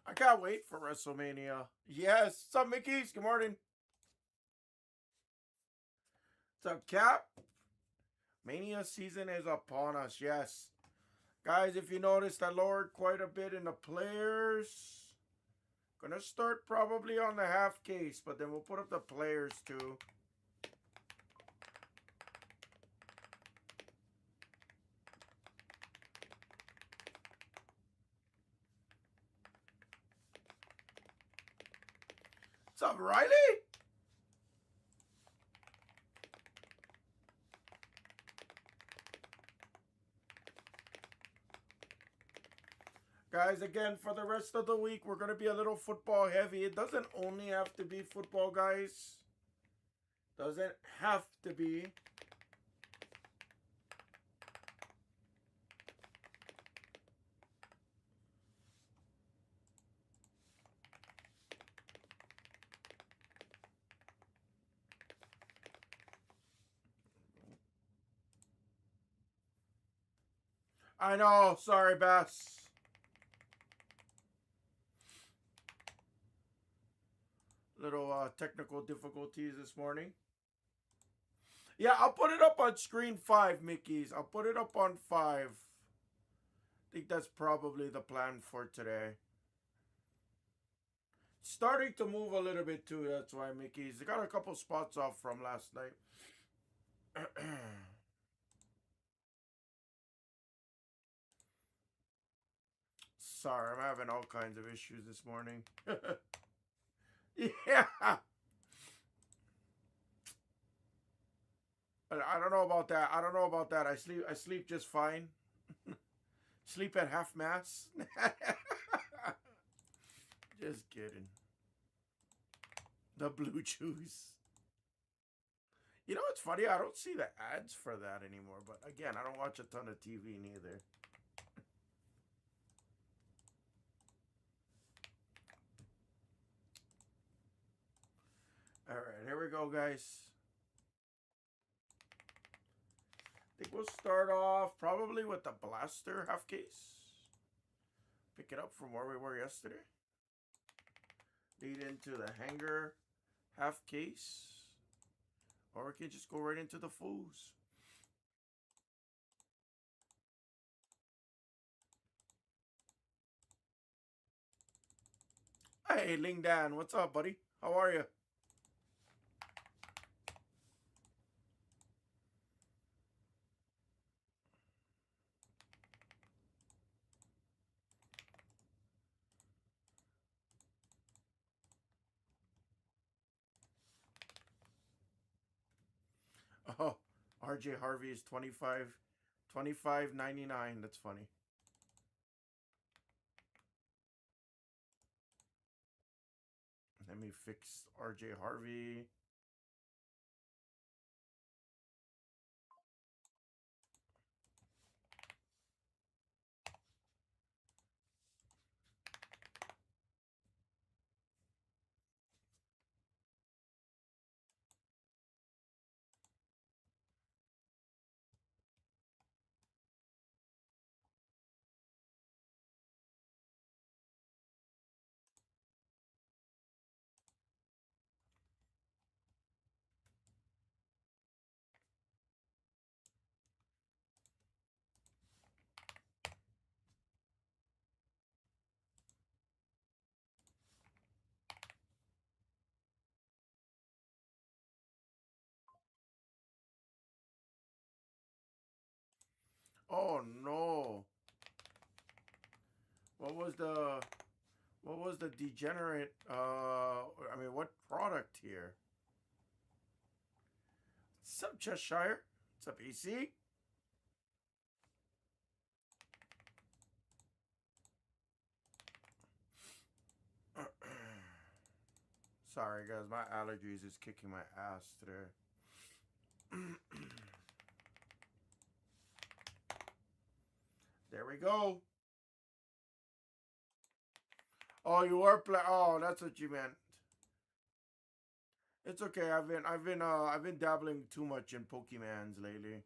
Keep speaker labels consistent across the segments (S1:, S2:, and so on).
S1: I can't wait for WrestleMania. Yes. What's up, Mickey's? Good morning. What's up, Cap? Mania season is upon us. Yes. Guys, if you noticed, I lowered quite a bit in the players. Gonna start probably on the half case, but then we'll put up the players too. What's up, Riley? Guys, again, for the rest of the week, we're going to be a little football heavy. It doesn't only have to be football, guys. Doesn't have to be. I know. Sorry, Bass. Little technical difficulties this morning. Yeah, I'll put it up on screen 5, Mickey's. I'll put it up on 5. I think that's probably the plan for today. Starting to move a little bit too, that's why, Mickey's. They got a couple spots off from last night. Sorry, I'm having all kinds of issues this morning. Yeah. I don't know about that. I don't know about that. I sleep just fine. Sleep at half mass. Just kidding. The blue chews. You know what's funny? I don't see the ads for that anymore. But again, I don't watch a ton of TV neither. All right, here we go, guys. I think we'll start off probably with the blaster half case. Pick it up from where we were yesterday. Lead into the hanger half case. Or we can just go right into the fools. Hey, Ling Dan, what's up, buddy? How are you? Oh, RJ Harvey is 25.99. That's funny. Let me fix RJ Harvey. Oh no. What was the degenerate I mean what product here? What's up, Cheshire? What's up, EC? Sorry guys, my allergies is kicking my ass today. There we go. Oh, you are oh, that's what you meant. It's okay. I've been dabbling too much in Pokemans lately.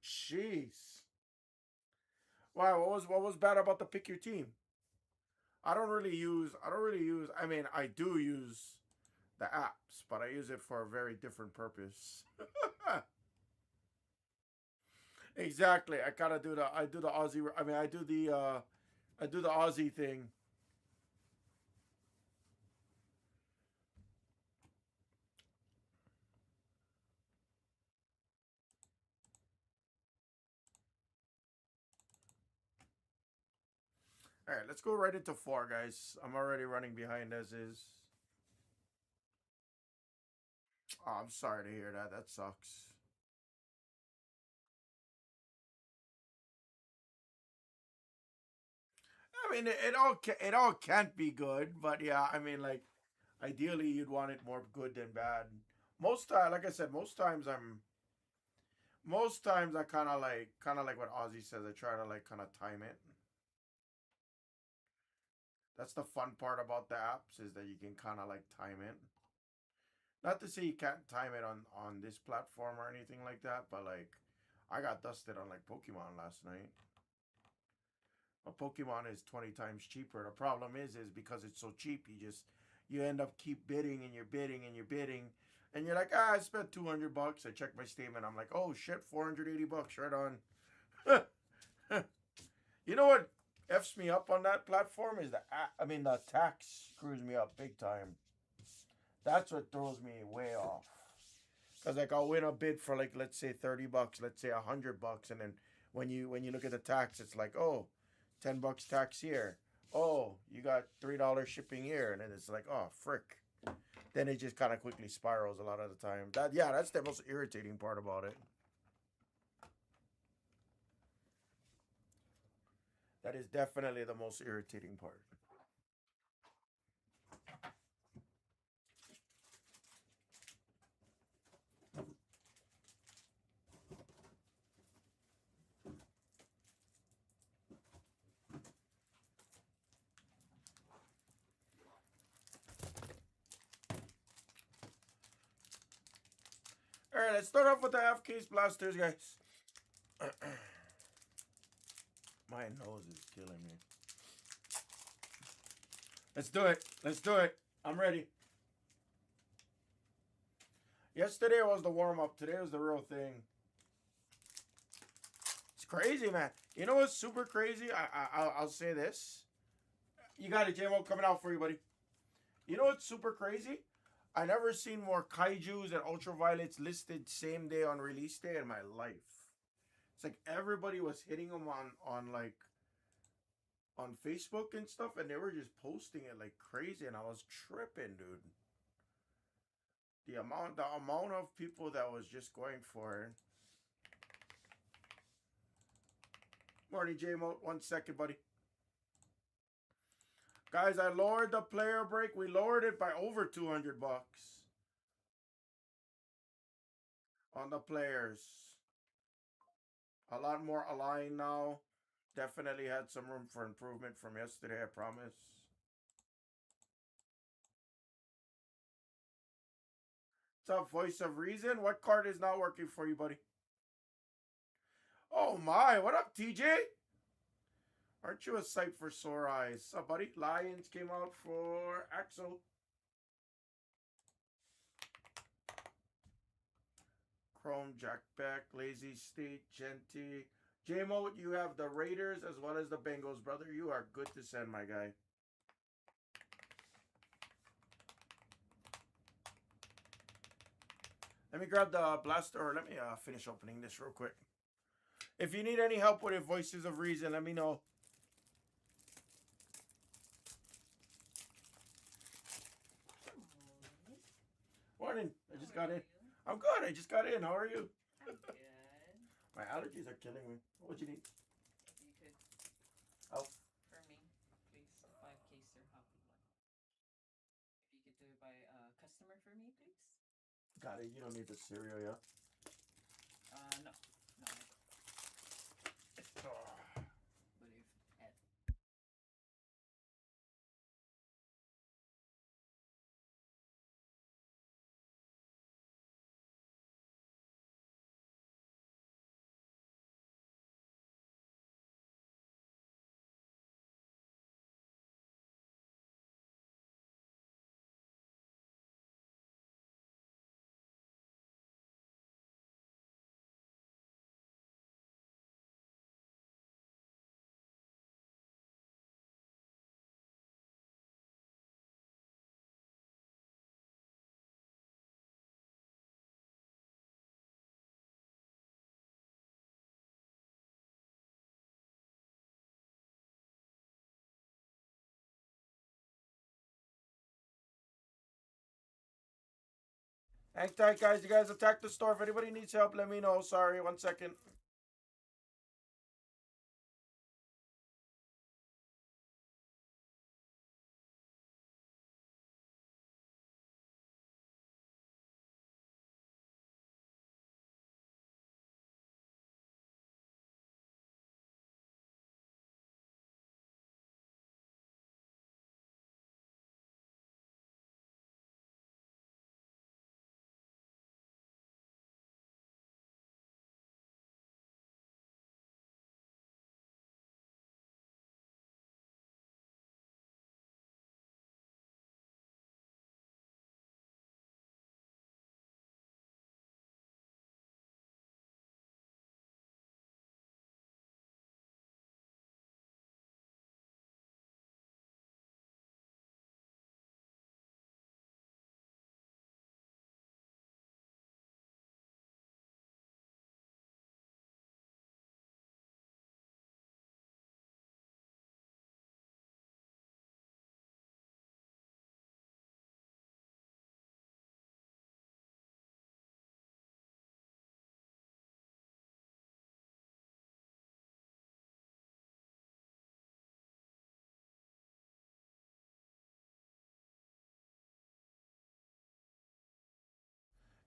S1: Jeez. Why? What was bad about the pick your team? I mean, I do use the apps, but I use it for a very different purpose. Exactly. I do the Aussie, I mean, I do the Aussie thing. All right, let's go right into four, guys. I'm already running behind as is. Oh, I'm sorry to hear that. That sucks. I mean, it all can't be good, but yeah, I mean, like ideally you'd want it more good than bad. Most time, like I said, most times I kind of like what Ozzy says. I try to like kind of time it. That's the fun part about the apps is that you can kind of like time it. Not to say you can't time it on this platform or anything like that, but like I got dusted on like Pokemon last night. A Pokemon is 20 times cheaper. The problem is because it's so cheap, you end up keep bidding and you're bidding and you're bidding, and you're like, I spent $200. I check my statement. I'm like, oh shit, $480 right on. You know what f's me up on that platform is the tax screws me up big time. That's what throws me way off. Cause like I'll win a bid for like let's say $30, let's say $100, and then when you look at the tax, it's like oh, $10 tax here. Oh, you got $3 shipping here, and then it's like oh frick. Then it just kind of quickly spirals a lot of the time. That's the most irritating part about it. That is definitely the most irritating part. All right, let's start off with the half case blasters, guys. My nose is killing me. Let's do it. Let's do it. I'm ready. Yesterday was the warm up. Today was the real thing. It's crazy, man. You know what's super crazy? I'll say this. You got it, JMO, coming out for you, buddy. You know what's super crazy? I never seen more kaijus and ultraviolets listed same day on release day in my life. It's like everybody was hitting them on like on Facebook and stuff, and they were just posting it like crazy, and I was tripping, dude. The amount of people that was just going for it. Morning, J-Mo. 1 second, buddy. Guys, I lowered the player break. We lowered it by over $200 on the players. A lot more aligned now. Definitely had some room for improvement from yesterday, I promise. What's up, Voice of Reason? What card is not working for you, buddy? Oh my, what up, TJ? Aren't you a sight for sore eyes? What's up, buddy? Lions came out for Axel. Chrome, Jack Beck, Lazy State, Genty. J-Mo, you have the Raiders as well as the Bengals, brother. You are good to send, my guy. Let me grab the blaster, or let me finish opening this real quick. If you need any help with it, Voices of Reason, let me know. Morning. I just got in. I'm good. I just got in. How are you?
S2: I'm good.
S1: My allergies are killing me. What you need?
S2: If you could,
S1: Oh.
S2: for me, please, 5 case or happy one. If you could do it by customer for me, please.
S1: Got it. You don't need the cereal, yeah?
S2: No. No, I don't.
S1: Oh.
S2: But if Ed
S1: Hang tight, guys. You guys attack the store. If anybody needs help, let me know. Sorry, 1 second.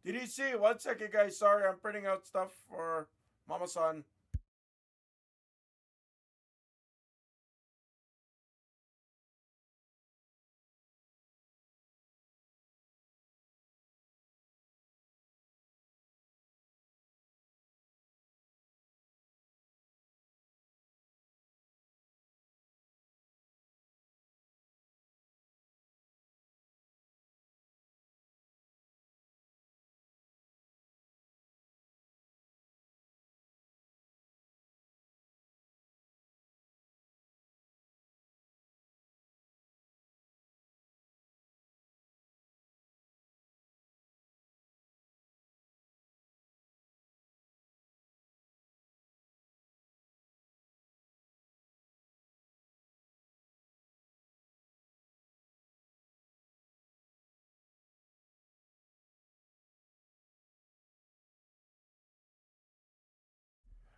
S1: Did you see? 1 second, guys. Sorry, I'm printing out stuff for Mama San.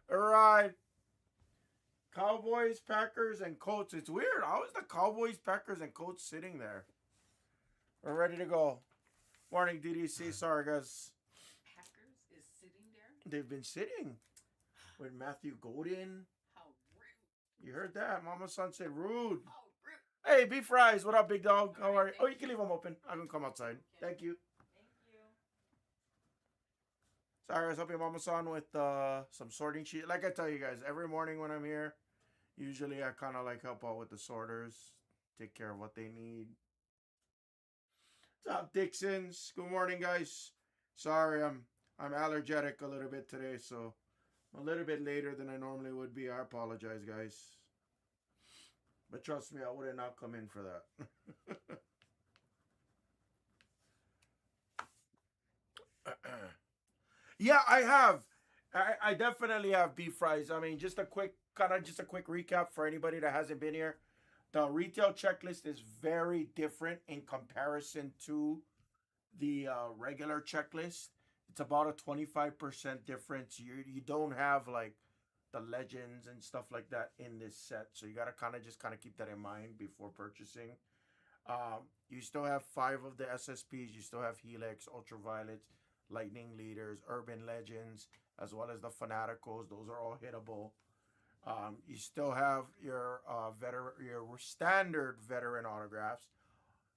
S1: All right. Cowboys, Packers, and Colts. It's weird. How is the Cowboys, Packers, and Colts sitting there? We're ready to go. Morning, DDC. Sorry, guys.
S2: Packers is sitting there.
S1: They've been sitting with Matthew Godin.
S2: How rude.
S1: You heard that? Mama San said rude.
S2: How rude.
S1: Hey, beef fries. What up, big dog? How
S2: All
S1: are
S2: right,
S1: you? Oh, you
S2: thank
S1: can
S2: you.
S1: leave them open. I can come outside.
S2: Okay.
S1: Thank you.
S2: Thank you.
S1: Sorry, I was helping Mama San with some sorting sheet. Like I tell you guys, every morning when I'm here, usually I kind of like help out with the sorters, take care of what they need. What's up, Dixons? Good morning, guys. Sorry, I'm allergic a little bit today, so I'm a little bit later than I normally would be. I apologize, guys. But trust me, I would have not come in for that. Yeah, I have. I definitely have beef fries. I mean, just a quick recap for anybody that hasn't been here. The retail checklist is very different in comparison to the regular checklist. It's about a 25% difference. You don't have like the legends and stuff like that in this set, so you gotta kind of keep that in mind before purchasing. You still have 5 of the SSPs. You still have Helix, Ultraviolets, Lightning Leaders, Urban Legends, as well as the Fanaticals. Those are all hittable. You still have your your standard veteran autographs.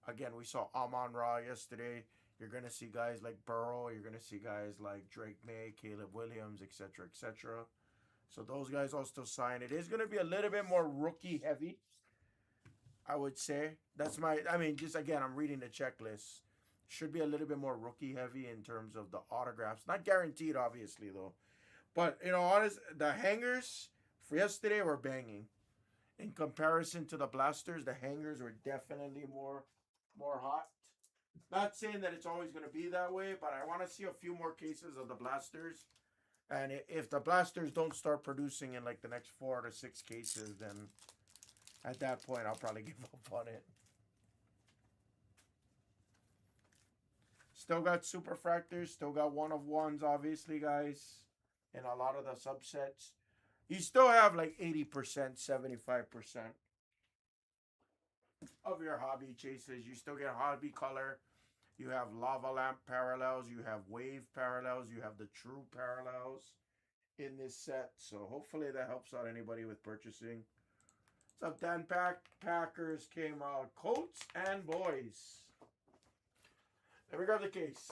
S1: Again, we saw Amon Ra yesterday. You're gonna see guys like Burrow. You're gonna see guys like Drake May, Caleb Williams, etc., etc. So those guys all still sign. It is gonna be a little bit more rookie heavy, I would say. That's my. I mean, just again, I'm reading the checklist. Should be a little bit more rookie heavy in terms of the autographs. Not guaranteed, obviously, though. But honest, the hangers for yesterday were banging. In comparison to the blasters, the hangers were definitely more hot. Not saying that it's always going to be that way, but I want to see a few more cases of the blasters. And if the blasters don't start producing in like the next 4 to 6 cases, then at that point I'll probably give up on it. Still got superfractors. Still got one of ones, obviously, guys. In a lot of the subsets. You still have like 80%, 75% of your hobby chases. You still get hobby color. You have lava lamp parallels. You have wave parallels. You have the true parallels in this set. So hopefully that helps out anybody with purchasing. What's up, Dan Packers came out. Colts and boys. Let me grab the case.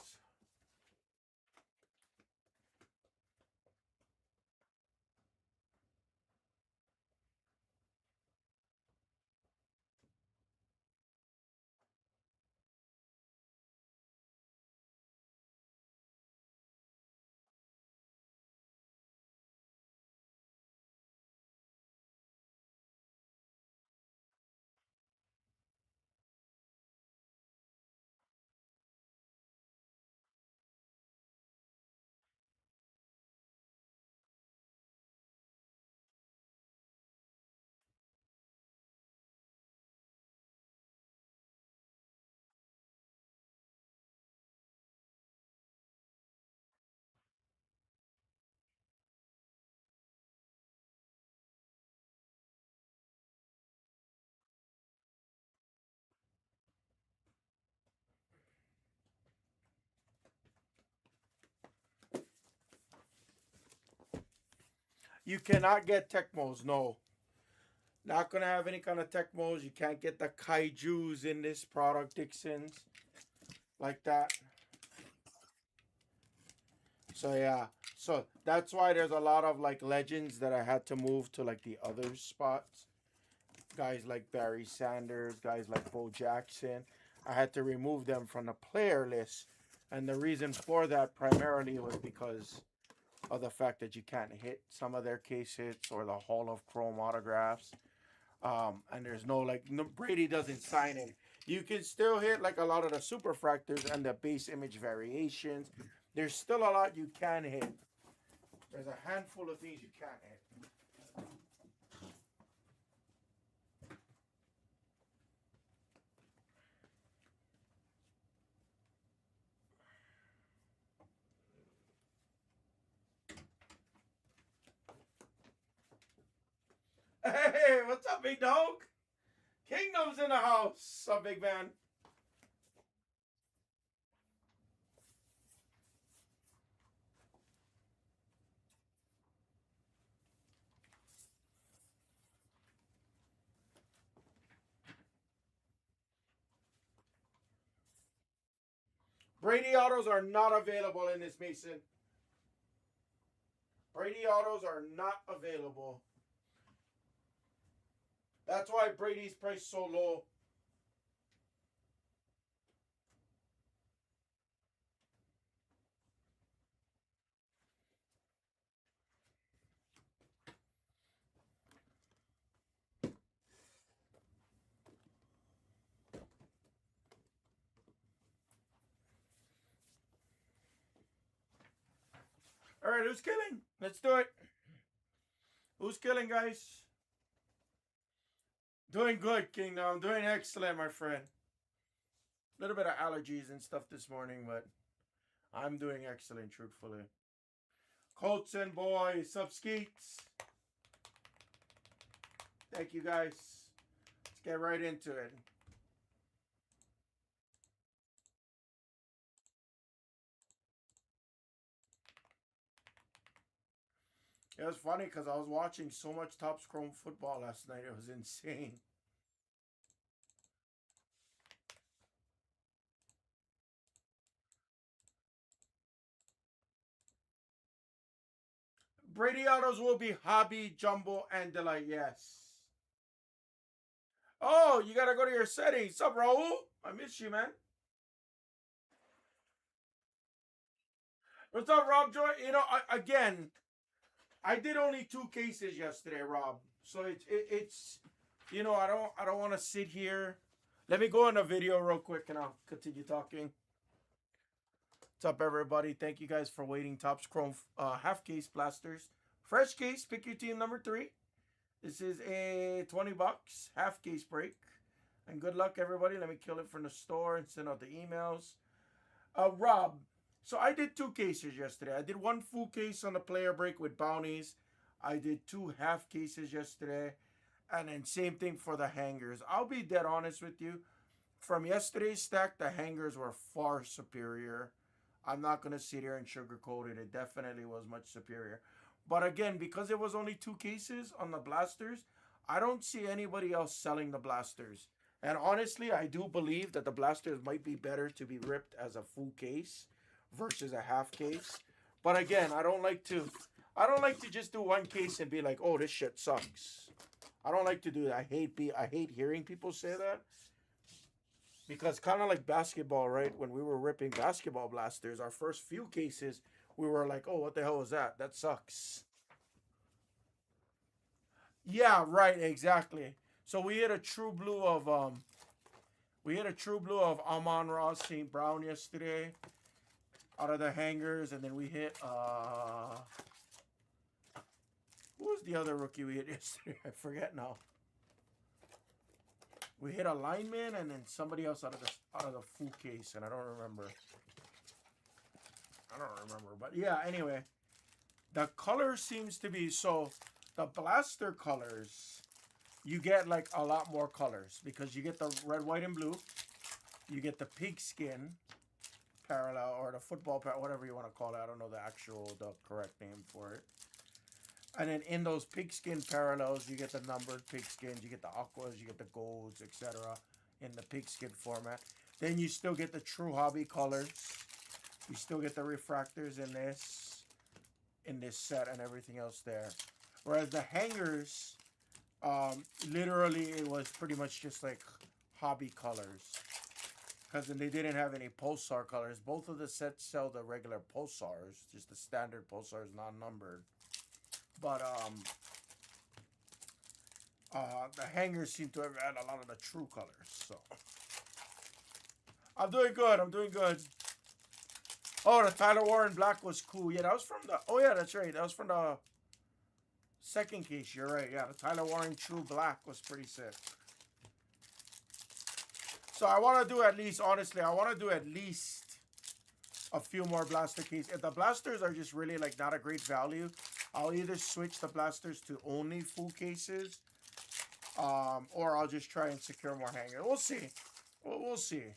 S1: You cannot get Tecmos, no. Not gonna have any kind of Tecmos. You can't get the kaijus in this product, Dixons. Like that. So yeah. So that's why there's a lot of like legends that I had to move to like the other spots. Guys like Barry Sanders, guys like Bo Jackson. I had to remove them from the player list. And the reason for that primarily was because of the fact that you can't hit some of their case hits or the Hall of Chrome autographs. And there's no like Brady doesn't sign it. You can still hit like a lot of the superfractors and the base image variations. There's still a lot you can hit. There's a handful of things you can't hit. Hey, what's up, big dog? Kingdom's in the house. What's up, big man? Brady autos are not available in this, Mason. Brady autos are not available. That's why Brady's price so low. All right, who's killing? Let's do it. Who's killing, guys? Doing good, Kingdom. Doing excellent, my friend. A little bit of allergies and stuff this morning, but I'm doing excellent, truthfully. Colts and boys, sub skeets. Thank you, guys. Let's get right into it. It was funny because I was watching so much Topps Chrome football last night. It was insane. Brady autos will be hobby, jumbo, and delight. Yes. Oh, you gotta go to your settings. What's up, Raul? I miss you, man. What's up, Rob Joy? You know, again, I did only 2 cases yesterday, Rob. So it's you know, I don't want to sit here. Let me go on a video real quick and I'll continue talking. What's up, everybody? Thank you guys for waiting. Topps Chrome half case blasters. Fresh case, pick your team number 3. This is a 20 bucks half case break. And good luck, everybody. Let me kill it from the store and send out the emails. Rob, so I did 2 cases yesterday. I did 1 full case on the player break with bounties. I did 2 half cases yesterday. And then same thing for the hangers. I'll be dead honest with you. From yesterday's stack, the hangers were far superior. I'm not going to sit here and sugarcoat it. It definitely was much superior. But again, because it was only 2 cases on the blasters, I don't see anybody else selling the blasters. And honestly, I do believe that the blasters might be better to be ripped as a full case versus a half case. But again, I don't like to just do 1 case and be like, "Oh, this shit sucks." I don't like to do that. I hate hearing people say that. Because kind of like basketball, right? When we were ripping basketball blasters, our first few cases, we were like, "Oh, what the hell was that? That sucks." Yeah, right, exactly. So we hit a true blue of Amon-Ra St. Brown yesterday out of the hangers, and then we hit who was the other rookie we hit yesterday? I forget now. We hit a lineman and then somebody else out of the full case, and I don't remember. But yeah, anyway, the color seems to be so. The blaster colors, you get like a lot more colors because you get the red, white, and blue. You get the pigskin parallel or the football parallel, whatever you want to call it. I don't know the correct name for it. And then in those pigskin parallels, you get the numbered pigskins, you get the aquas, you get the golds, etc. in the pigskin format. Then you still get the true hobby colors. You still get the refractors in this set and everything else there. Whereas the hangers, literally it was pretty much just like hobby colors. Because they didn't have any pulsar colors. Both of the sets sell the regular pulsars, just the standard pulsars, non-numbered. But the hangers seem to have had a lot of the true colors. So I'm doing good. Oh, the Tyler Warren Black was cool. Yeah, that was from the. Oh yeah, that's right. That was from the second case. You're right. Yeah, the Tyler Warren True Black was pretty sick. So I want to do at least, honestly, a few more blaster cases. If the blasters are just really like not a great value, I'll either switch the blasters to only full cases, or I'll just try and secure more hangers. We'll see. We'll see.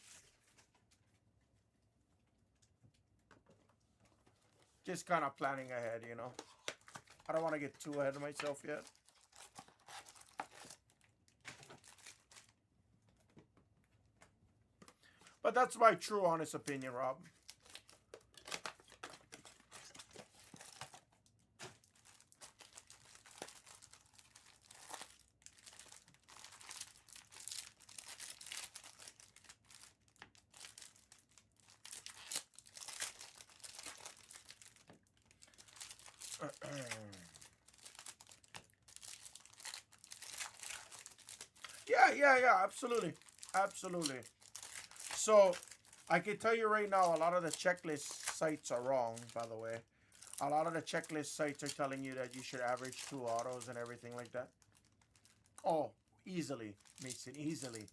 S1: Just kind of planning ahead, you know. I don't want to get too ahead of myself yet. But that's my true, honest opinion, Rob. Yeah, absolutely. So, I can tell you right now, a lot of the checklist sites are wrong, by the way. A lot of the checklist sites are telling you that you should average 2 autos and everything like that. Oh, easily, Mason, easily.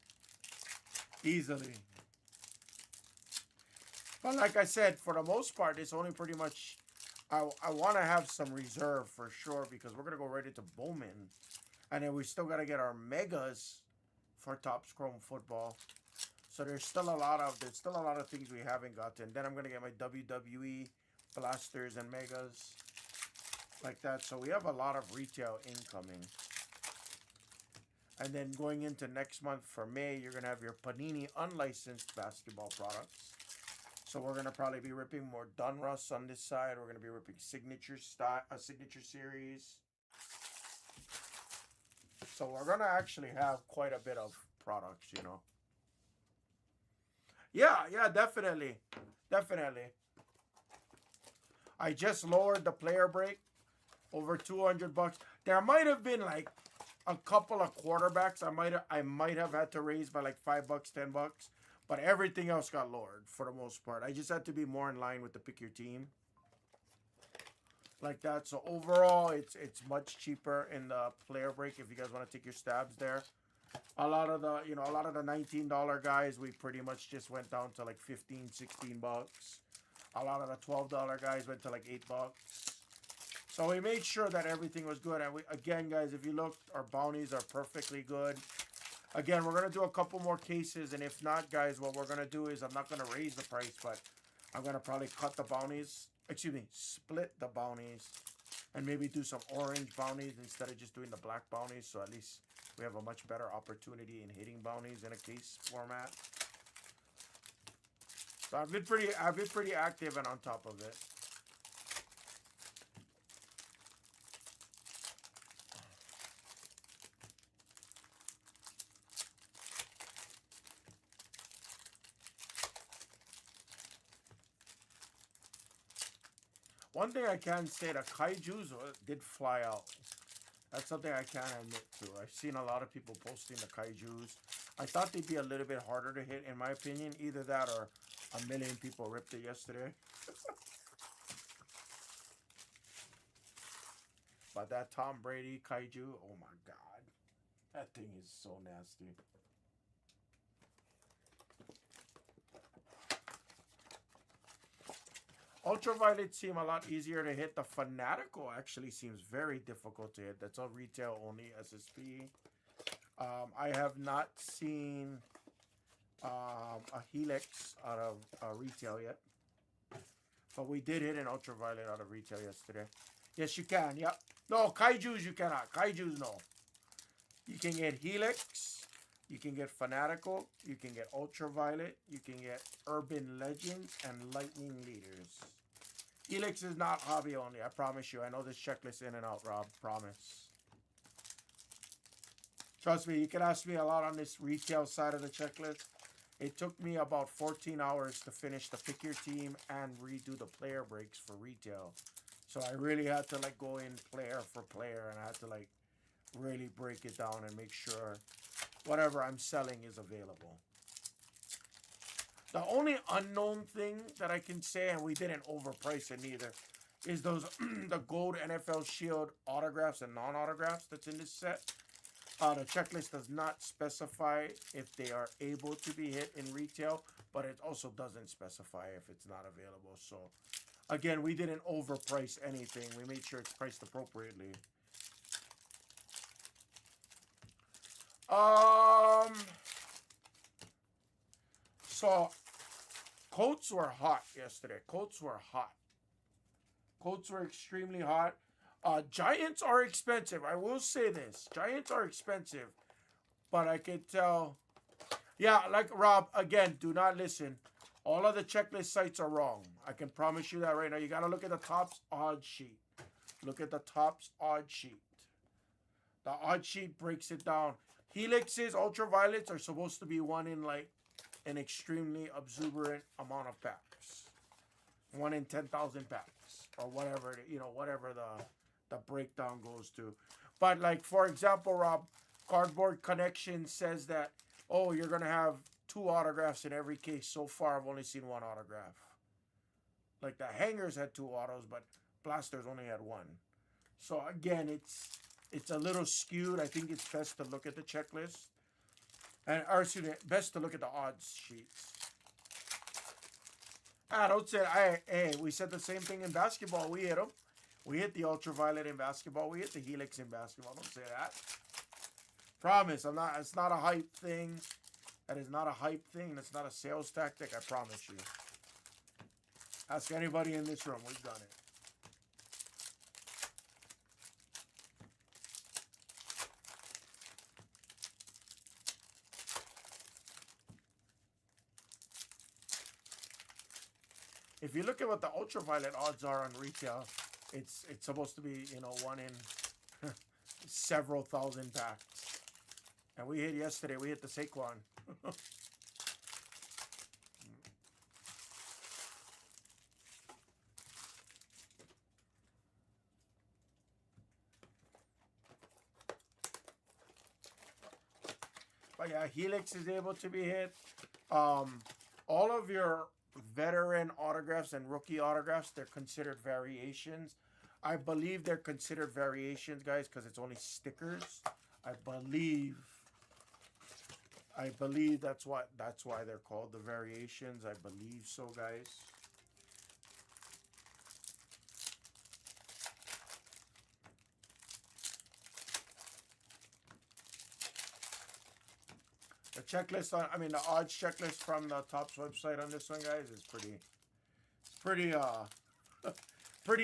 S1: But like I said, for the most part, it's only pretty much. I want to have some reserve for sure because we're gonna go right into Bowman, and then we still gotta get our megas for Topps Chrome Football. So there's still a lot of things we haven't gotten. Then I'm gonna get my WWE blasters and megas like that. So we have a lot of retail incoming. And then going into next month for May, you're gonna have your Panini unlicensed basketball products. So we're gonna probably be ripping more Donruss on this side. We're gonna be ripping signature series. So we're gonna actually have quite a bit of products, you know. Yeah, definitely. I just lowered the player break over $200. There might have been like a couple of quarterbacks. I might have had to raise by like $5, $10, but everything else got lowered for the most part. I just had to be more in line with the pick your team like that. So overall, it's much cheaper in the player break if you guys want to take your stabs there. A lot of the, a lot of the $19 guys, we pretty much just went down to like 15, 16 bucks. A lot of the $12 guys went to like 8 bucks. So we made sure that everything was good. And again, guys, if you look, our bounties are perfectly good. Again, we're going to do a couple more cases. And if not, guys, what we're going to do is I'm not going to raise the price, but I'm going to probably cut the bounties. Excuse me, split the bounties. And maybe do some orange bounties instead of just doing the black bounties. So at least we have a much better opportunity in hitting bounties in a case format. So I've been pretty active and on top of it. One thing I can say, the kaijus did fly out. That's something I can admit to. I've seen a lot of people posting the kaijus. I thought they'd be a little bit harder to hit, in my opinion. Either that or a million people ripped it yesterday. But that Tom Brady kaiju, oh my god. That thing is so nasty. Ultraviolet seem a lot easier to hit. The Fanatical actually seems very difficult to hit. That's a retail only SSP. I have not seen a Helix out of retail yet. But we did hit an Ultraviolet out of retail yesterday. Yes, you can. Yep. No, Kaijus you cannot. Kaijus, no. You can get Helix. You can get Fanatical. You can get Ultraviolet. You can get Urban Legends and Lightning Leaders. Helix is not hobby only. I promise you. I know this checklist in and out, Rob. Promise. Trust me, you can ask me a lot on this retail side of the checklist. It took me about 14 hours to finish the pick your team and redo the player breaks for retail. So I really had to like go in player for player and I had to like really break it down and make sure whatever I'm selling is available. The only unknown thing that I can say, and we didn't overprice it neither, is those the gold NFL Shield autographs and non-autographs that's in this set. The checklist does not specify if they are able to be hit in retail, but it also doesn't specify if it's not available. So, again, we didn't overprice anything. We made sure it's priced appropriately. So, Colts were hot yesterday. Colts were hot. Colts were extremely hot. Giants are expensive. I will say this. Giants are expensive. But I can tell. Yeah, like Rob, again, do not listen. All of the checklist sites are wrong. I can promise you that right now. You got to look at the Topps odds sheet. Look at the Topps odds sheet. The odds sheet breaks it down. Helixes, ultraviolets are supposed to be one in like an extremely exuberant amount of packs. 1 in 10,000 packs. Or whatever, whatever the breakdown goes to. But like, for example, Rob, Cardboard Connection says that, oh, you're going to have 2 autographs in every case. So far, I've only seen 1 autograph. Like the hangers had 2 autos, but blasters only had 1. So again, it's a little skewed. I think it's best to look at the checklist. And, or excuse me, best to look at the odds sheets. Don't say, hey, we said the same thing in basketball. We hit them. We hit the ultraviolet in basketball. We hit the helix in basketball. Don't say that. Promise. It's not a hype thing. That is not a hype thing. That's not a sales tactic. I promise you. Ask anybody in this room. We've done it. If you look at what the ultraviolet odds are on retail, it's supposed to be, 1 in several thousand packs. And we hit yesterday. We hit the Saquon. But yeah, Helix is able to be hit. All of your veteran autographs and rookie autographs, they're considered variations. I believe they're considered variations, guys, because it's only stickers. I believe I believe that's why they're called the variations. I believe so, guys. The checklist on, I mean, the odds checklist from the Topps website on this one, guys, is pretty, pretty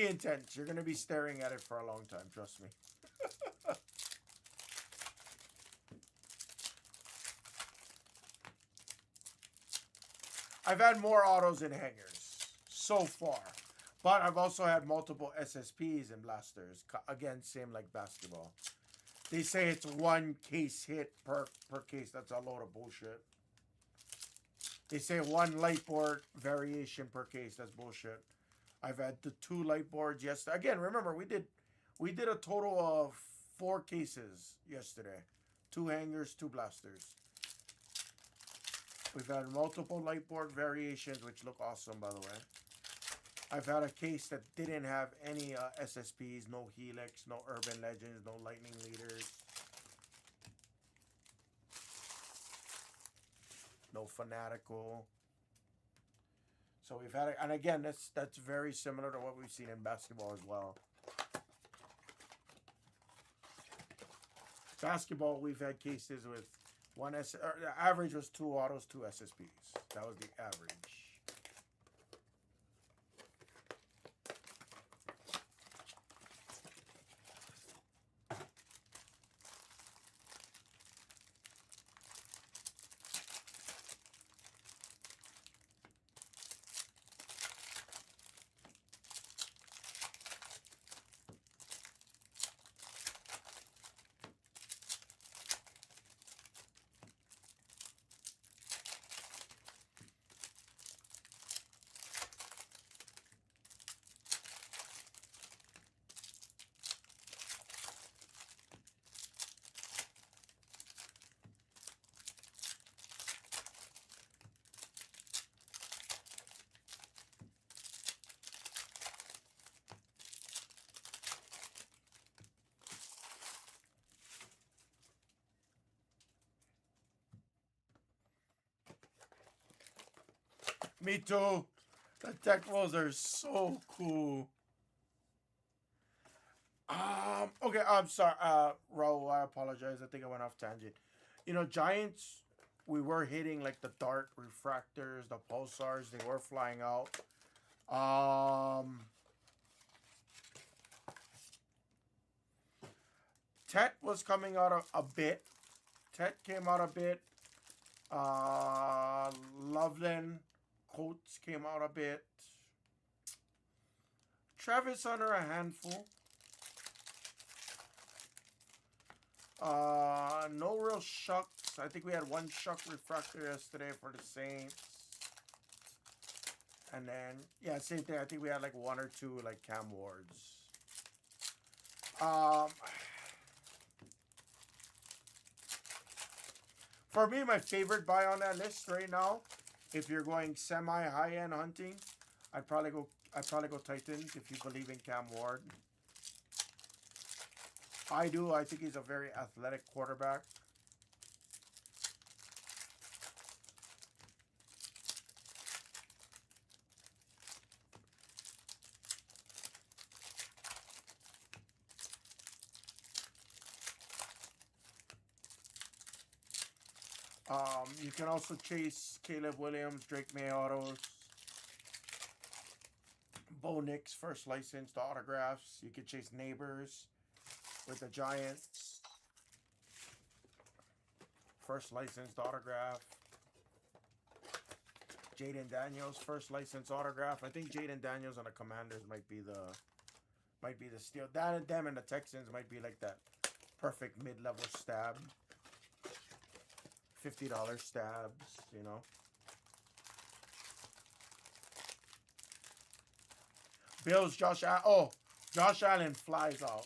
S1: intense. You're gonna be staring at it for a long time. Trust me. I've had more autos and hangers so far, but I've also had multiple SSPs and blasters. Again, same like basketball. They say it's one case hit per case. That's a load of bullshit. They say one light board variation per case. That's bullshit. I've had the 2 light boards yesterday. Again, remember we did a total of 4 cases yesterday. 2 hangers, 2 blasters. We've had multiple light board variations, which look awesome, by the way. I've had a case that didn't have any SSPs, no Helix, no Urban Legends, no Lightning Leaders, no Fanatical. So we've had, and again, that's very similar to what we've seen in basketball as well. Basketball, we've had cases with the average was 2 autos, 2 SSPs. That was the average. Me too. The tech rolls are so cool. Okay, I'm sorry, Raul, I apologize. I think I went off tangent. You know, Giants, we were hitting like the dart refractors, the pulsars, they were flying out. Tet was coming out a bit. Tet came out a bit. Loveland, Coates came out a bit. Travis Hunter, a handful. No real shucks. I think we had 1 shuck refractor yesterday for the Saints. And then, yeah, same thing. I think we had like 1 or 2 like Cam Wards. For me, my favorite buy on that list right now, if you're going semi high end hunting, I'd probably go Titans if you believe in Cam Ward. I do. I think he's a very athletic quarterback. You can also chase Caleb Williams, Drake May autos, Bo Nix first licensed autographs. You can chase Neighbors with the Giants. First licensed autograph. Jaden Daniels first licensed autograph. I think Jaden Daniels on the Commanders might be the steal. That and them and the Texans might be like that perfect mid-level stab. $50 stabs, you know. Bills, Josh Allen flies out.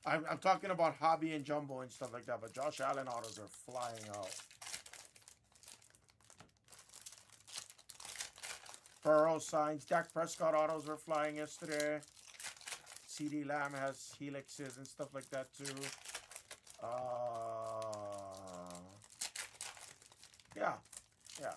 S1: I'm talking about hobby and jumbo and stuff like that, but Josh Allen autos are flying out. Burrow signs. Dak Prescott autos were flying yesterday. CD Lamb has helixes and stuff like that too. Yeah, yeah.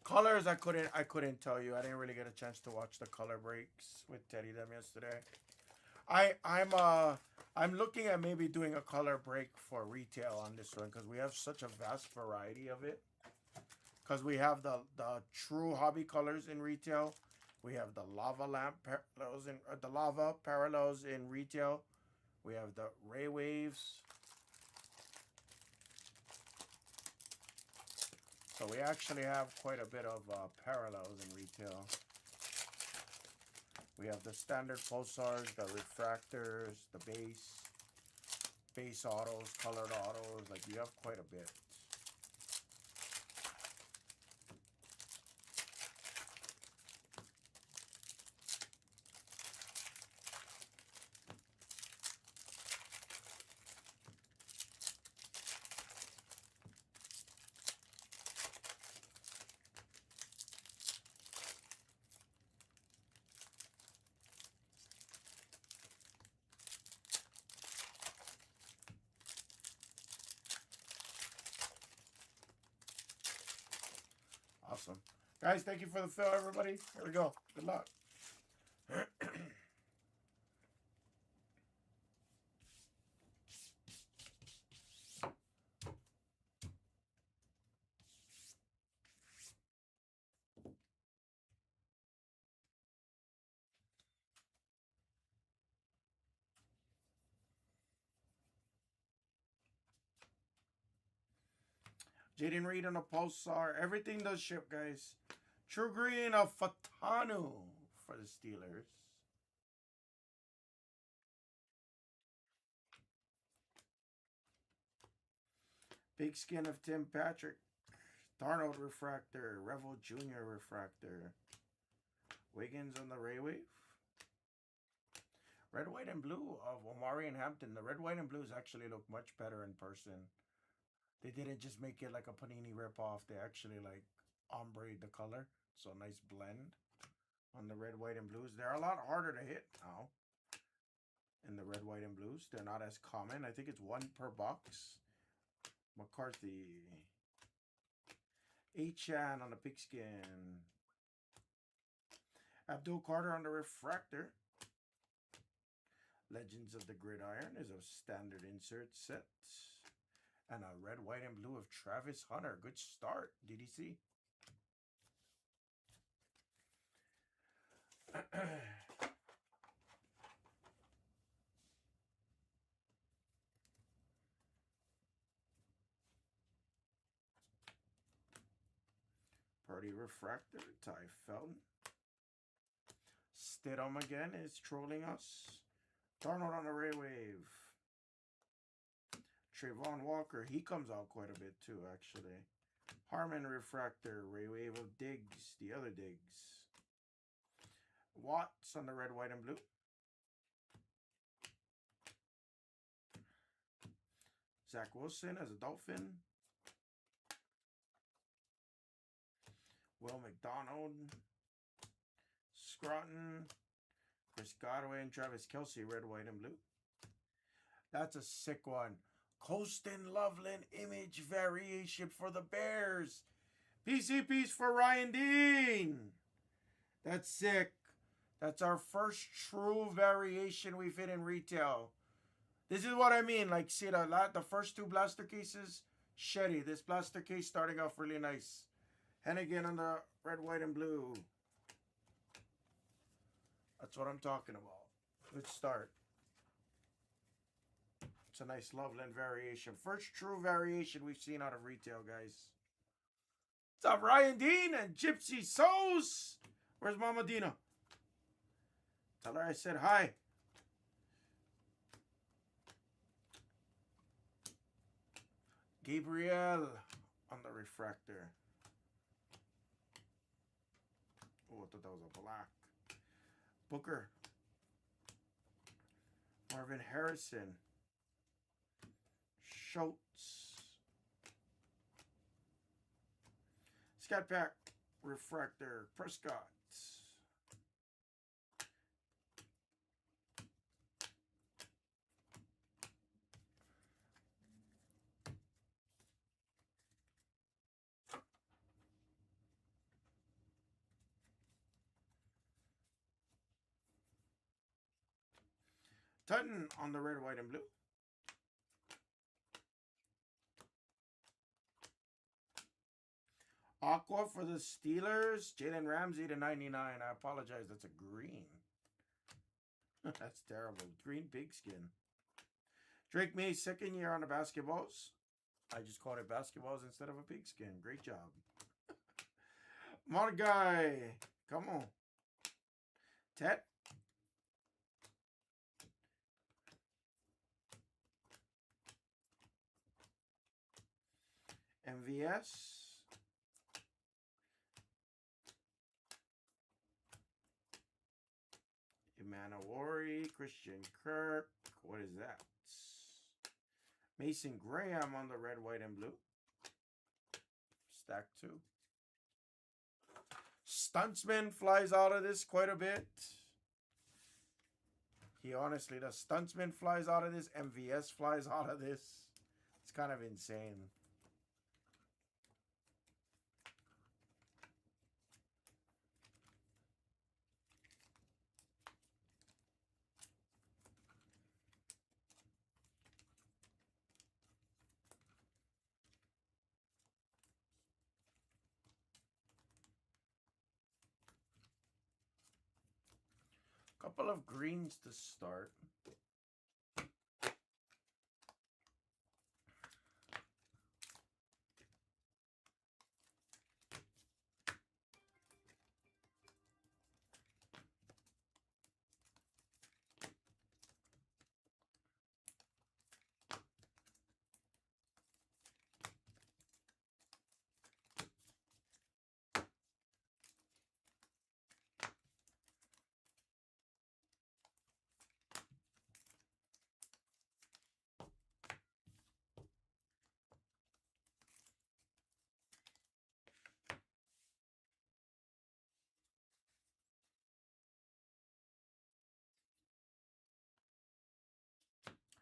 S1: Colors, I couldn't tell you. I didn't really get a chance to watch the color breaks with Teddy them yesterday. I'm looking at maybe doing a color break for retail on this one because we have such a vast variety of it. Because we have the true hobby colors in retail, we have the lava lamp parallels in the lava parallels in retail. We have the ray waves. So we actually have quite a bit of parallels in retail. We have the standard pulsars, the refractors, the base autos, colored autos. Like you have quite a bit. Awesome. Guys, thank you for the fill, everybody. Here we go. Good luck. Jaden Reed on a Pulsar. Everything does ship, guys. True Green of Fatanu for the Steelers. Big Skin of Tim Patrick. Darnold Refractor. Revel Jr. Refractor. Wiggins on the Ray Wave. Red, white, and blue of Omari and Hampton. The red, white, and blues actually look much better in person. They didn't just make it like a Panini ripoff. They actually like ombre the color. So nice blend on the red, white, and blues. They're a lot harder to hit now in the red, white, and blues. They're not as common. I think it's one per box. McCarthy. Achan on the pigskin. Abdul Carter on the refractor. Legends of the Gridiron is a standard insert set. And a red, white, and blue of Travis Hunter. Good start, DDC. Purdy Refractor, Ty Felton. Stidham again is trolling us. Darnold on the Ray Wave. Trayvon Walker, he comes out quite a bit too, actually. Harmon Refractor, Ray Wave of Diggs, the other Diggs. Watts on the red, white, and blue. Zach Wilson as a Dolphin. Will McDonald. Scranton. Chris Godwin and Travis Kelce, red, white, and blue. That's a sick one. Colston Loveland image variation for the Bears. PCPs for Ryan Dean. That's sick. That's our first true variation we've hit in retail. This is what I mean. Like, see, the first two blaster cases, Shetty. This blaster case starting off really nice. Hennigan on the red, white, and blue. That's what I'm talking about. Good start. It's a nice Loveland variation. First true variation we've seen out of retail, guys. What's up, Ryan Dean and Gypsy Souls? Where's Mama Dina? Tell her I said hi. Gabriel on the refractor. Oh, I thought that was a black. Booker. Marvin Harrison. Schultz. Scat Pack. Refractor. Prescott. Tutton on the red, white, and blue. Aqua for the Steelers. Jalen Ramsey to 99. I apologize. That's a green. That's terrible. Green pigskin. Drake May, second year on the basketballs. I just called it basketballs instead of a pigskin. Great job. My guy. Come on. Tet. MVS. Emmanuel, Christian Kirk. What is that? Mason Graham on the red, white, and blue. Stack 2. Stuntsman flies out of this quite a bit. He honestly does. Stuntsman flies out of this. MVS flies out of this. It's kind of insane. Couple of greens to start.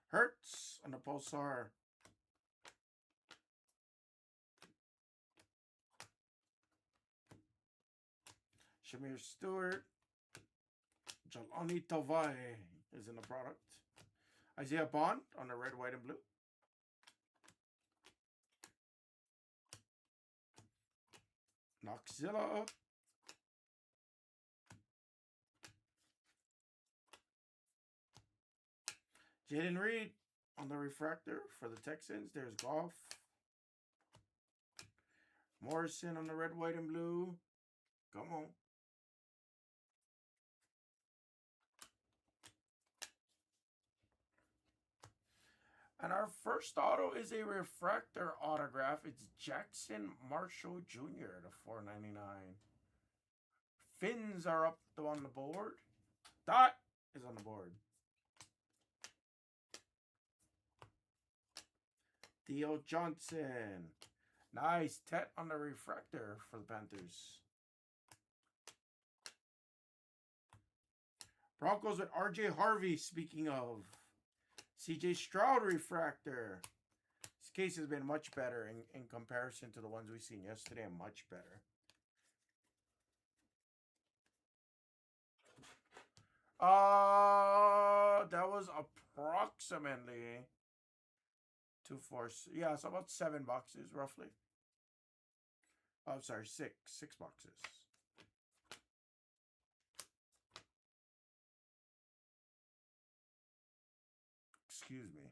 S1: Hurts on the Pulsar. Shamir Stewart. Jalani Tavai is in the product. Isaiah Bond on the red, white, and blue. Noxzilla. Jaden Reed on the refractor for the Texans. There's Goff. Morrison on the red, white, and blue. Come on. And our first auto is a refractor autograph. It's Jackson Marshall Jr. to $4.99. Fins are up on the board. Dot is on the board. Theo Johnson. Nice. Tet on the refractor for the Panthers. Broncos with RJ Harvey, speaking of. CJ Stroud refractor. This case has been much better in comparison to the ones we seen yesterday. Much better. That was approximately 2, 4, yeah, so about 7 boxes roughly. Oh, I'm sorry, 6 boxes. Excuse me.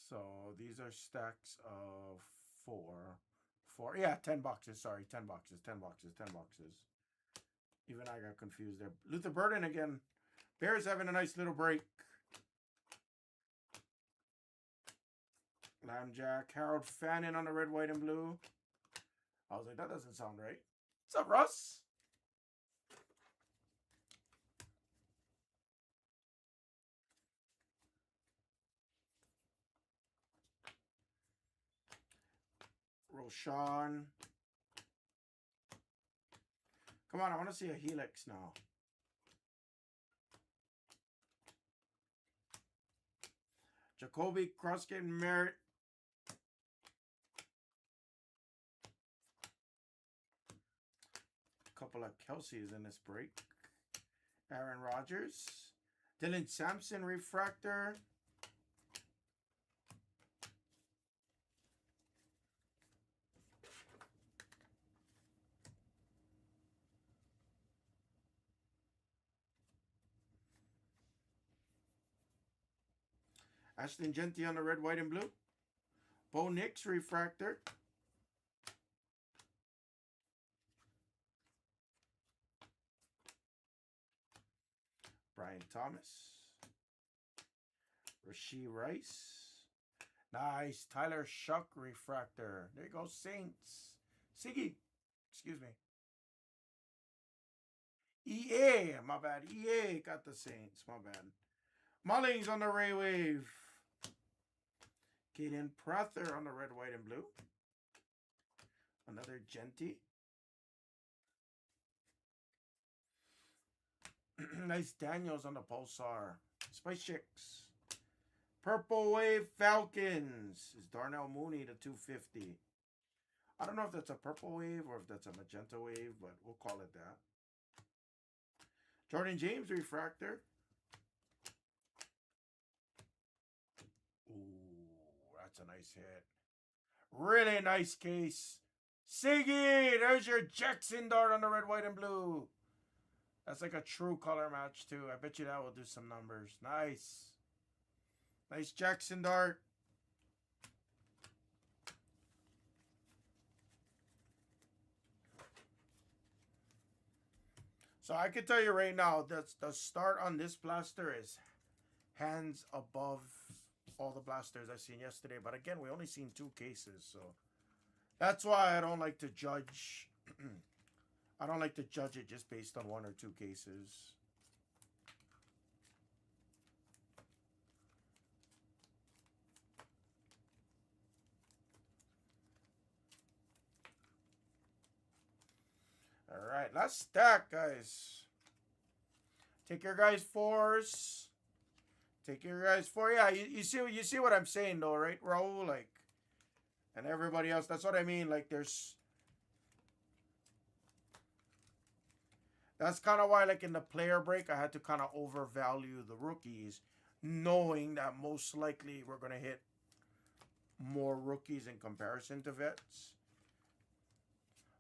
S1: So these are stacks of 4. 4. Yeah, 10 boxes. Sorry, 10 boxes, 10 boxes, 10 boxes. Even I got confused there. Luther Burden again. Bears having a nice little break. Lambjack. Harold Fannin on the red, white, and blue. I was like, that doesn't sound right. What's up, Russ? Roshan. Come on, I want to see a Helix now. Jacoby Crossgate Merritt. Couple of Kelsey's in this break. Aaron Rodgers. Dylan Sampson refractor. Ashton Genty on the red, white, and blue. Bo Nix refractor. Brian Thomas. Rashee Rice. Nice. Tyler Shuck refractor. There you go, Saints. Siggy. Excuse me. EA. My bad. EA got the Saints. My bad. Mullings on the Ray Wave. Caden Prather on the red, white, and blue. Another Genty. Nice Daniels on the Pulsar. Spice Chicks. Purple Wave Falcons. Is Darnell Mooney the 250. I don't know if that's a purple wave or if that's a magenta wave, but we'll call it that. Jordan James refractor. Ooh, that's a nice hit. Really nice case. Siggy, there's your Jackson Dart on the red, white, and blue. That's like a true color match, too. I bet you that will do some numbers. Nice. Nice Jackson Dart. So I can tell you right now, that's the start on this blaster is hands above all the blasters I've seen yesterday. But again, we only seen 2 cases, so that's why I don't like to judge. I don't like to judge it just based on 1 or 2 cases. All right, last stack, guys. Take your guys' 4s. Take your guys' 4. Yeah, you see what I'm saying though, right, Raul? Like, and everybody else. That's what I mean. Like, there's. That's kind of why, like in the player break, I had to kind of overvalue the rookies, knowing that most likely we're gonna hit more rookies in comparison to vets.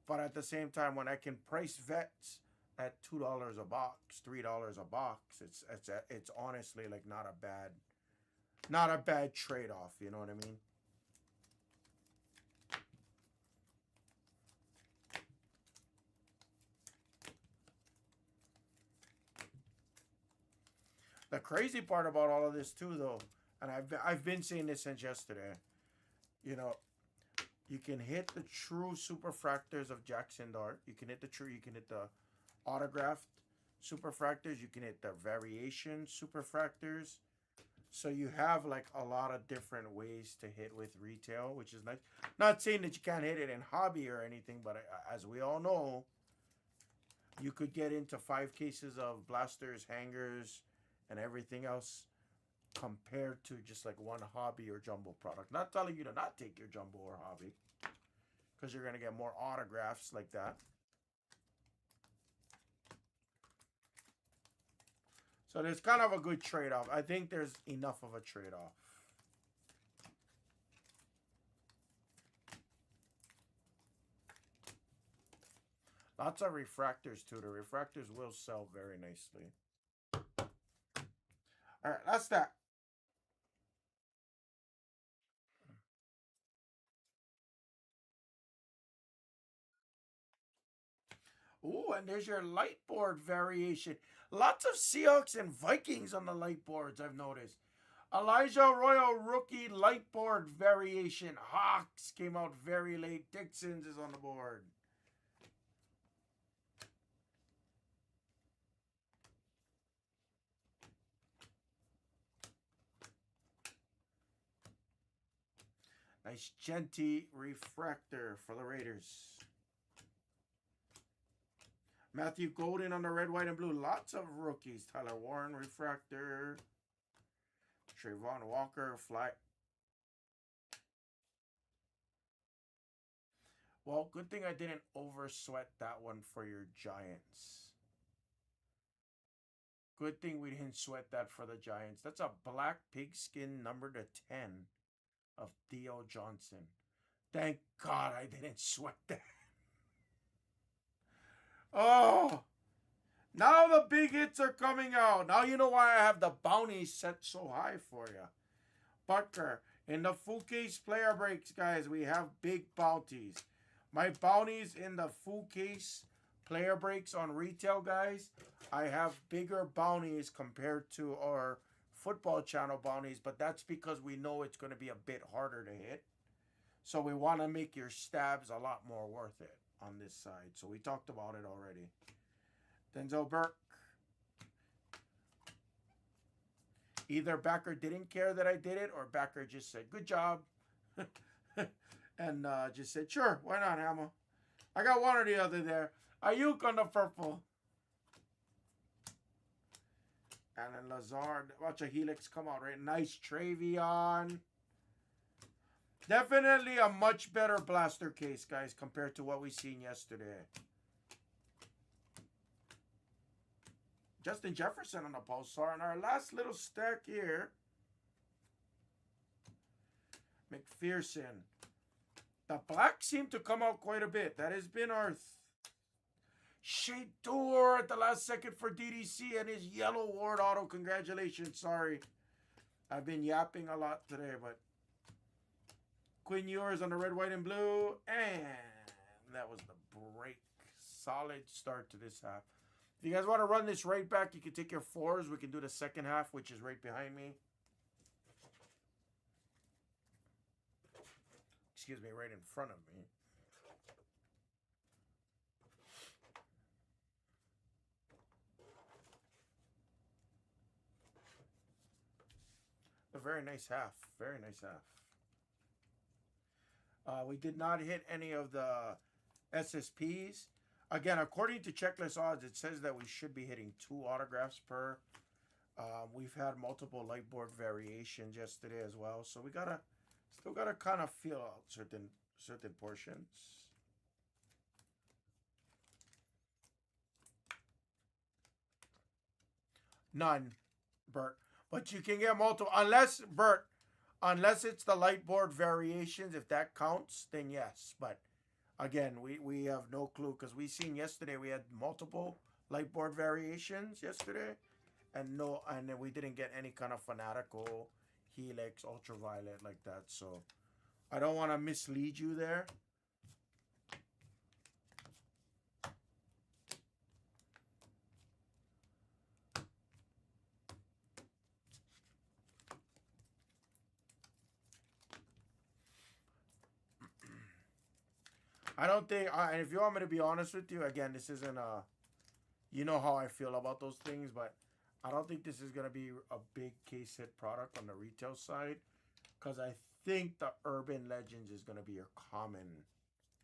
S1: But at the same time, when I can price vets at $2 a box, $3 a box, it's honestly like not a bad trade-off, you know what I mean? The crazy part about all of this too, though, and I've been saying this since yesterday, you know, you can hit the true superfractors of Jackson Dart. You can hit the autographed superfractors. You can hit the variation superfractors. So you have like a lot of different ways to hit with retail, which is nice. Not saying that you can't hit it in hobby or anything, but as we all know, you could get into 5 cases of blasters, hangers, and everything else compared to just like one hobby or jumbo product. Not telling you to not take your jumbo or hobby, because you're going to get more autographs like that. So there's kind of a good trade-off. I think there's enough of a trade-off. Lots of refractors too. The refractors will sell very nicely. All right, that's that. Ooh, and there's your light board variation. Lots of Seahawks and Vikings on the light boards, I've noticed. Elijah Royal rookie light board variation. Hawks came out very late. Dixons is on the board. Nice Genty refractor for the Raiders. Matthew Golden on the red, white, and blue. Lots of rookies. Tyler Warren refractor. Trayvon Walker fly. Well, good thing I didn't oversweat that one for your Giants. Good thing we didn't sweat that for the Giants. That's a black pigskin number to 10 of Theo Johnson. Thank God I didn't sweat that. Oh, now the big hits are coming out. Now you know why I have the bounties set so high for you. Butker. In the full case player breaks, guys, we have big bounties. My bounties in the full case player breaks on retail, guys, I have bigger bounties compared to our football channel bounties, but that's because we know it's going to be a bit harder to hit. So we want to make your stabs a lot more worth it on this side. So we talked about it already. Denzel Burke. Either backer didn't care that I did it, or backer just said, good job. And just said, sure, why not, Hammer? I got one or the other there. Ayuk on the purple. And then Lazard. Watch a helix come out, right? Nice Travion. Definitely a much better blaster case, guys, compared to what we seen yesterday. Justin Jefferson on the pulsar. And our last little stack here. McPherson. The black seemed to come out quite a bit. That has been our Shador at the last second for DDC and his yellow ward auto. Congratulations. Sorry. I've been yapping a lot today, but Quinn Ewers on the red, white, and blue. And that was the break. Solid start to this half. If you guys want to run this right back, you can take your fours. We can do the second half, which is right behind me. Excuse me, right in front of me. A very nice half. Very nice half. We did not hit any of the SSPs. Again, according to checklist odds, it says that we should be hitting 2 autographs per. We've had multiple light board variations yesterday as well, so we still gotta kind of feel out certain portions. None, Bert. But you can get multiple, unless it's the light board variations. If that counts, then yes. But again, we have no clue because we seen yesterday we had multiple light board variations yesterday, and then we didn't get any kind of fanatical helix ultraviolet like that. So I don't want to mislead you there. I don't think, and if you want me to be honest with you, again, this isn't you know how I feel about those things, but I don't think this is going to be a big case hit product on the retail side, because I think the Urban Legends is going to be your common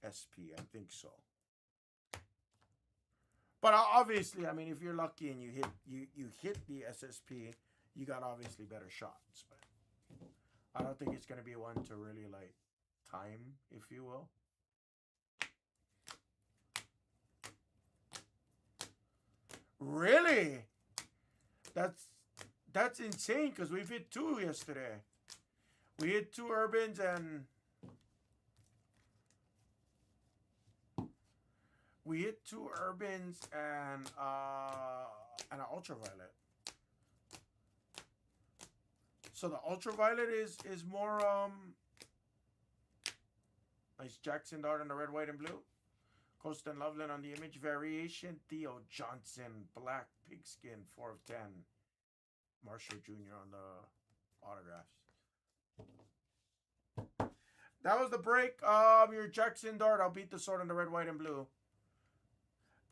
S1: SP. I think so. But obviously, I mean, if you're lucky and you hit the SSP, you got obviously better shots. But I don't think it's going to be one to really like time, if you will. Really? That's insane because we've hit 2 yesterday. We hit 2 Urbans and an ultraviolet. So the ultraviolet is more nice Jackson Dart on the red, white, and blue. Coast and Loveland on the image variation. Theo Johnson, black pigskin, 4 of 10. Marshall Jr. on the autographs. That was the break. Your Jackson Dart. I'll beat the sword on the red, white, and blue.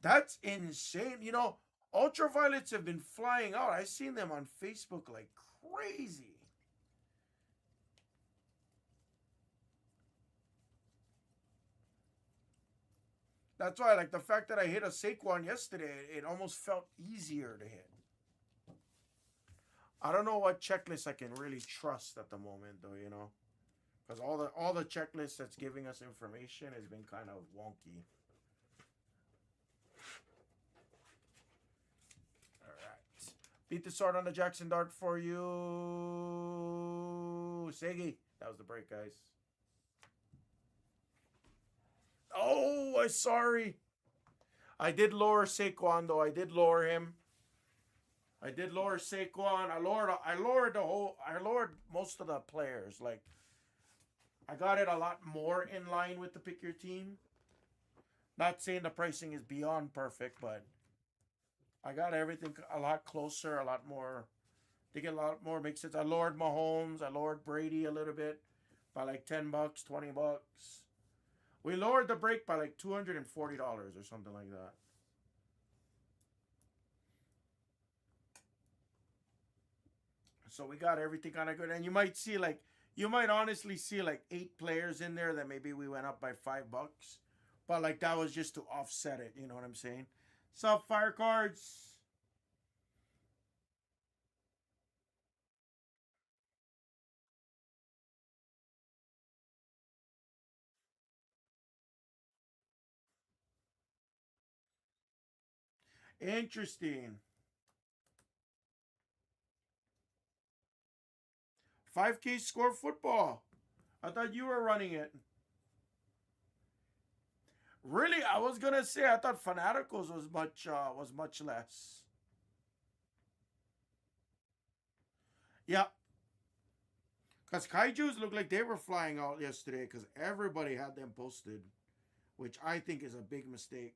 S1: That's insane. You know, ultraviolets have been flying out. I've seen them on Facebook like crazy. That's why, like, the fact that I hit a Saquon yesterday, it almost felt easier to hit. I don't know what checklist I can really trust at the moment, though, you know, because all the checklists that's giving us information has been kind of wonky. All right, beat the sword on the Jackson Dart for you, Segi. That was the break, guys. Oh, I'm sorry. I did lower Saquon, though. I did lower him. I did lower Saquon. I lowered most of the players. Like, I got it a lot more in line with the pick your team. Not saying the pricing is beyond perfect, but I got everything a lot closer, a lot more. They get a lot more makes sense. I lowered Mahomes. I lowered Brady a little bit by like $10, $20. We lowered the break by like $240 or something like that. So we got everything kind of good. And you might honestly see like 8 players in there that maybe we went up by $5. But like that was just to offset it. You know what I'm saying? Sup, Fire Cards? Interesting. 5K score football. I thought you were running it. Really, I was gonna say I thought Fanaticals was much less. Yeah, because Kaiju's looked like they were flying out yesterday because everybody had them posted, which I think is a big mistake.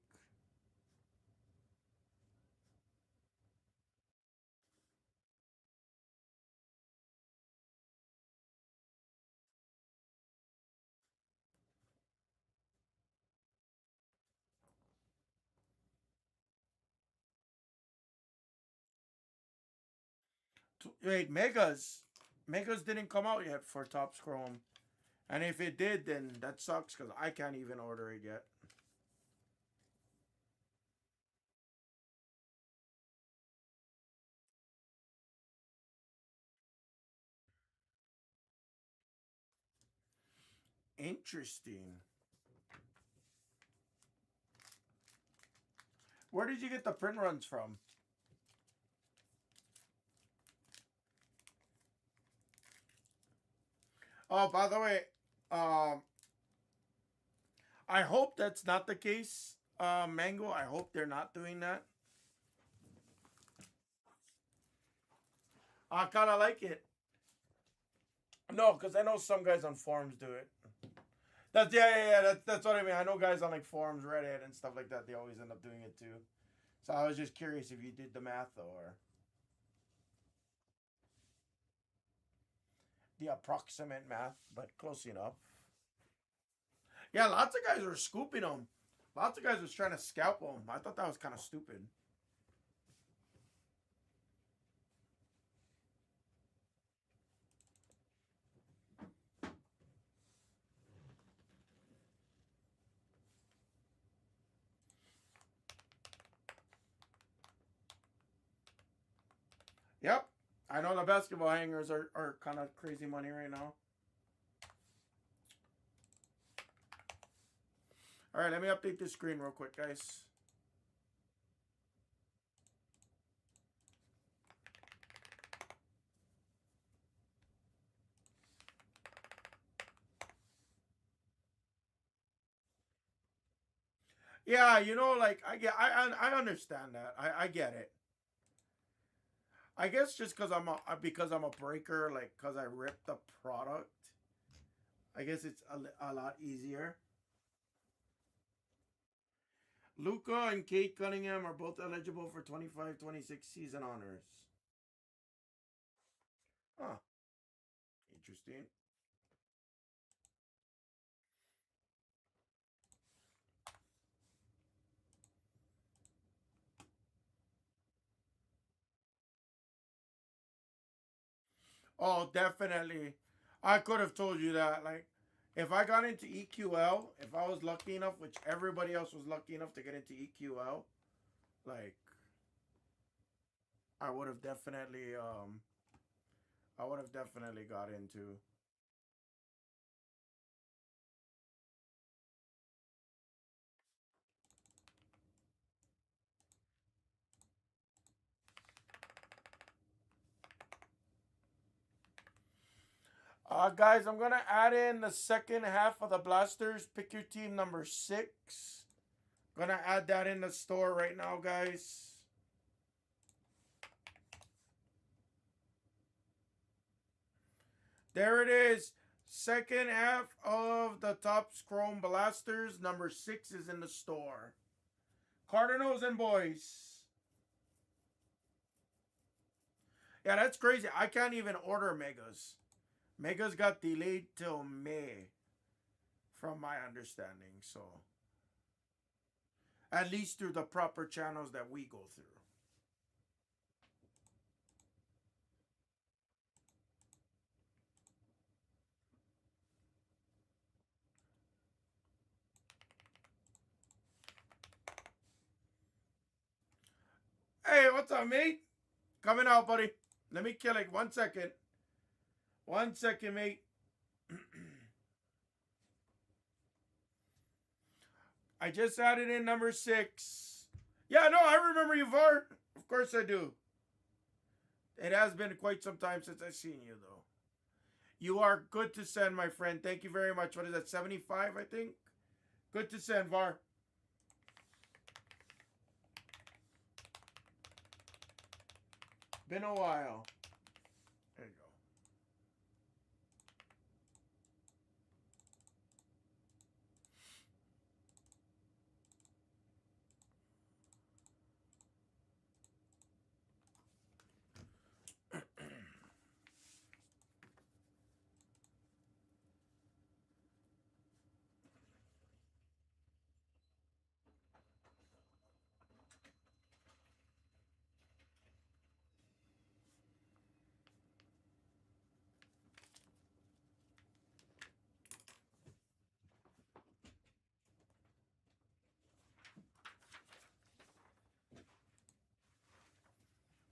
S1: Wait, Megas didn't come out yet for Topps Chrome, and if it did, then that sucks because I can't even order it yet. Interesting. Where did you get the print runs from? Oh, by the way, um, I hope that's not the case, Mango. I hope they're not doing that. I kind of like it. No, because I know some guys on forums do it. That's yeah. That's what I mean. I know guys on like forums, Reddit, and stuff like that. They always end up doing it too. So I was just curious if you did the math or the approximate math, but close enough. Yeah, lots of guys were scooping them. Lots of guys was trying to scalp them. I thought that was kind of stupid. Yep. I know the basketball hangers are kind of crazy money right now. All right, let me update this screen real quick, guys. Yeah, you know, like I understand that. I get it. I guess just because I'm a breaker, like because I ripped the product. I guess it's a lot easier. Luca and Kate Cunningham are both eligible for 25-26 season honors. Huh. Interesting. Oh, definitely. I could have told you that. Like, if I got into EQL, if I was lucky enough, which everybody else was lucky enough to get into EQL, like, I would have definitely, got into. Guys, I'm gonna add in the second half of the blasters. Pick your team number 6. Gonna add that in the store right now, guys. There it is. Second half of the Topps Chrome Blasters. Number 6 is in the store. Cardinals and boys. Yeah, that's crazy. I can't even order Megas. Megas got delayed till May, from my understanding. So, at least through the proper channels that we go through. Hey, what's up, mate? Coming out, buddy. Let me kill it. 1 second. 1 second, mate. I just added in number 6. Yeah, no, I remember you, Var. Of course I do. It has been quite some time since I've seen you, though. You are good to send, my friend. Thank you very much. What is that, 75, I think? Good to send, Var. Been a while. There you go.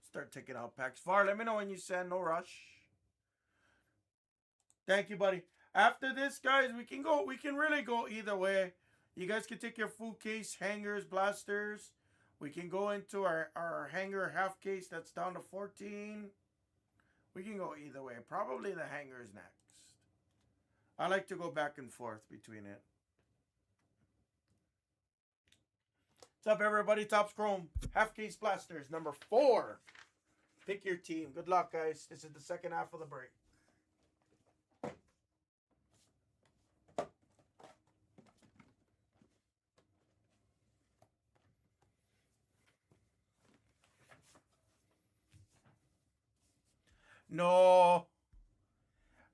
S1: Start taking out packs. Var, let me know when you send. No rush. Thank you, buddy. After this, guys, we can go. We can really go either way. You guys can take your full case, hangers, blasters. We can go into our hanger half case that's down to 14. We can go either way. Probably the hangers next. I like to go back and forth between it. What's up, everybody? Topps Chrome half case blasters number 4. Pick your team. Good luck, guys. This is the second half of the break. No.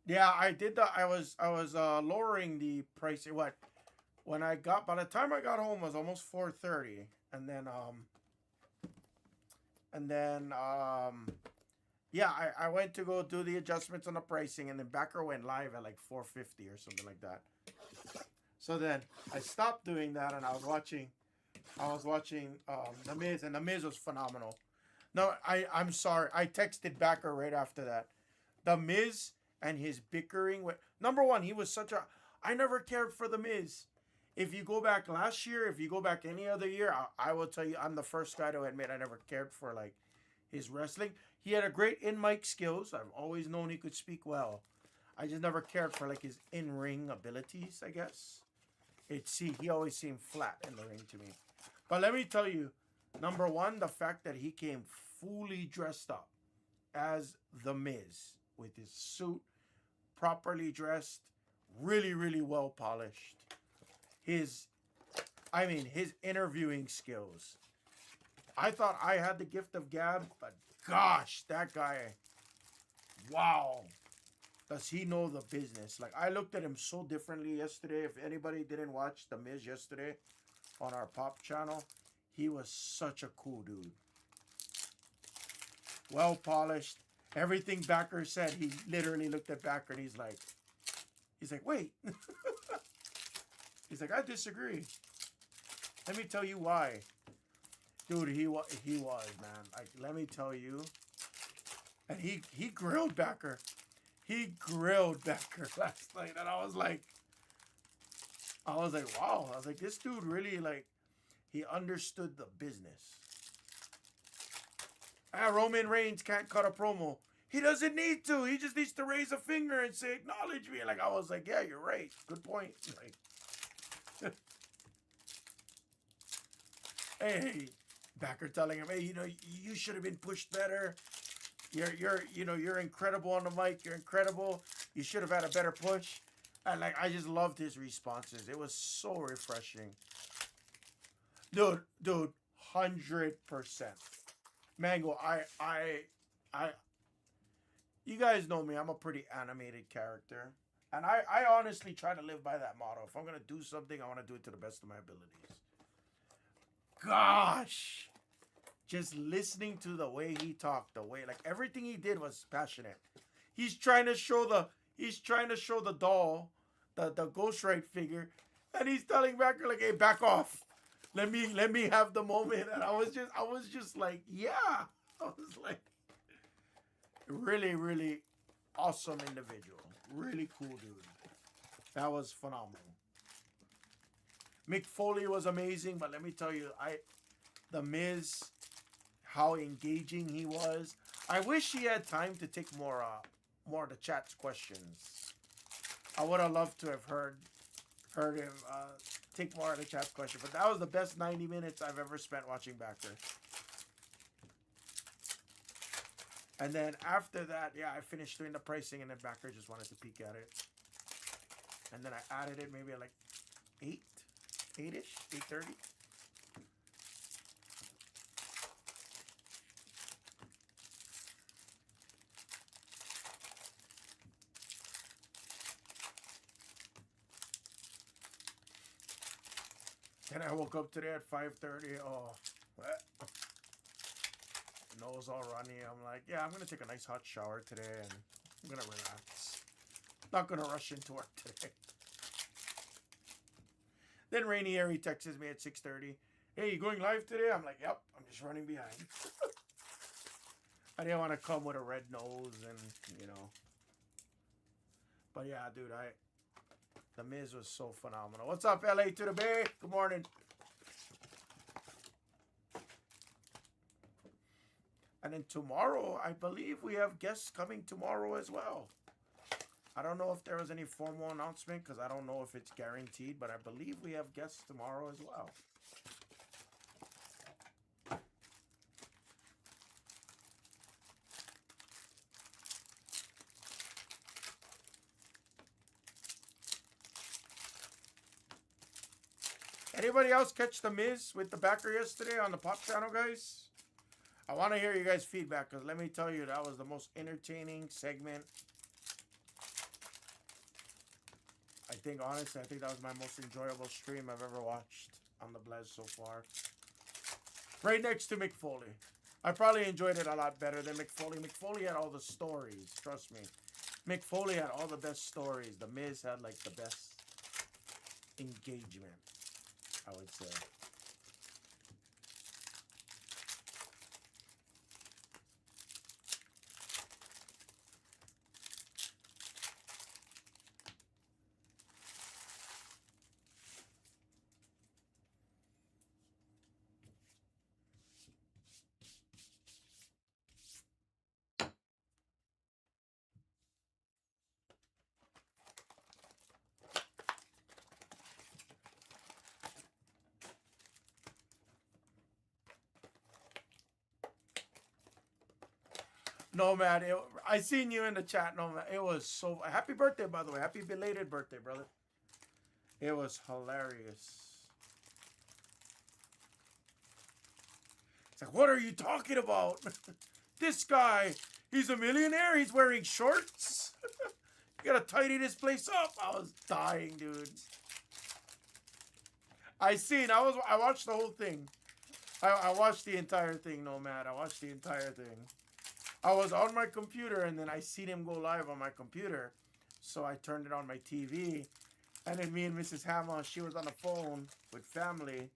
S1: Yeah, I did that. I was lowering the price. What? When I got, by the time I got home, it was almost 4:30, and then yeah, I went to go do the adjustments on the pricing, and then Becker went live at like 4:50 or something like that. So then I stopped doing that, and I was watching The Miz, and The Miz was phenomenal. No, I'm sorry. I texted Becker right after that. The Miz and his bickering with, number one, he was such a, I never cared for The Miz. If you go back last year, if you go back any other year, I will tell you, I'm the first guy to admit I never cared for like his wrestling. He had a great in-mic skills. I've always known he could speak well. I just never cared for like his in-ring abilities, I guess. He always seemed flat in the ring to me. But let me tell you, number one, the fact that he came fully dressed up as The Miz with his suit, properly dressed, really, really well polished. I mean, his interviewing skills. I thought I had the gift of gab, but gosh, that guy, wow. Does he know the business? Like, I looked at him so differently yesterday. If anybody didn't watch The Miz yesterday on our Pop channel, he was such a cool dude. Well polished. Everything Backer said, he literally looked at Backer and he's like, wait. He's like, I disagree. Let me tell you why. Dude, he was, man. Like, let me tell you. And he grilled Backer. He grilled Backer last night. And I was like, wow. I was like, this dude really, like, he understood the business. Roman Reigns can't cut a promo. He doesn't need to. He just needs to raise a finger and say, acknowledge me. Like, I was like, yeah, you're right. Good point. Like, hey, Backer telling him, hey, you know, you should have been pushed better. You're incredible on the mic. You're incredible. You should have had a better push. And like, I just loved his responses. It was so refreshing. Dude, 100%. Mango, I you guys know me. I'm a pretty animated character. And I honestly try to live by that motto. If I'm going to do something, I want to do it to the best of my abilities. Gosh. Just listening to the way he talked, the way, like, everything he did was passionate. He's trying to show the doll, the Ghost Right figure, and he's telling Backer, like, hey, back off. Let me have the moment. And I was just like, yeah. I was like, really, really awesome individual. Really cool dude. That was phenomenal. Mick Foley was amazing, but let me tell you, The Miz, how engaging he was. I wish he had time to take more of the chat's questions. I would have loved to have heard him take more of the chat's question, but that was the best 90 minutes I've ever spent watching Backer. And then after that, yeah, I finished doing the pricing, and then Backer just wanted to peek at it. And then I added it maybe at like 8-ish, 8:30. And I woke up today at 5:30. Oh, what? Nose all runny. I'm like, yeah, I'm going to take a nice hot shower today and I'm going to relax. Not going to rush into work today. Then Rainieri texts me at 6:30. Hey, you going live today? I'm like, yep, I'm just running behind. I didn't want to come with a red nose and, you know. But yeah, dude, The Miz was so phenomenal. What's up, LA to the Bay? Good morning. And then tomorrow, I believe we have guests coming tomorrow as well. I don't know if there was any formal announcement because I don't know if it's guaranteed, but I believe we have guests tomorrow as well. Anybody else catch The Miz with the Backer yesterday on the Pop channel, guys? I want to hear you guys' feedback because let me tell you, that was the most entertaining segment. Honestly, I think that was my most enjoyable stream I've ever watched on the Blez so far. Right next to Mick Foley. I probably enjoyed it a lot better than Mick Foley. Mick Foley had all the stories, trust me. Mick Foley had all the best stories. The Miz had like the best engagement, I would say. No, man. I seen you in the chat. No, man. It was so... Happy birthday, by the way. Happy belated birthday, brother. It was hilarious. It's like, what are you talking about? This guy, he's a millionaire. He's wearing shorts. You gotta tidy this place up. I was dying, dude. I watched the whole thing. I watched the entire thing, Nomad. I watched the entire thing. I was on my computer, and then I seen him go live on my computer. So I turned it on my TV. And then me and Mrs. Hammer, she was on the phone with family.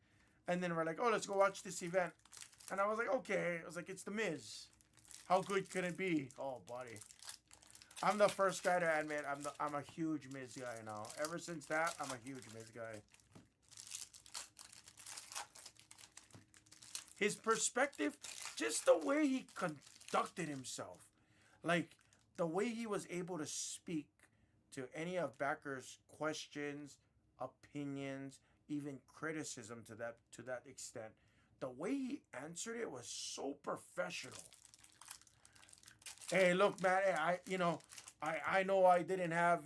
S1: And then we're like, oh, let's go watch this event. And I was like, okay. I was like, it's The Miz. How good can it be? Oh, buddy. I'm the first guy to admit I'm a huge Miz guy now. Ever since that, I'm a huge Miz guy. His perspective, just the way he conducted himself. Like, the way he was able to speak to any of backers' questions, opinions, even criticism to that extent. The way he answered it was so professional. Hey, look, man. Hey, I know I didn't have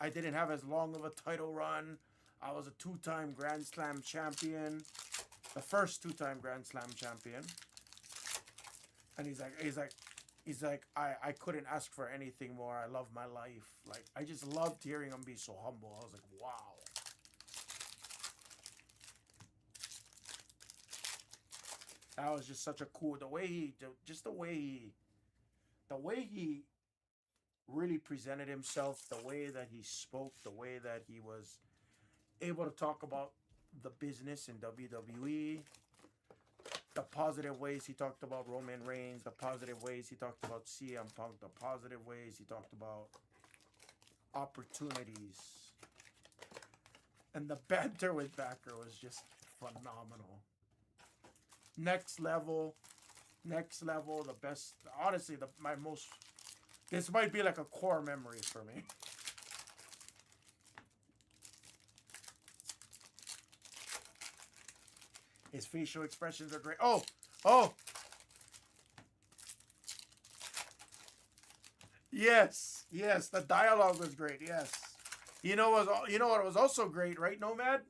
S1: I didn't have as long of a title run. I was a 2-time Grand Slam champion, the first 2-time Grand Slam champion. And he's like, I couldn't ask for anything more. I love my life. Like, I just loved hearing him be so humble. I was like, wow. That was just such a cool, the way he really presented himself, the way that he spoke, the way that he was able to talk about the business in WWE, the positive ways he talked about Roman Reigns, the positive ways he talked about CM Punk, the positive ways he talked about opportunities. And the banter with Backer was just phenomenal. Next level, the best. Honestly, this might be like a core memory for me. His facial expressions are great. Oh. Yes, the dialogue was great. Yes. You know what was also great, right, Nomad?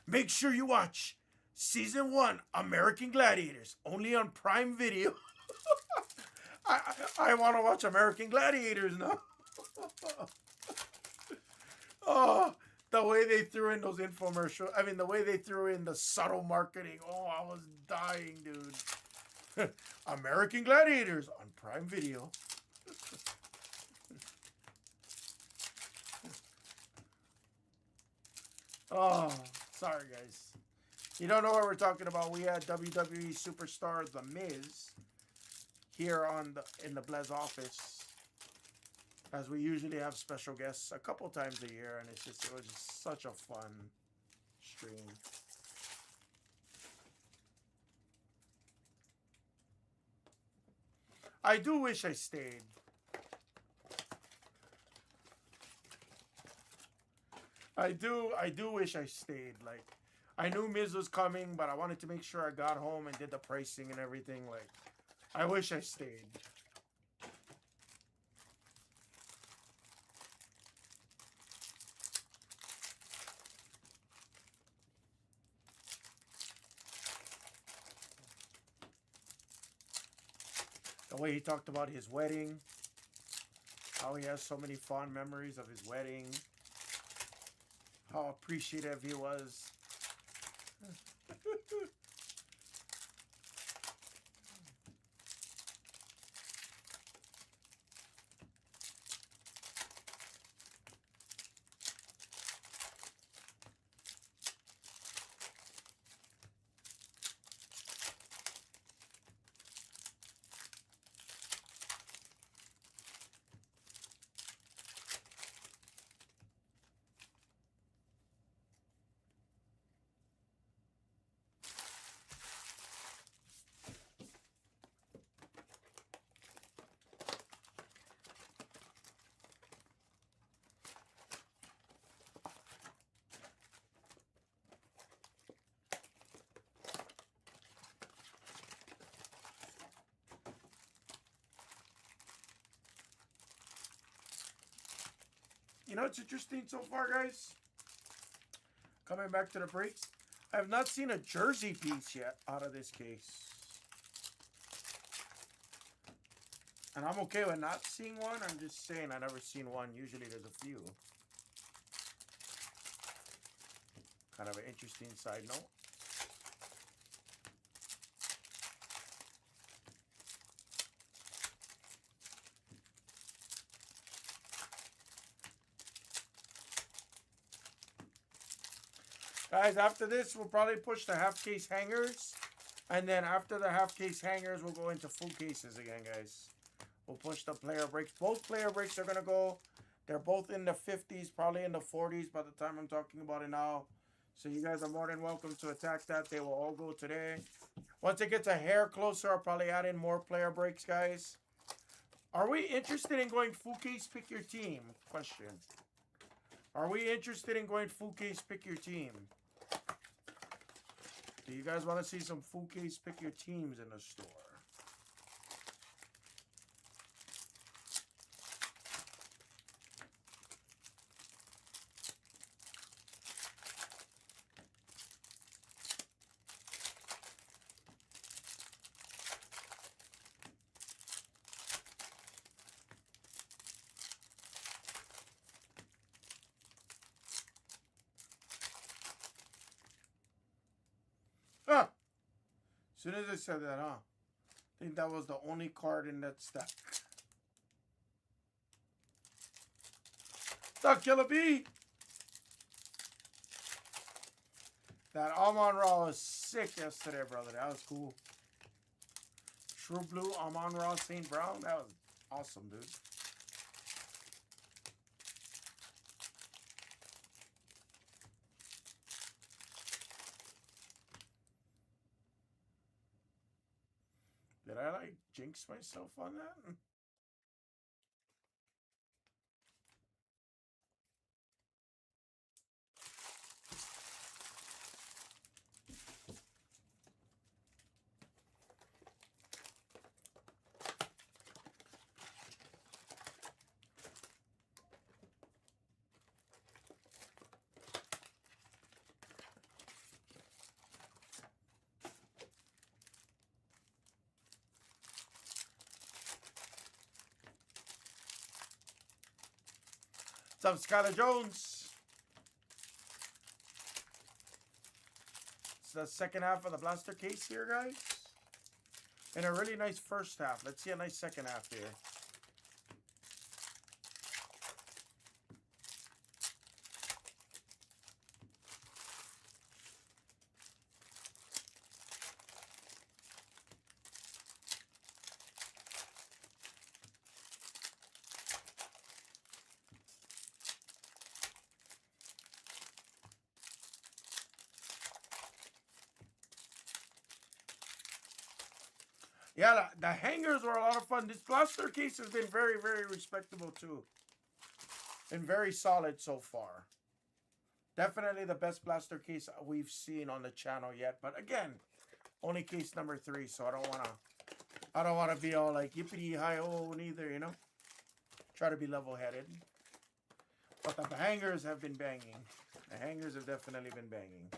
S1: Make sure you watch Season 1, American Gladiators, only on Prime Video. I want to watch American Gladiators now. Oh, the way they threw in those infomercials. I mean, the way they threw in the subtle marketing. Oh, I was dying, dude. American Gladiators on Prime Video. Oh, sorry, guys. You don't know what we're talking about. We had WWE superstar The Miz here in the Blez office, as we usually have special guests a couple times a year, and it was just such a fun stream. I do wish I stayed. I do wish I stayed. Like, I knew Miz was coming, but I wanted to make sure I got home and did the pricing and everything. Like, I wish I stayed. The way he talked about his wedding, how he has so many fond memories of his wedding, how appreciative he was. You know what's interesting so far, guys? Coming back to the breaks, I have not seen a jersey piece yet out of this case. And I'm okay with not seeing one. I'm just saying I've never seen one. Usually there's a few. Kind of an interesting side note. Guys, after this, we'll probably push the half case hangers. And then after the half case hangers, we'll go into full cases again, guys. We'll push the player breaks. Both player breaks are going to go. They're both in the 50s, probably in the 40s by the time I'm talking about it now. So you guys are more than welcome to attack that. They will all go today. Once it gets a hair closer, I'll probably add in more player breaks, guys. Are we interested in going full case, pick your team? Question. Are we interested in going full case, pick your team? Do you guys want to see some full case, pick your teams in the store? Ah! As soon as I said that, huh? I think that was the only card in that stack. What's up, Killer B? That Amon Ra was sick yesterday, brother. That was cool. True Blue, Amon Ra, St. Brown. That was awesome, dude. Did I, like, jinx myself on that? What's up, Skylar Jones? It's the second half of the blaster case here, guys. And a really nice first half. Let's see a nice second half here. Yeah, the hangers were a lot of fun. This blaster case has been very, very respectable too. And very solid so far. Definitely the best blaster case we've seen on the channel yet. But again, only case number 3, so I don't wanna be all like yippity hi oh neither, you know. Try to be level-headed. But the hangers have been banging. The hangers have definitely been banging.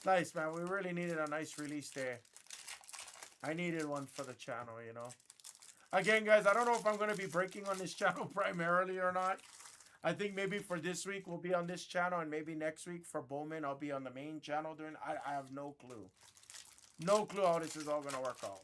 S1: Nice, man. We really needed a nice release there. I needed one for the channel, you know. Again, guys, I don't know if I'm going to be breaking on this channel primarily or not. I think maybe for this week we'll be on this channel, and maybe next week for Bowman I'll be on the main channel doing. I have no clue. No clue how this is all going to work out.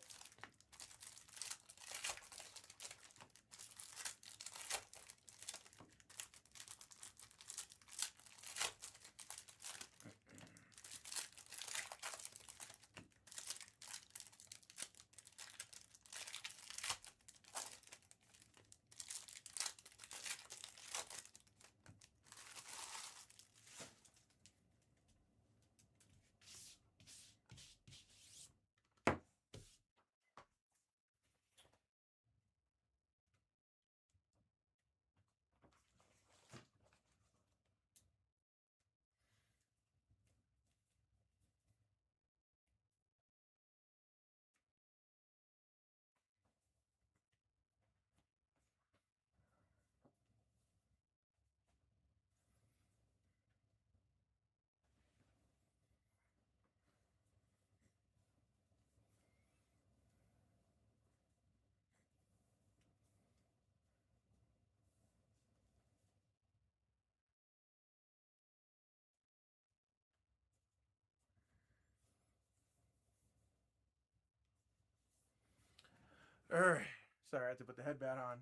S1: Alright. Sorry, I had to put the headband on.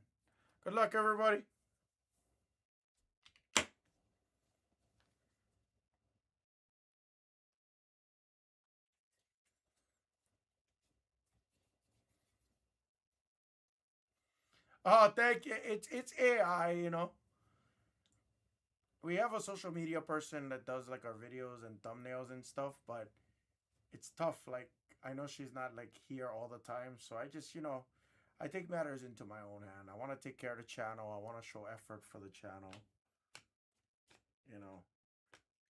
S1: Good luck, everybody. Oh, thank you. It's AI, you know. We have a social media person that does like our videos and thumbnails and stuff, but it's tough. Like, I know she's not like here all the time, so I just, I take matters into my own hand. I want to take care of the channel. I want to show effort for the channel. You know,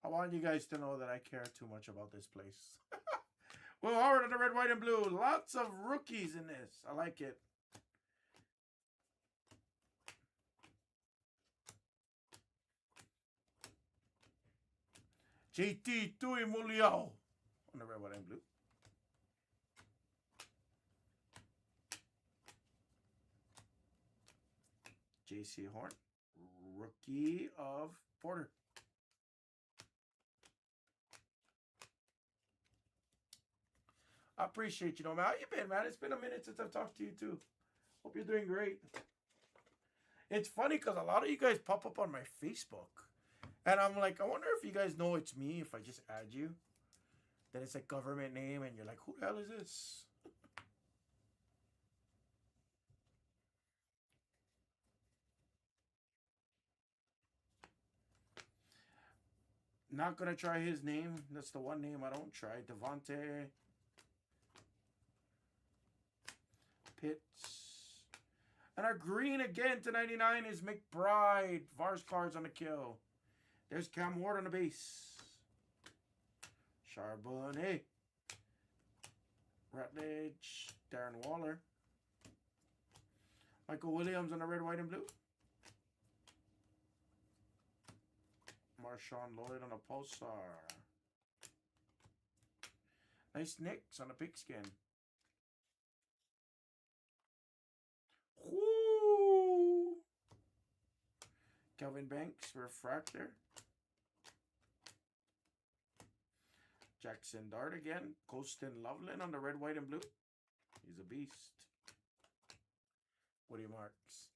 S1: I want you guys to know that I care too much about this place. Well, Howard on the red, white, and blue. Lots of rookies in this. I like it. JT Tui Muliao on the red, white, and blue. JC Horn, rookie of Porter. I appreciate you, man. How you been, man? It's been a minute since I've talked to you, too. Hope you're doing great. It's funny because a lot of you guys pop up on my Facebook. And I'm like, I wonder if you guys know it's me if I just add you. That it's a government name and you're like, who the hell is this? Not going to try his name. That's the one name I don't try. Devontae Pitts. And our green again to 99 is McBride. Vars cards on the kill. There's Cam Ward on the base. Charbonnet. Rutledge. Darren Waller. Michael Williams on the red, white, and blue. Marshawn Lloyd on a Pulsar. Nice Knicks on a pigskin. Whoo! Kelvin Banks, refractor. Jackson Dart again. Colston Loveland on the red, white, and blue. He's a beast. Woody Marks.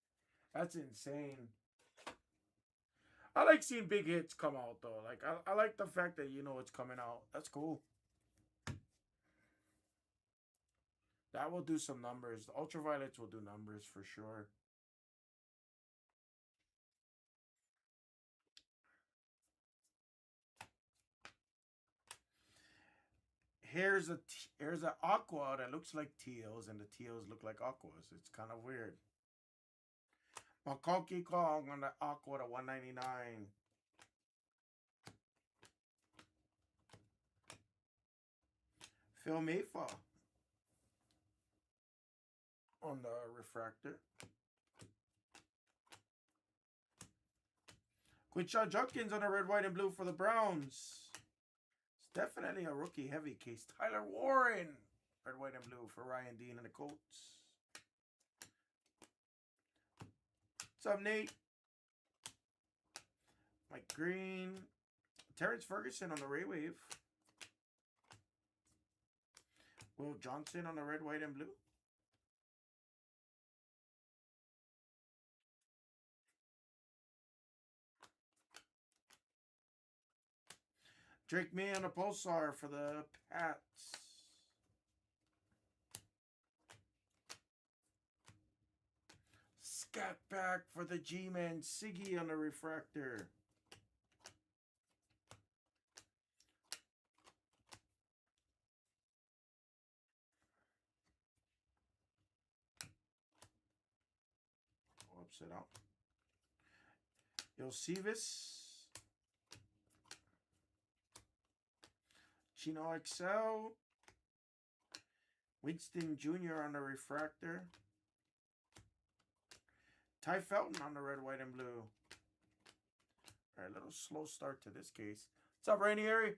S1: That's insane. I like seeing big hits come out, though. Like, I like the fact that, it's coming out. That's cool. That will do some numbers. The ultraviolets will do numbers for sure. Here's an aqua that looks like teals, and the teals look like aquas. It's kind of weird. Makoki Kong on the aqua to 199. Phil Mayfa on the refractor. Quinshon Judkins on the red, white, and blue for the Browns. It's definitely a rookie heavy case. Tyler Warren, red, white, and blue for Ryan Dean and the Colts. What's up, Nate? Mike Green. Terrence Ferguson on the Ray Wave. Will Johnson on the red, white, and blue. Drake May on the Pulsar for the Pats. Scat back for the G-Man. Siggy on the refractor. Upside out. Yosivas. Chino XL. Winston Jr. on the refractor. Ty Felton on the red, white, and blue. All right, a little slow start to this case. What's up, Rainy Harry?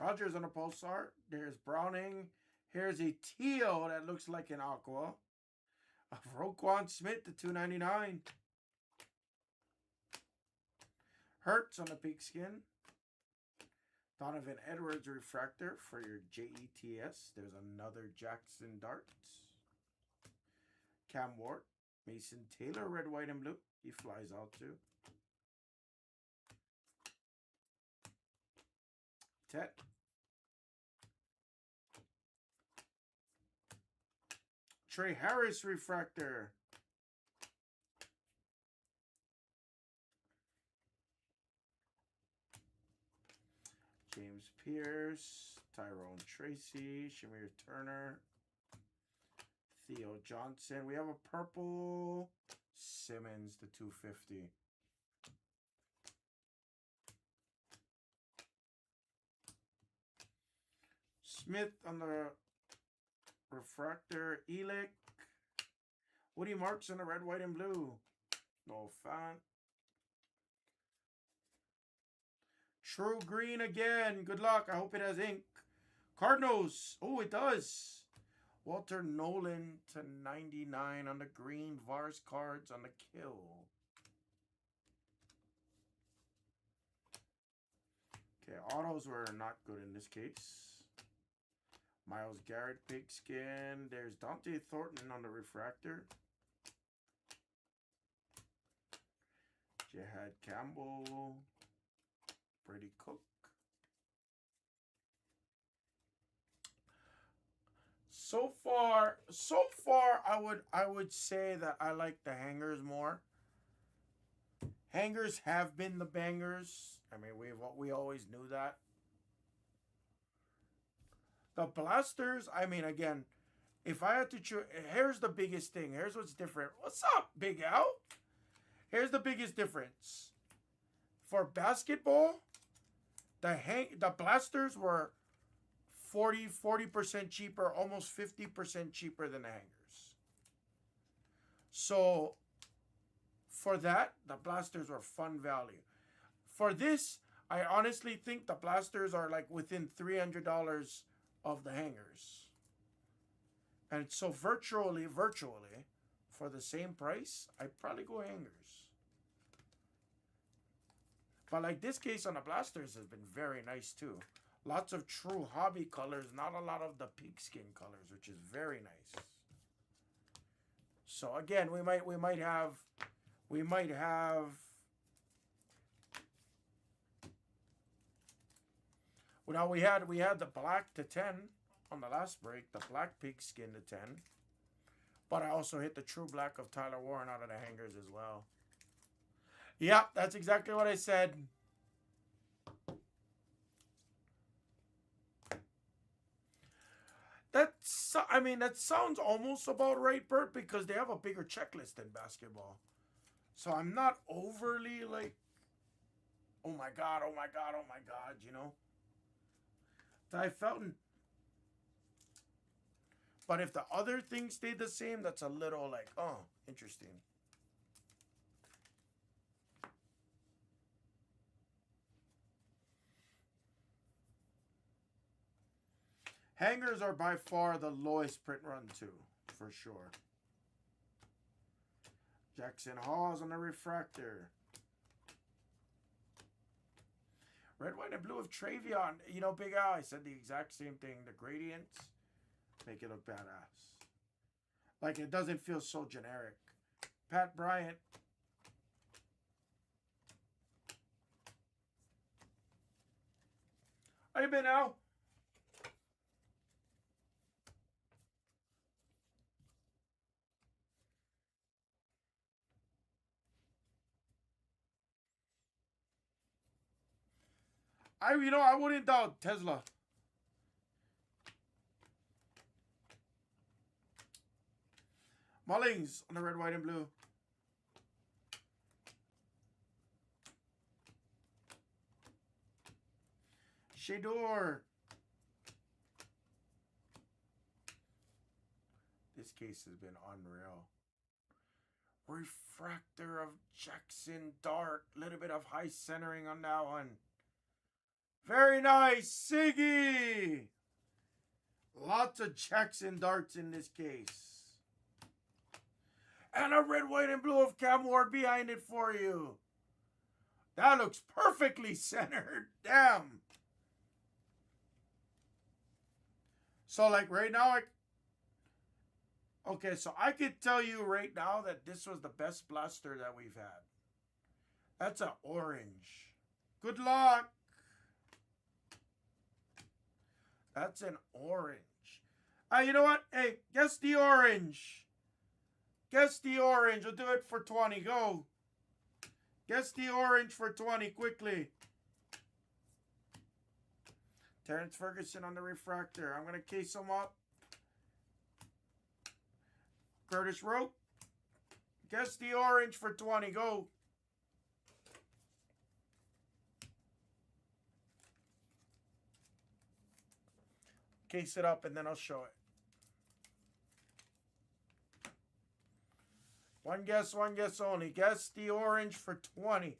S1: Rogers on a pulsar. There's Browning. Here's a teal that looks like an aqua. Of Roquan Smith to 299. Hertz on the pigskin. Donovan Edwards refractor for your JETS. There's another Jackson Dart. Cam Ward. Mason Taylor, red, white, and blue. He flies out too. Tet. Trey Harris refractor. James Pierce, Tyrone Tracy, Shamir Turner, Theo Johnson. We have a purple Simmons to 250. Smith on the refractor. Elick. Woody Marks on the red, white, and blue. No fan. True green again. Good luck. I hope it has ink. Cardinals. Oh, it does. Walter Nolan to 99 on the green. Vars cards on the kill. Okay, autos were not good in this case. Miles Garrett, pigskin. There's Dante Thornton on the refractor. Jihad Campbell. Brady Cook. So far, I would say that I like the hangers more. Hangers have been the bangers. I mean, we always knew that. The blasters, I mean, again, if I had to choose, here's the biggest thing. Here's what's different. What's up, Big Al? Here's the biggest difference. For basketball, the blasters were 40% cheaper, almost 50% cheaper than the hangers. So for that, the blasters were fun value. For this, I honestly think the blasters are like within $300 of the hangers. And so virtually, for the same price, I'd probably go hangers. But like this case on the blasters has been very nice too. Lots of true hobby colors, not a lot of the pigskin colors, which is very nice. So again, we might have well, we had the black to 10 on the last break, the black pigskin to 10. But I also hit the true black of Tyler Warren out of the hangers as well. Yeah, that's exactly what I said. I mean, that sounds almost about right, Bert, because they have a bigger checklist than basketball. So I'm not overly like, oh my God, you know. Ty Felton. But if the other things stayed the same, that's a little like, oh, interesting. Hangers are by far the lowest print run too, for sure. Jackson Hawes on the refractor. Red, white, and blue of Travion. You know, Big Al, I said the exact same thing. The gradients make it look badass. Like, it doesn't feel so generic. Pat Bryant. How you been, Al? I wouldn't doubt Tesla. Mullings on the red, white, and blue. Shador. This case has been unreal. Refractor of Jackson Dart. Little bit of high centering on that one. Very nice, Siggy. Lots of checks and darts in this case. And a red, white, and blue of Cam Ward behind it for you. That looks perfectly centered. Damn. So, like, right now, okay, so I could tell you right now that this was the best blaster that we've had. That's an orange. Good luck. That's an orange. You know what? Hey, guess the orange. Guess the orange. We'll do it for 20. Go. Guess the orange for 20 quickly. Terrence Ferguson on the refractor. I'm going to case him up. Curtis Rope. Guess the orange for 20. Go. Case it up and then I'll show it. One guess only. Guess the orange for 20.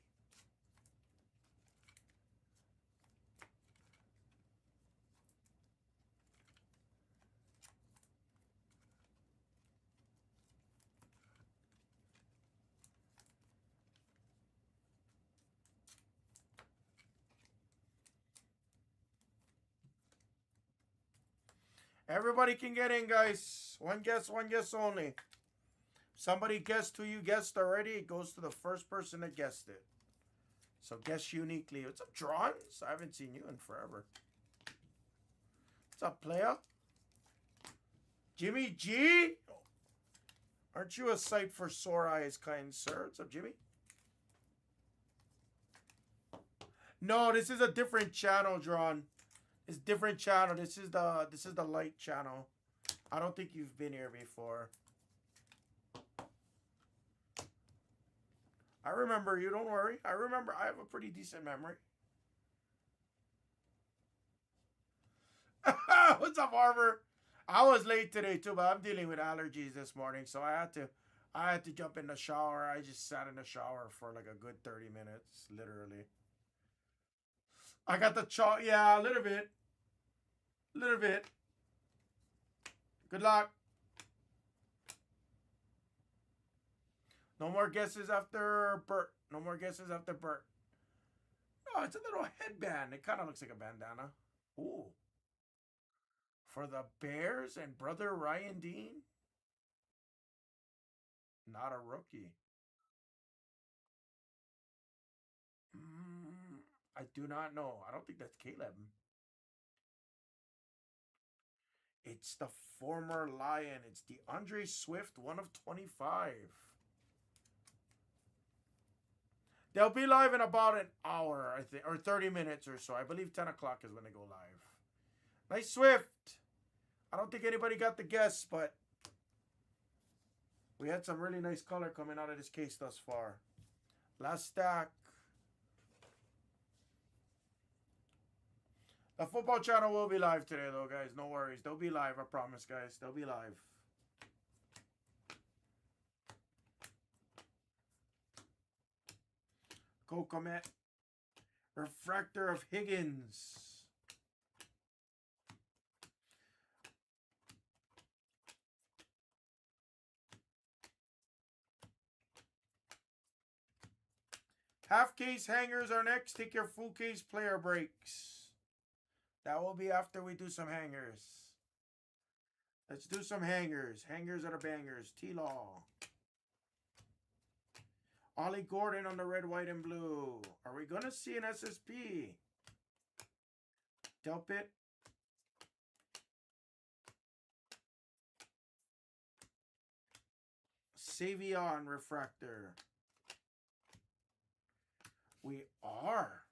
S1: Everybody can get in, guys. One guess only. Somebody guessed who you guessed already, it goes to the first person that guessed it. So guess uniquely. What's up, Drons? I haven't seen you in forever. What's up, player? Jimmy G? Aren't you a sight for sore eyes, kind sir? What's up, Jimmy? No, this is a different channel, Drawn. It's a different channel. This is the light channel. I don't think you've been here before. I remember you, don't worry. I remember. I have a pretty decent memory. What's up, Harvard? I was late today too, but I'm dealing with allergies this morning, so I had to jump in the shower. I just sat in the shower for like a good 30 minutes, literally. I got the chalk. Yeah, a little bit. Little bit. Good luck. No more guesses after Bert. No more guesses after Bert. No, it's a little headband. It kind of looks like a bandana. Ooh. For the Bears and brother Ryan Dean? Not a rookie. I do not know. I don't think that's Caleb. It's the former Lion. It's the Andre Swift, 1 of 25. They'll be live in about an hour, I think, or 30 minutes or so. I believe 10 o'clock is when they go live. Nice Swift. I don't think anybody got the guess, but we had some really nice color coming out of this case thus far. Last stack. The football channel will be live today, though, guys. No worries. They'll be live. I promise, guys. They'll be live. Comet. Refractor of Higgins. Half case hangers are next. Take your full case player breaks. That will be after we do some hangers. Let's do some hangers. Hangers are the bangers. T-Law. Ollie Gordon on the red, white, and blue. Are we going to see an SSP? Delpit. Savion refractor. We are.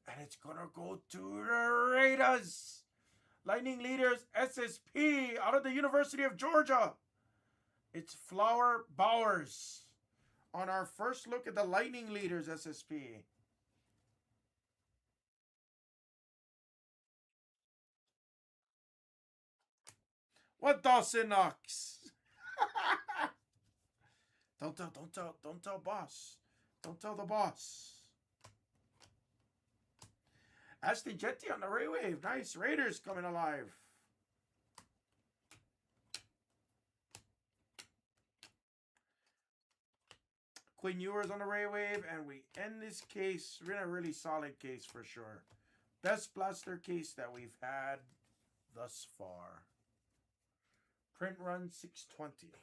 S1: And it's going to go to the Raiders. Lightning Leaders SSP out of the University of Georgia. It's Flower Bowers on our first look at the Lightning Leaders SSP. What Dawson Knox? Don't tell boss. Don't tell the boss. Aston Jetty on the Ray Wave. Nice. Raiders coming alive. Quinn Ewers on the Ray Wave. And we end this case. We're in a really solid case for sure. Best blaster case that we've had thus far. Print run 620.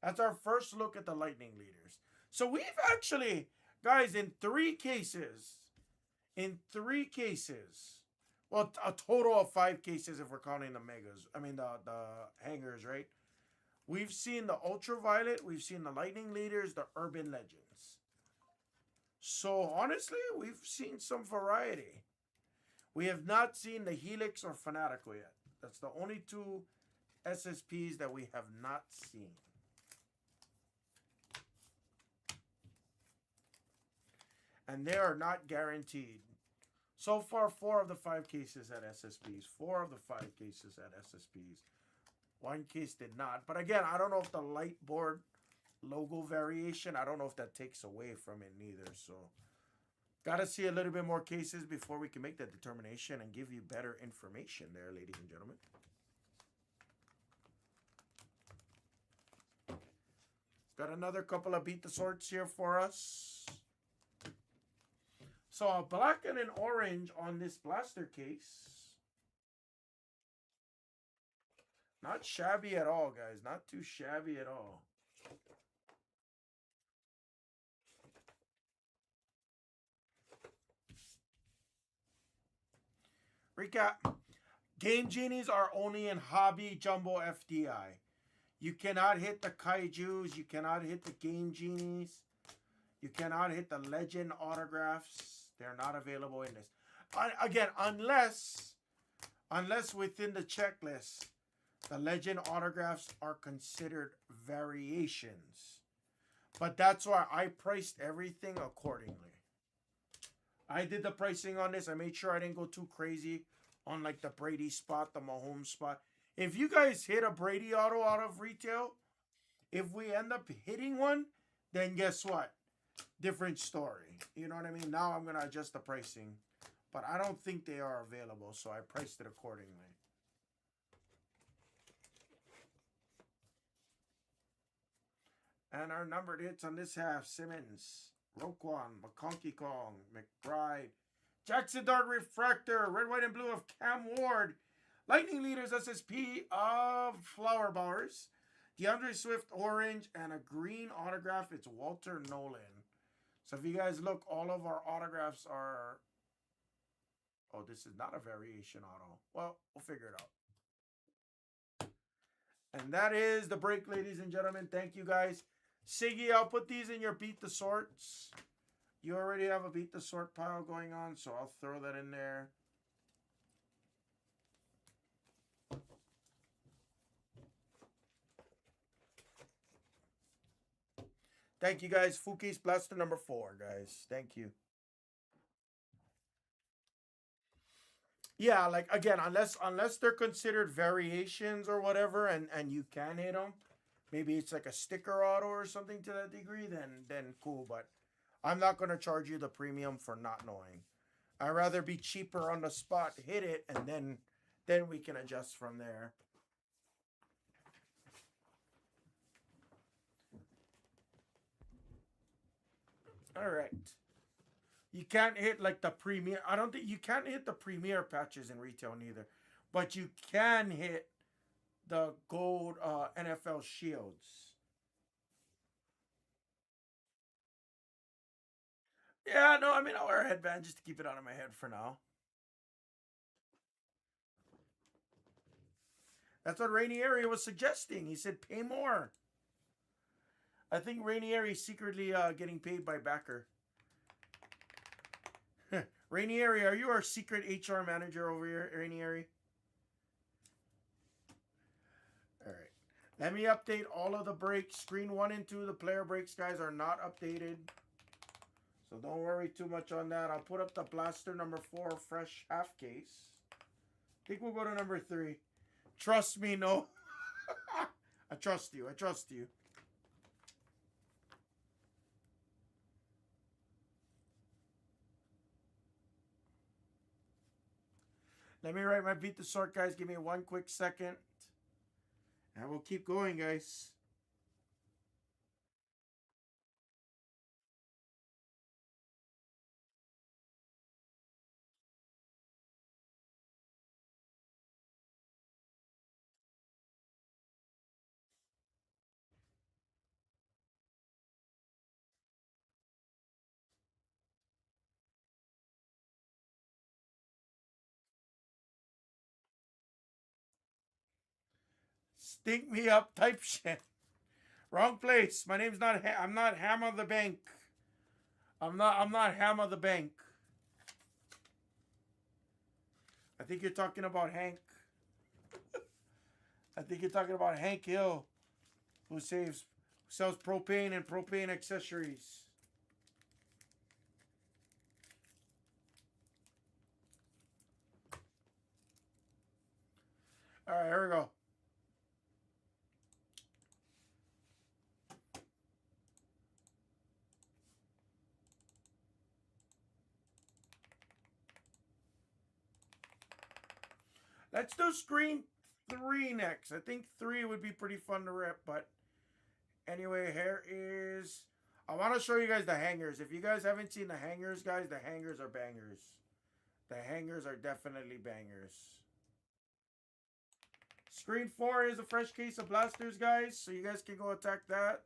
S1: That's our first look at the Lightning Leaders. So we've actually, guys, in three cases, well, a total of 5 cases if we're counting the megas. I mean, the hangers, right? We've seen the Ultraviolet, we've seen the Lightning Leaders, the Urban Legends. So, honestly, we've seen some variety. We have not seen the Helix or Fanatical yet. That's the only 2 SSPs that we have not seen. And they are not guaranteed. So far, 4 of the 5 cases had SSPs. 4 of the 5 cases had SSPs. 1 case did not. But again, I don't know if the light board logo variation, I don't know if that takes away from it neither. So, got to see a little bit more cases before we can make that determination and give you better information there, ladies and gentlemen. Got another couple of Beat the Sorts here for us. So a black and an orange on this blaster case. Not shabby at all, guys. Not too shabby at all. Recap. Game Genies are only in Hobby Jumbo FDI. You cannot hit the Kaijus. You cannot hit the Game Genies. You cannot hit the Legend autographs. They're not available in this. Again, unless within the checklist, the Legend autographs are considered variations. But that's why I priced everything accordingly. I did the pricing on this. I made sure I didn't go too crazy on like the Brady spot, the Mahomes spot. If you guys hit a Brady auto out of retail, if we end up hitting one, then guess what? Different story. You know what I mean? Now I'm going to adjust the pricing. But I don't think they are available, so I priced it accordingly. And our numbered hits on this half, Simmons, Roquan, McConkey Kong, McBride, Jackson Dart Refractor, Red, White, and Blue of Cam Ward, Lightning Leaders SSP of Flower Bowers, DeAndre Swift Orange, and a green autograph. It's Walter Nolan. So if you guys look, all of our autographs are... Oh, this is not a variation auto. Well, we'll figure it out. And that is the break, ladies and gentlemen. Thank you, guys. Siggy, I'll put these in your Beat the Sorts. You already have a Beat the Sort pile going on, so I'll throw that in there. Thank you, guys. Fuki's Blaster number 4, guys. Thank you. Yeah, like, again, unless they're considered variations or whatever, and you can hit them, maybe it's like a sticker auto or something to that degree, then cool. But I'm not going to charge you the premium for not knowing. I'd rather be cheaper on the spot, hit it, and then we can adjust from there. All right. You can't hit like the premier. I don't think you can't hit the premier patches in retail neither. But you can hit the gold NFL shields. Yeah, no, I mean, I'll wear a headband just to keep it out of my head for now. That's what Rainieri was suggesting. He said, pay more. I think Rainieri's secretly getting paid by backer. Rainieri, are you our secret HR manager over here, Rainieri? All right. Let me update all of the breaks. Screen 1 and 2, the player breaks, guys, are not updated. So don't worry too much on that. I'll put up the blaster number 4 fresh half case. I think we'll go to number 3. Trust me, no. I trust you. I trust you. Let me write my beat the sort, guys. Give me one quick second. And we'll keep going, guys. Stink me up type shit. Wrong place. My name's not. I'm not Hammer the Bank. I'm not Hammer the Bank. I think you're talking about Hank. I think you're talking about Hank Hill, who sells propane and propane accessories. All right, here we go. Let's do screen 3 next. I think 3 would be pretty fun to rip, but anyway, here is... I want to show you guys the hangers. If you guys haven't seen the hangers, guys, the hangers are bangers. The hangers are definitely bangers. Screen 4 is a fresh case of blasters, guys, so you guys can go attack that.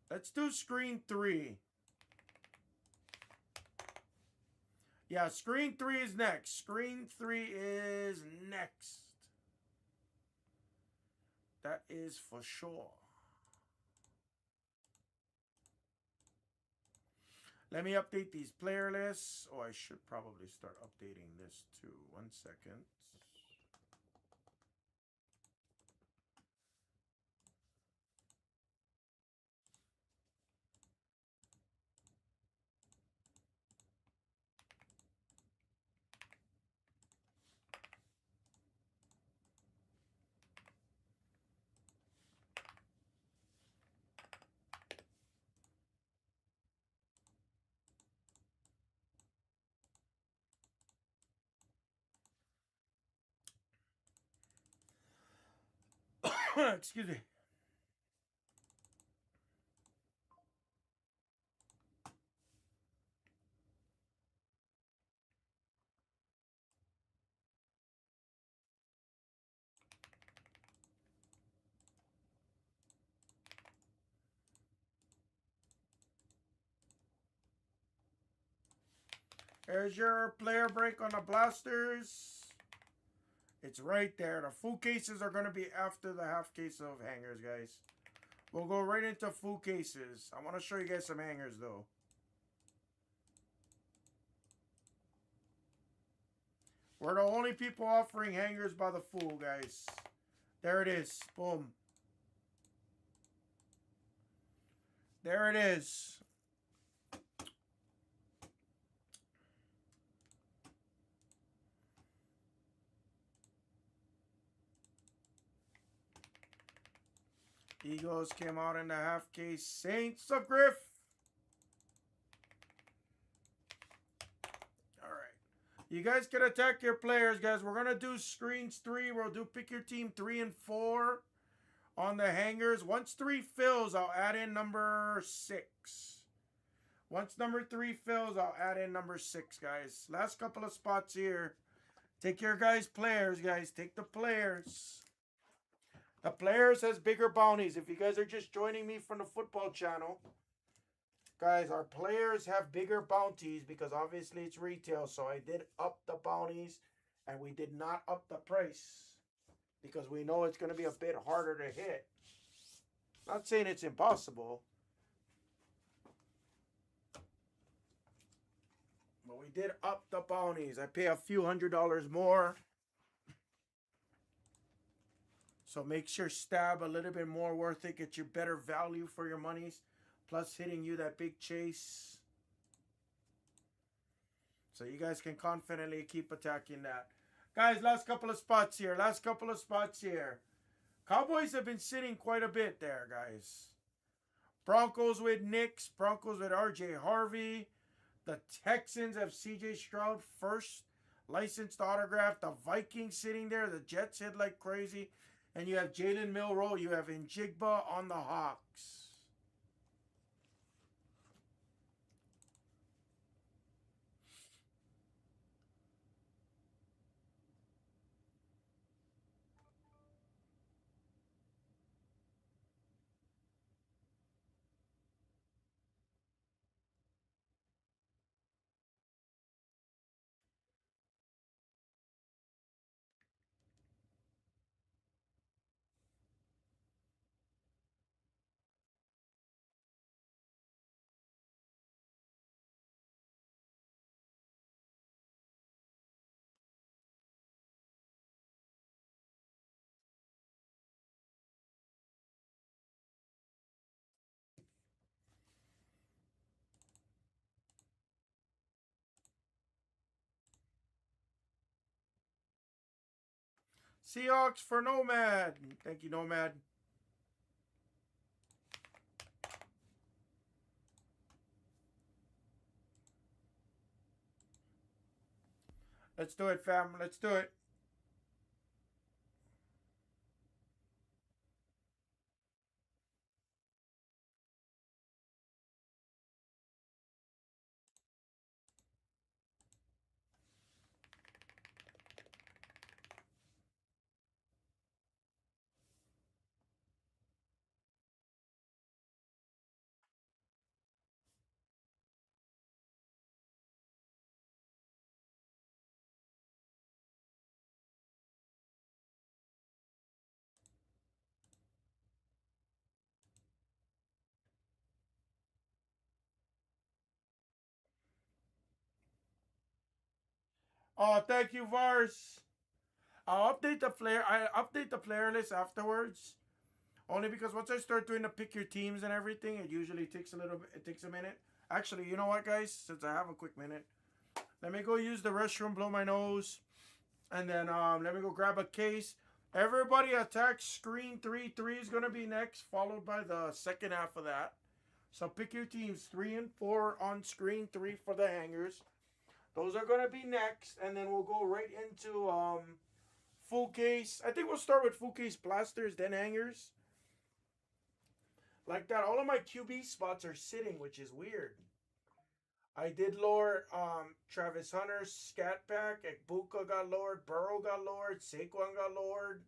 S1: Let's do screen 3. Yeah, screen 3 is next. Screen 3 is next. That is for sure. Let me update these player lists. Oh, I should probably start updating this too. 1 second. Excuse me. There's your player break on the blasters. It's right there. The full cases are going to be after the half case of hangers, guys. We'll go right into full cases. I want to show you guys some hangers, though. We're the only people offering hangers by the full, guys. There it is. Boom. There it is. Eagles came out in the half case. Saints of Griff. All right. You guys can attack your players, guys. We're going to do screens 3. We'll do pick your team 3 and 4 on the hangers. Once 3 fills, I'll add in number 6. Once number 3 fills, I'll add in number 6, guys. Last couple of spots here. Take your guys' players, guys. Take the players. The players has bigger bounties. If you guys are just joining me from the football channel, guys, our players have bigger bounties because obviously it's retail. So I did up the bounties and we did not up the price because we know it's going to be a bit harder to hit. Not saying it's impossible, but we did up the bounties. I pay a few $100s more. So make sure stab a little bit more worth it. Get you better value for your monies. Plus hitting you that big chase. So you guys can confidently keep attacking that. Guys, last couple of spots here. Last couple of spots here. Cowboys have been sitting quite a bit there, guys. Broncos with Knicks. Broncos with RJ Harvey. The Texans have CJ Stroud first licensed autograph. The Vikings sitting there. The Jets hit like crazy. And you have Jalen Milroe. You have Njigba on the Hawks. Seahawks for Nomad. Thank you, Nomad. Let's do it, fam. Let's do it. Oh, thank you, Vars. I'll update the flare. I update the player list afterwards. Only because once I start doing the pick your teams and everything, it usually takes a little bit. It takes a minute. Actually, you know what, guys? Since I have a quick minute, let me go use the restroom, blow my nose, and then let me go grab a case. Everybody attack screen 3. 3 is gonna be next, followed by the second half of that. So pick your teams 3 and 4 on screen 3 for the hangers. Those are gonna be next, and then we'll go right into full case. I think we'll start with full case blasters, then hangers. Like that, all of my QB spots are sitting, which is weird. I did lower Travis Hunter's scat pack. Ekbuka got lowered. Burrow got lowered. Saquon got lowered.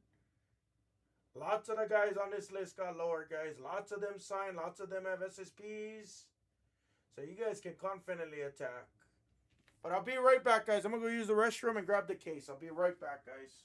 S1: Lots of the guys on this list got lowered, guys. Lots of them signed. Lots of them have SSPs. So you guys can confidently attack. But I'll be right back, guys. I'm going to go use the restroom and grab the case. I'll be right back, guys.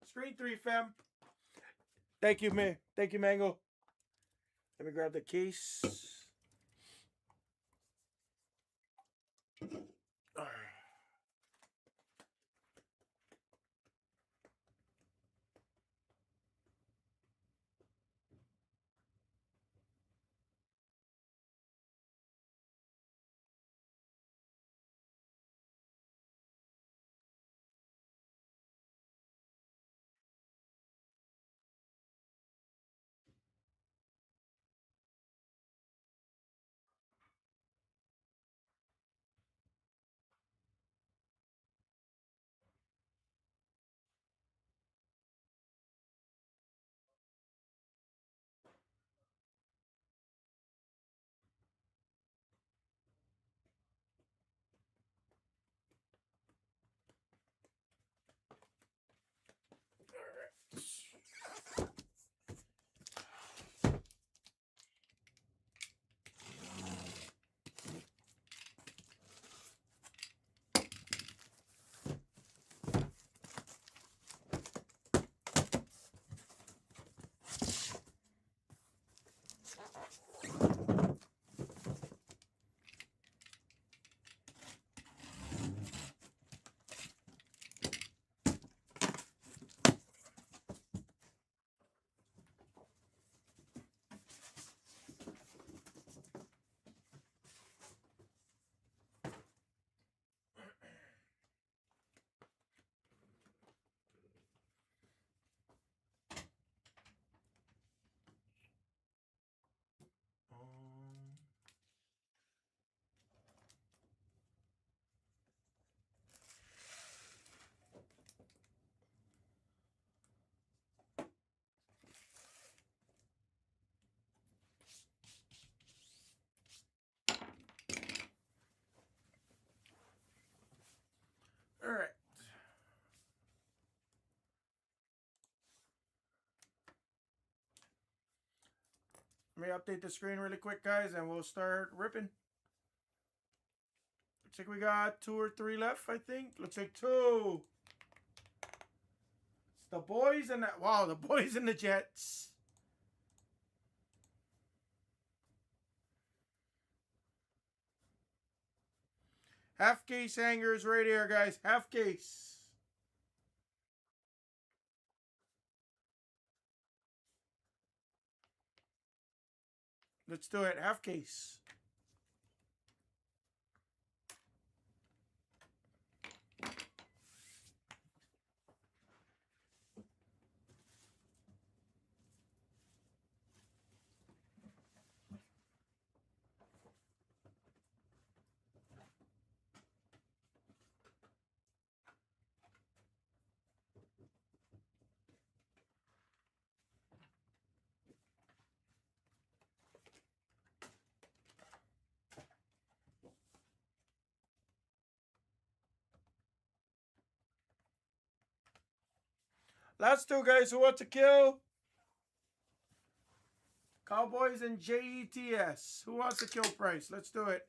S1: Screen 3, fam. Thank you, man. Thank you, Mango. Let me grab the case. All right. All right. Let me update the screen really quick, guys, and we'll start ripping. Looks like we got 2 or 3 left, I think. Looks like 2. It's the boys and that. Wow, the boys and the Jets. Half case hangers right here, guys. Half case. Let's do it. Half case. Last 2, guys. Who wants to kill? Cowboys and Jets. Who wants to kill price? Let's do it.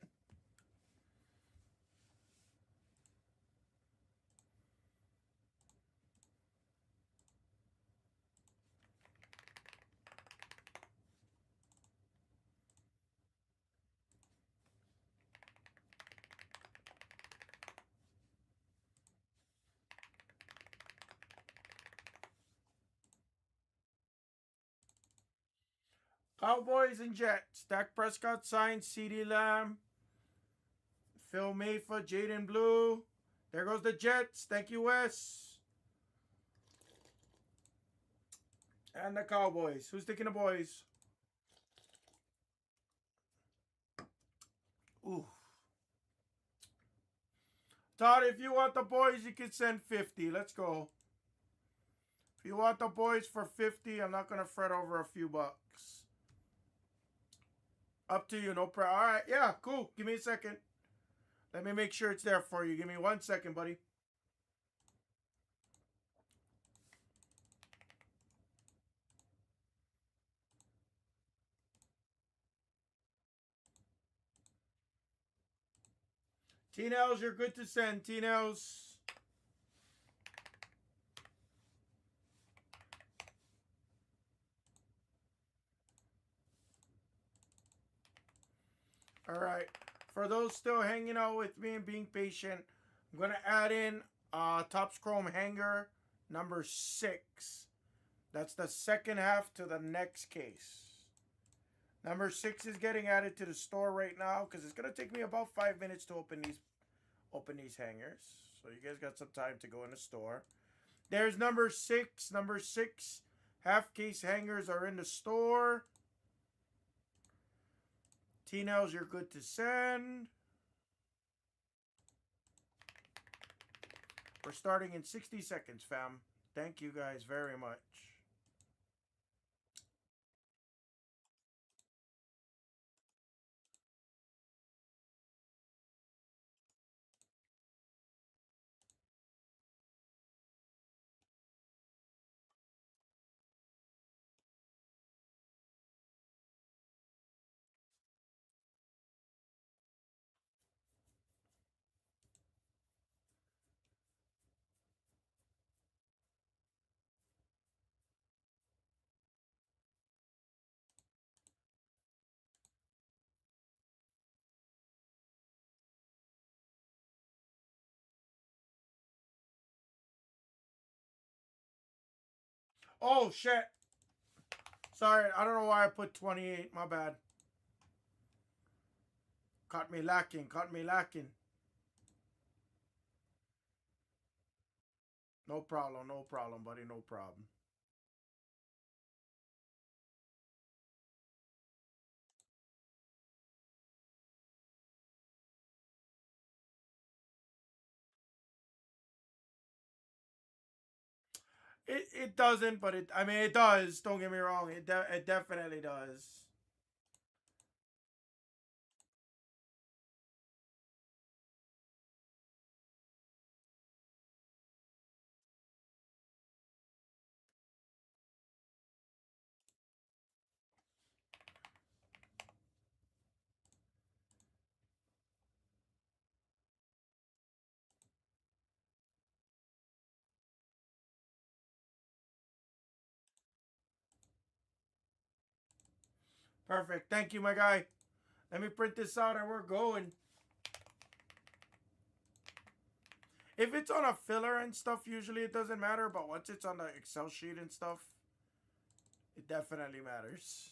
S1: Cowboys and Jets. Dak Prescott signed CeeDee Lamb. Phil Mayfa, Jaden Blue. There goes the Jets. Thank you, Wes. And the Cowboys. Who's taking the boys? Ooh. Todd, if you want the boys, you can send 50. Let's go. If you want the boys for 50, I'm not going to fret over a few bucks. Up to you, no problem. All right, yeah, cool. Give me a second. Let me make sure it's there for you. Give me 1 second, buddy. T-Nails, you're good to send. T-Nails. All right. For those still hanging out with me and being patient, I'm going to add in Topps Chrome hanger number 6. That's the second half to the next case. Number 6 is getting added to the store right now because it's going to take me about 5 minutes to open these hangers. So you guys got some time to go in the store. There's number 6. Number 6 half case hangers are in the store. T-Nails, you're good to send. We're starting in 60 seconds, fam. Thank you guys very much. Oh, shit. Sorry, I don't know why I put 28. My bad. Caught me lacking. Caught me lacking. No problem. No problem, buddy. No problem. It doesn't, but I mean, it does. Don't get me wrong. It definitely does. Perfect. Thank you, my guy. Let me print this out and we're going. If it's on a filler and stuff, usually it doesn't matter. But once it's on the Excel sheet and stuff, it definitely matters.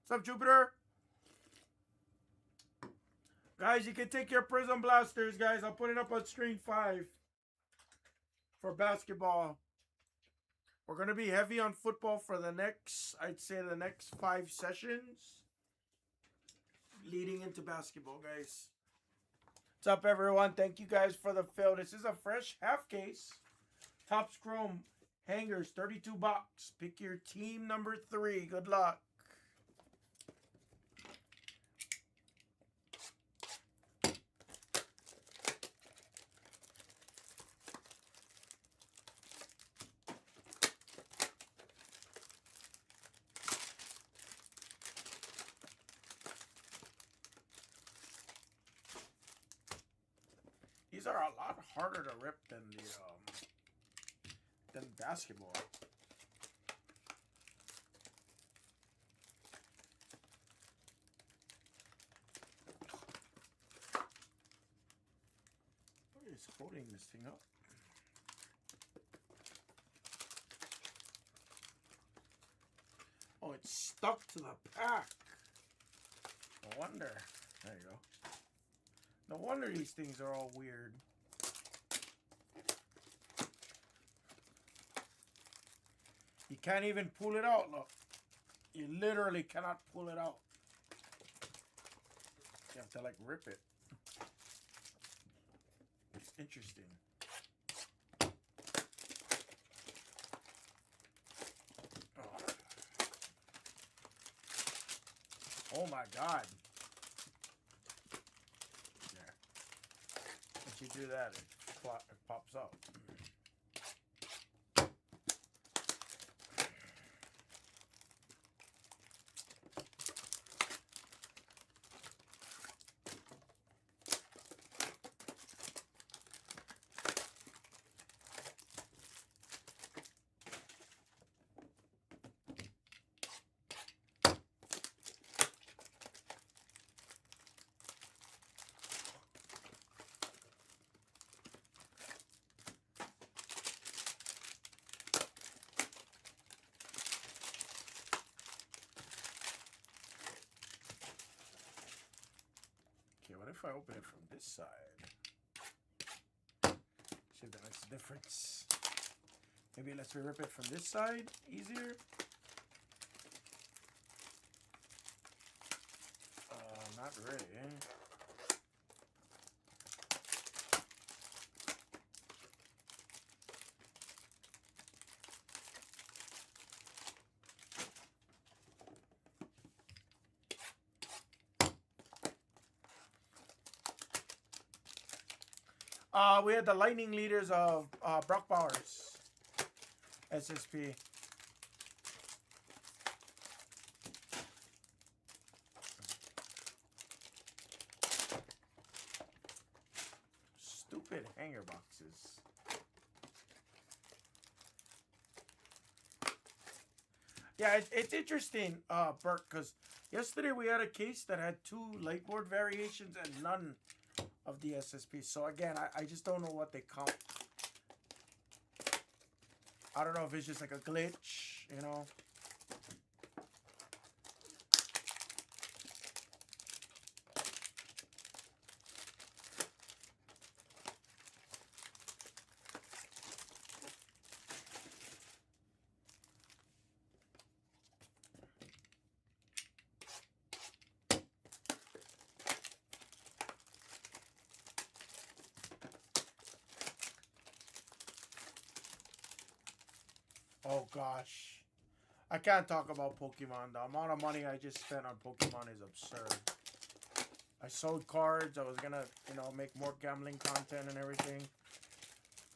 S1: What's up, Jupiter? Guys, you can take your Prism Blasters, guys. I'll put it up on screen 5 for basketball. We're going to be heavy on football for the next, I'd say the next 5 sessions. Leading into basketball, guys. What's up, everyone? Thank you guys for the fill. This is a fresh half case. Topps Chrome hangers, 32 bucks. Pick your team number 3. Good luck. These are a lot harder to rip than basketball. What is holding this thing up? Oh, it's stuck to the pack. No wonder. There you go. No wonder these things are all weird. You can't even pull it out, look. You literally cannot pull it out. You have to like rip it. It's interesting. Oh my God. There. Once you do that, it pops up. if I open it from this side. See if that makes a difference. Maybe let's rip it from this side. Easier. Not really. We had the lightning leaders of Brock Bowers. SSP. Stupid hanger boxes. Yeah, it's interesting, Bert, because yesterday we had a case that had 2 lightboard variations and none of the SSP. So again, I just don't know what they count. I don't know if it's just like a glitch, you know. Oh gosh. I can't talk about Pokemon. The amount of money I just spent on Pokemon is absurd. I sold cards. I was gonna, you know, make more gambling content and everything.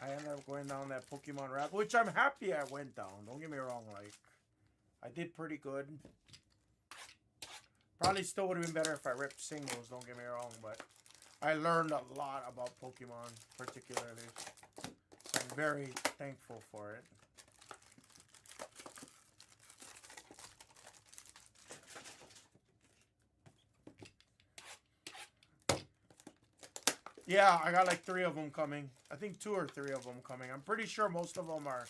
S1: I ended up going down that Pokemon rabbit, which I'm happy I went down. Don't get me wrong, like, I did pretty good. Probably still would have been better if I ripped singles, don't get me wrong, but I learned a lot about Pokemon, particularly. So I'm very thankful for it. Yeah, I got like 3 of them coming. I think 2 or 3 of them coming. I'm pretty sure most of them are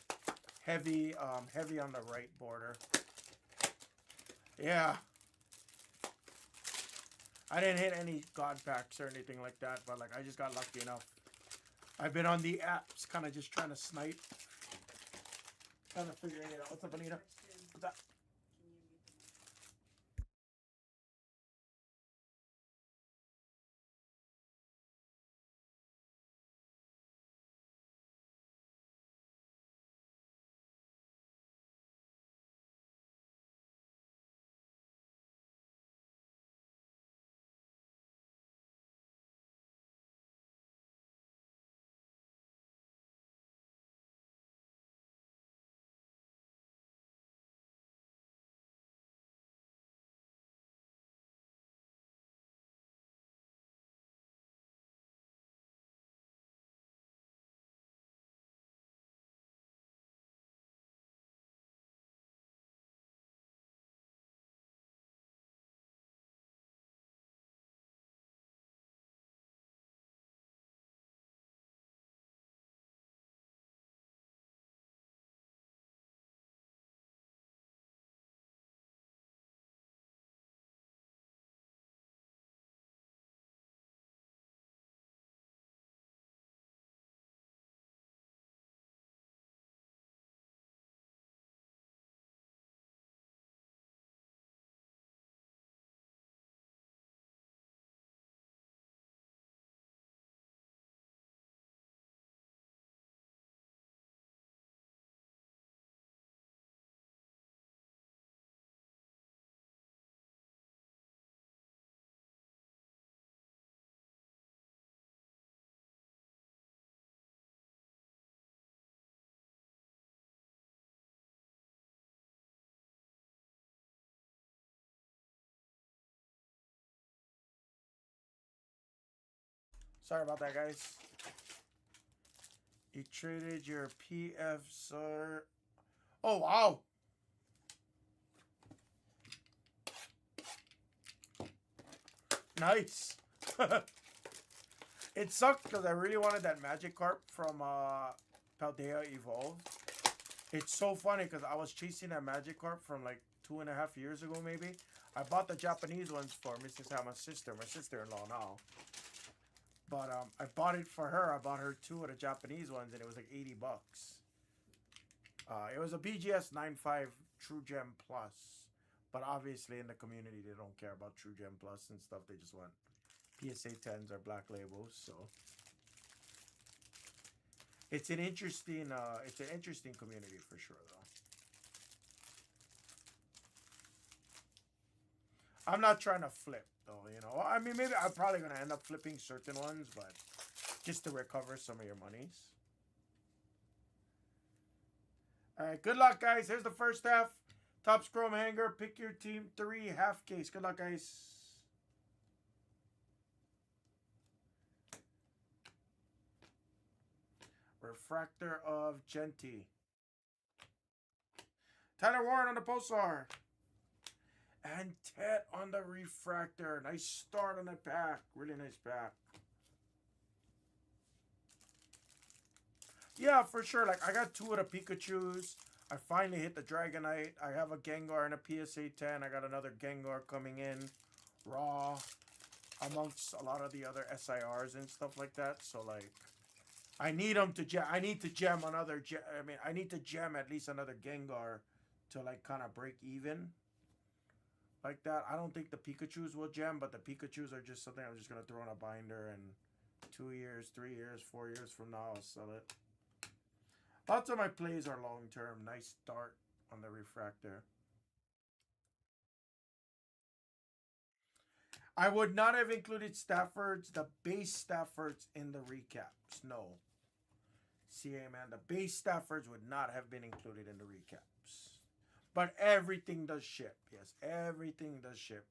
S1: heavy, heavy on the right border. Yeah. I didn't hit any god packs or anything like that, but like I just got lucky enough. I've been on the apps, kind of just trying to snipe, kind of figuring it out. What's up, Anita? What's up? Sorry about that, guys. You traded your PF, sir. Oh, wow. Nice. It sucked because I really wanted that Magikarp from Paldea Evolved. It's so funny because I was chasing that Magikarp from like 2.5 years ago, maybe. I bought the Japanese ones for Mrs. Hama's sister, my sister-in-law now. But I bought it for her. I bought her two of the Japanese ones, and it was like $80. It was a BGS 9.5 True Gem Plus. But obviously, in the community, they don't care about True Gem Plus and stuff. They just want PSA 10s or black labels. So it's an interesting community for sure, though. I'm not trying to flip though, you know. I mean, maybe I'm probably gonna end up flipping certain ones, but just to recover some of your monies. All right, good luck, guys. Here's the first half. Topps Chrome Hanger. Pick your team 3 half case. Good luck, guys. Refractor of Genty. Tyler Warren on the Pulsar. And Ted on the Refractor. Nice start on that pack. Really nice pack. Yeah, for sure. Like, I got 2 of the Pikachus. I finally hit the Dragonite. I have a Gengar and a PSA 10. I got another Gengar coming in. Raw. Amongst a lot of the other SIRs and stuff like that. So, like, I need them to gem. I need to gem another. I need to gem at least another Gengar to, like, kind of break even. Like that. I don't think the Pikachus will gem, but the Pikachus are just something I'm just going to throw in a binder, and 2 years, 3 years, 4 years from now, I'll sell it. Lots of my plays are long-term. Nice start on the Refractor. I would not have included Staffords, the base Staffords, in the recaps. No. CA, man, the base Staffords would not have been included in the recaps. But everything does ship. Yes, everything does ship.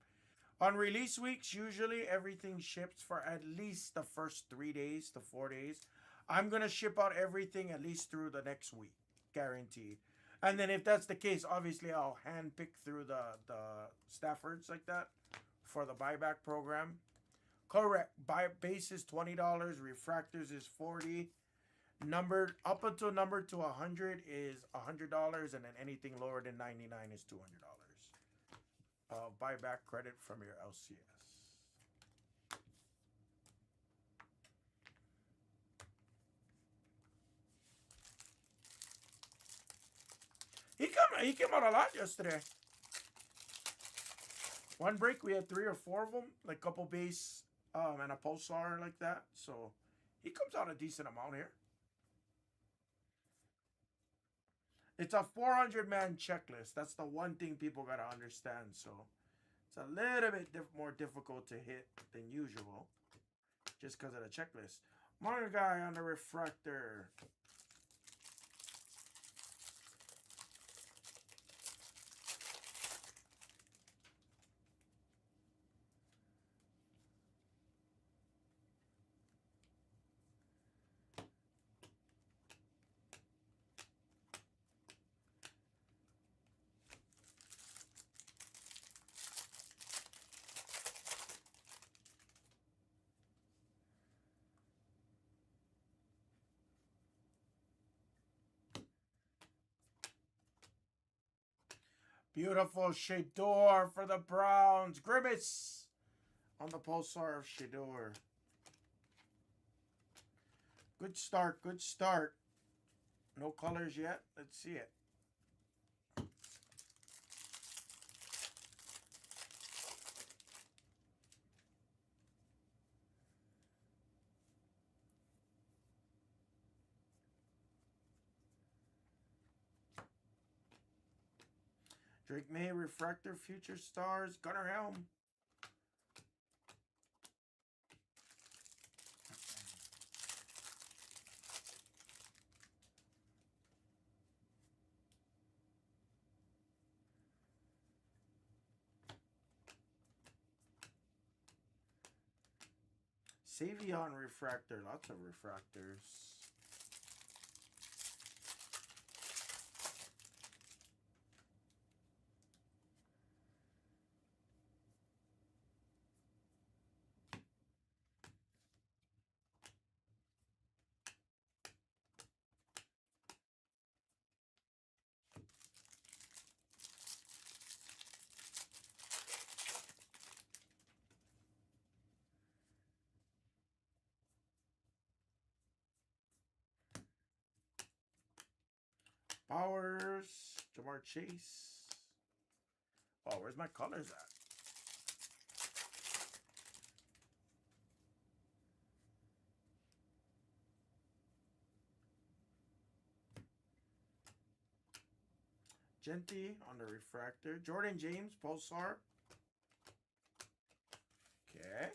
S1: On release weeks, usually everything ships for at least the first 3 days to 4 days. I'm going to ship out everything at least through the next week. Guaranteed. And then if that's the case, obviously I'll handpick through the Staffords like that for the buyback program. Correct. Base is $20. Refractors is $40. Numbered up until number to 100 is $100, and then anything lower than 99 is $200. Buyback credit from your LCS. He came out a lot yesterday. One break we had 3 or 4 of them, like couple base and a pulsar like that. So he comes out a decent amount here. It's a 400-man checklist. That's the one thing people got to understand. So it's a little bit more difficult to hit than usual just because of the checklist. More guy on the Refractor. Beautiful Shador for the Browns. Grimace on the Pulsar of Shador. Good start, good start. No colors yet. Let's see it. Drake May, Refractor, Future Stars, Gunnar Helm. Savion Refractor, lots of refractors. Jamar Chase. Oh, where's my colors at? Genty on the refractor. Jordan James, Pulsar. Okay.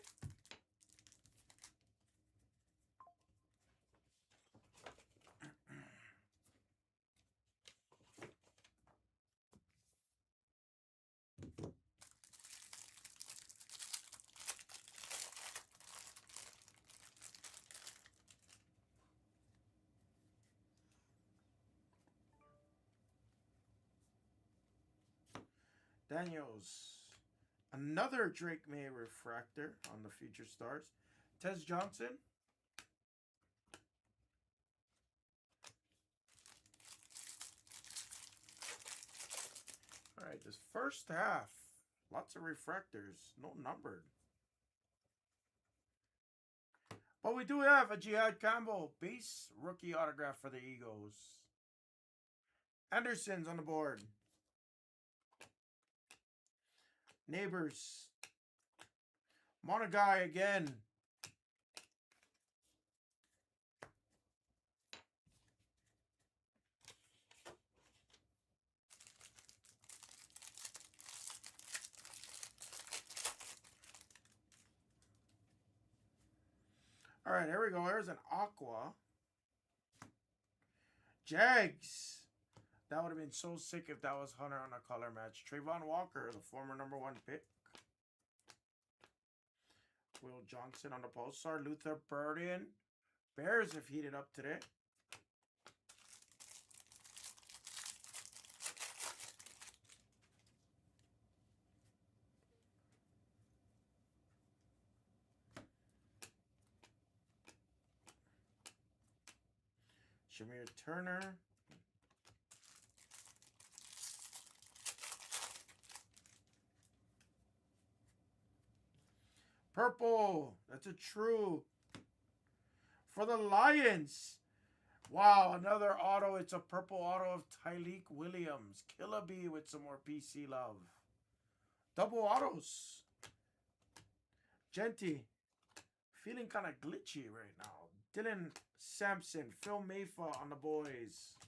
S1: Daniels. Another Drake May refractor on the Future Stars. Tez Johnson. All right, this first half, lots of refractors, no numbered. But we do have a Jihad Campbell base rookie autograph for the Eagles. Anderson's on the board. Neighbors. Monagai again. All right, here we go. Here's an Aqua. Jags. That would have been so sick if that was Hunter on a color match. Trayvon Walker, the former #1 pick. Will Johnson on the Pulsar. Luther Burden. Bears have heated up today. Shamir Turner. Purple. That's a true. For the Lions. Wow, another auto. It's a purple auto of Tyleek Williams. Killa B with some more PC love. Double autos. Genty. Feeling kind of glitchy right now. Dylan Sampson. Phil Mayfa on the boys.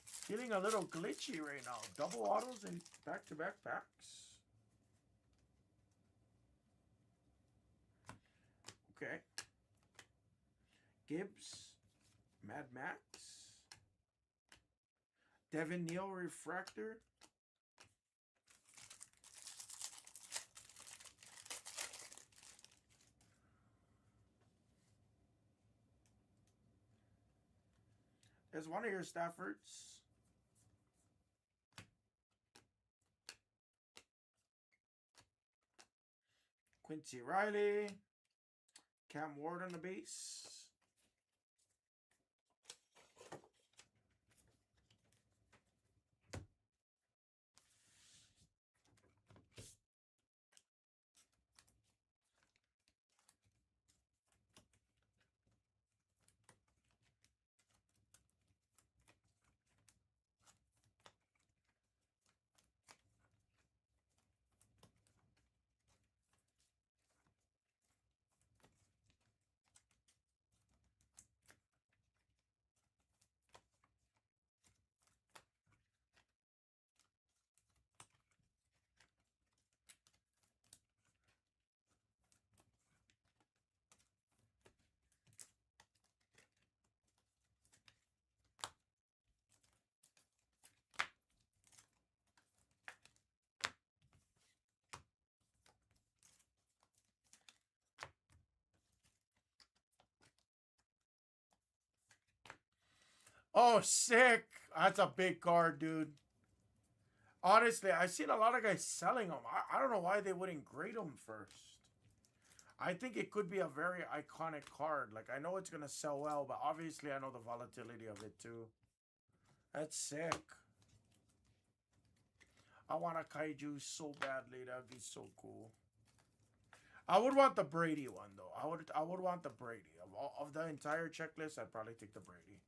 S1: Feeling a little glitchy right now. Double autos and back-to-back packs. Okay. Gibbs. Mad Max. Devin Neal refractor. There's one of your Staffords. Quincy Riley. Cam Ward on the base. Oh, sick. That's a big card, dude. Honestly, I've seen a lot of guys selling them. I don't know why they wouldn't grade them first. I think it could be a very iconic card. Like, I know it's going to sell well, but obviously I know the volatility of it too. That's sick. I want a Kaiju so badly. That would be so cool. I would want the Brady one, though. I would want the Brady. Of the entire checklist, I'd probably take the Brady.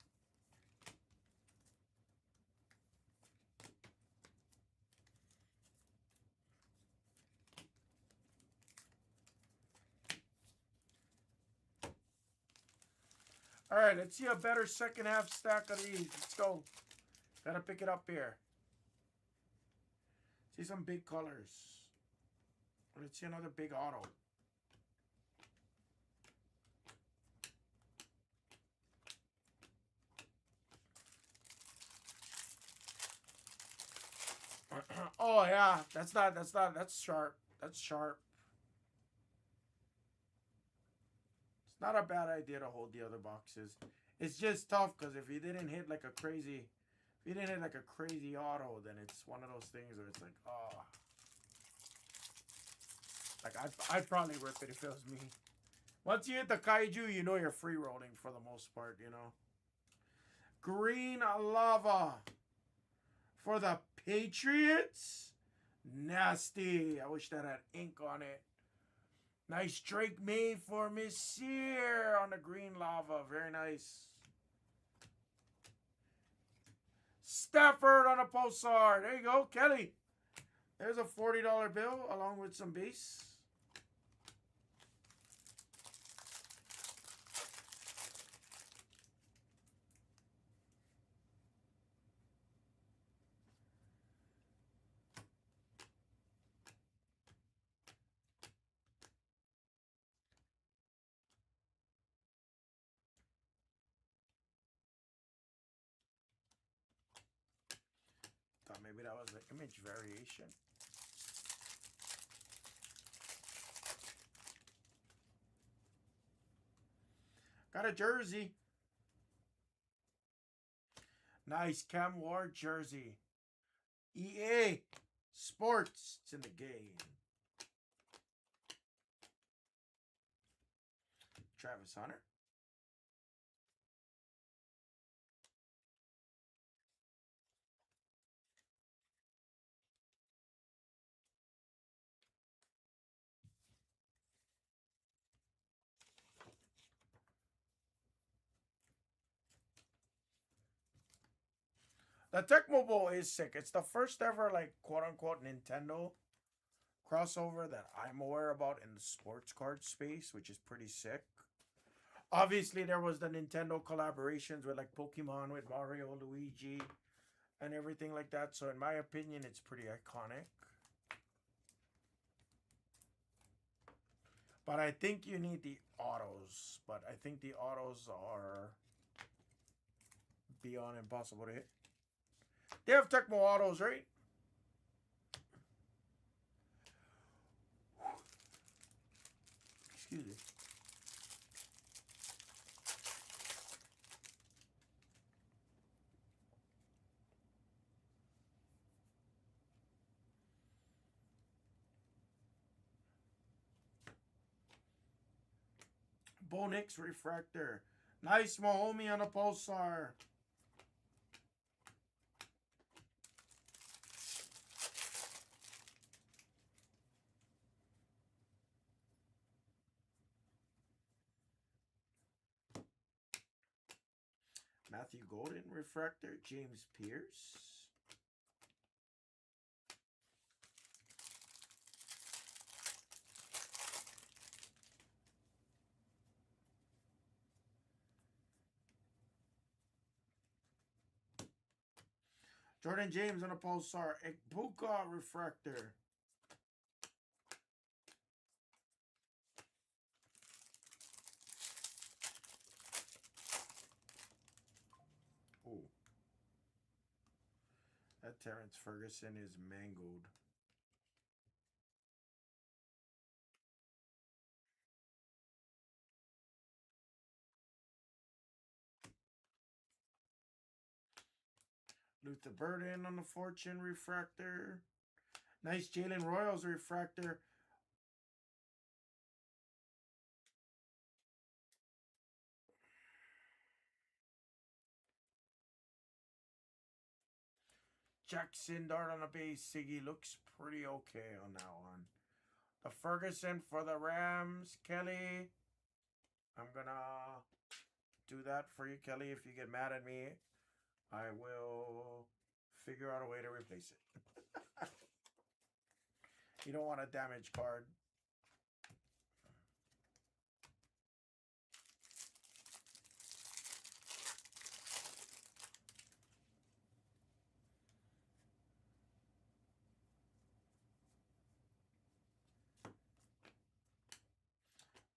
S1: All right, let's see a better second half stack of these. Let's go. Gotta pick it up here. See some big colors. Let's see another big auto. Oh yeah, that's sharp. That's sharp. It's not a bad idea to hold the other boxes. It's just tough because if you didn't hit like a crazy, auto, then it's one of those things where it's like, oh, like I'd probably rip it if it was me. Once you hit the kaiju, you know you're free rolling for the most part, you know. Green lava for the Patriots. Nasty. I wish that had ink on it. Nice Drake May for Messier on the green lava. Very nice. Stafford on a pulsar. There you go, Kelly. There's a $40 bill along with some base. Thought maybe that was the image variation. Got a jersey. Nice Cam Ward jersey. EA Sports. It's in the game. Travis Hunter. The Tecmo Bowl is sick. It's the first ever, like, quote-unquote Nintendo crossover that I'm aware about in the sports card space, which is pretty sick. Obviously, there was the Nintendo collaborations with, like, Pokemon with Mario, Luigi, and everything like that. So, in my opinion, it's pretty iconic. But I think you need the autos. But I think the autos are beyond impossible to hit. They have Tecmo Autos, right? Excuse me. Bonix Refractor. Nice Mahomie on a Pulsar. Matthew Golden Refractor. James Pierce. Jordan James on a Pulsar. Ekbuka Refractor. Oh. That Terrence Ferguson is mangled. Luther Burden on the Fortune Refractor. Nice Jalen Royals Refractor. Jackson Dart on the base. Siggy looks pretty okay on that one. The Ferguson for the Rams. Kelly. I'm going to do that for you, Kelly. If you get mad at me, I will figure out a way to replace it. You don't want a damaged card.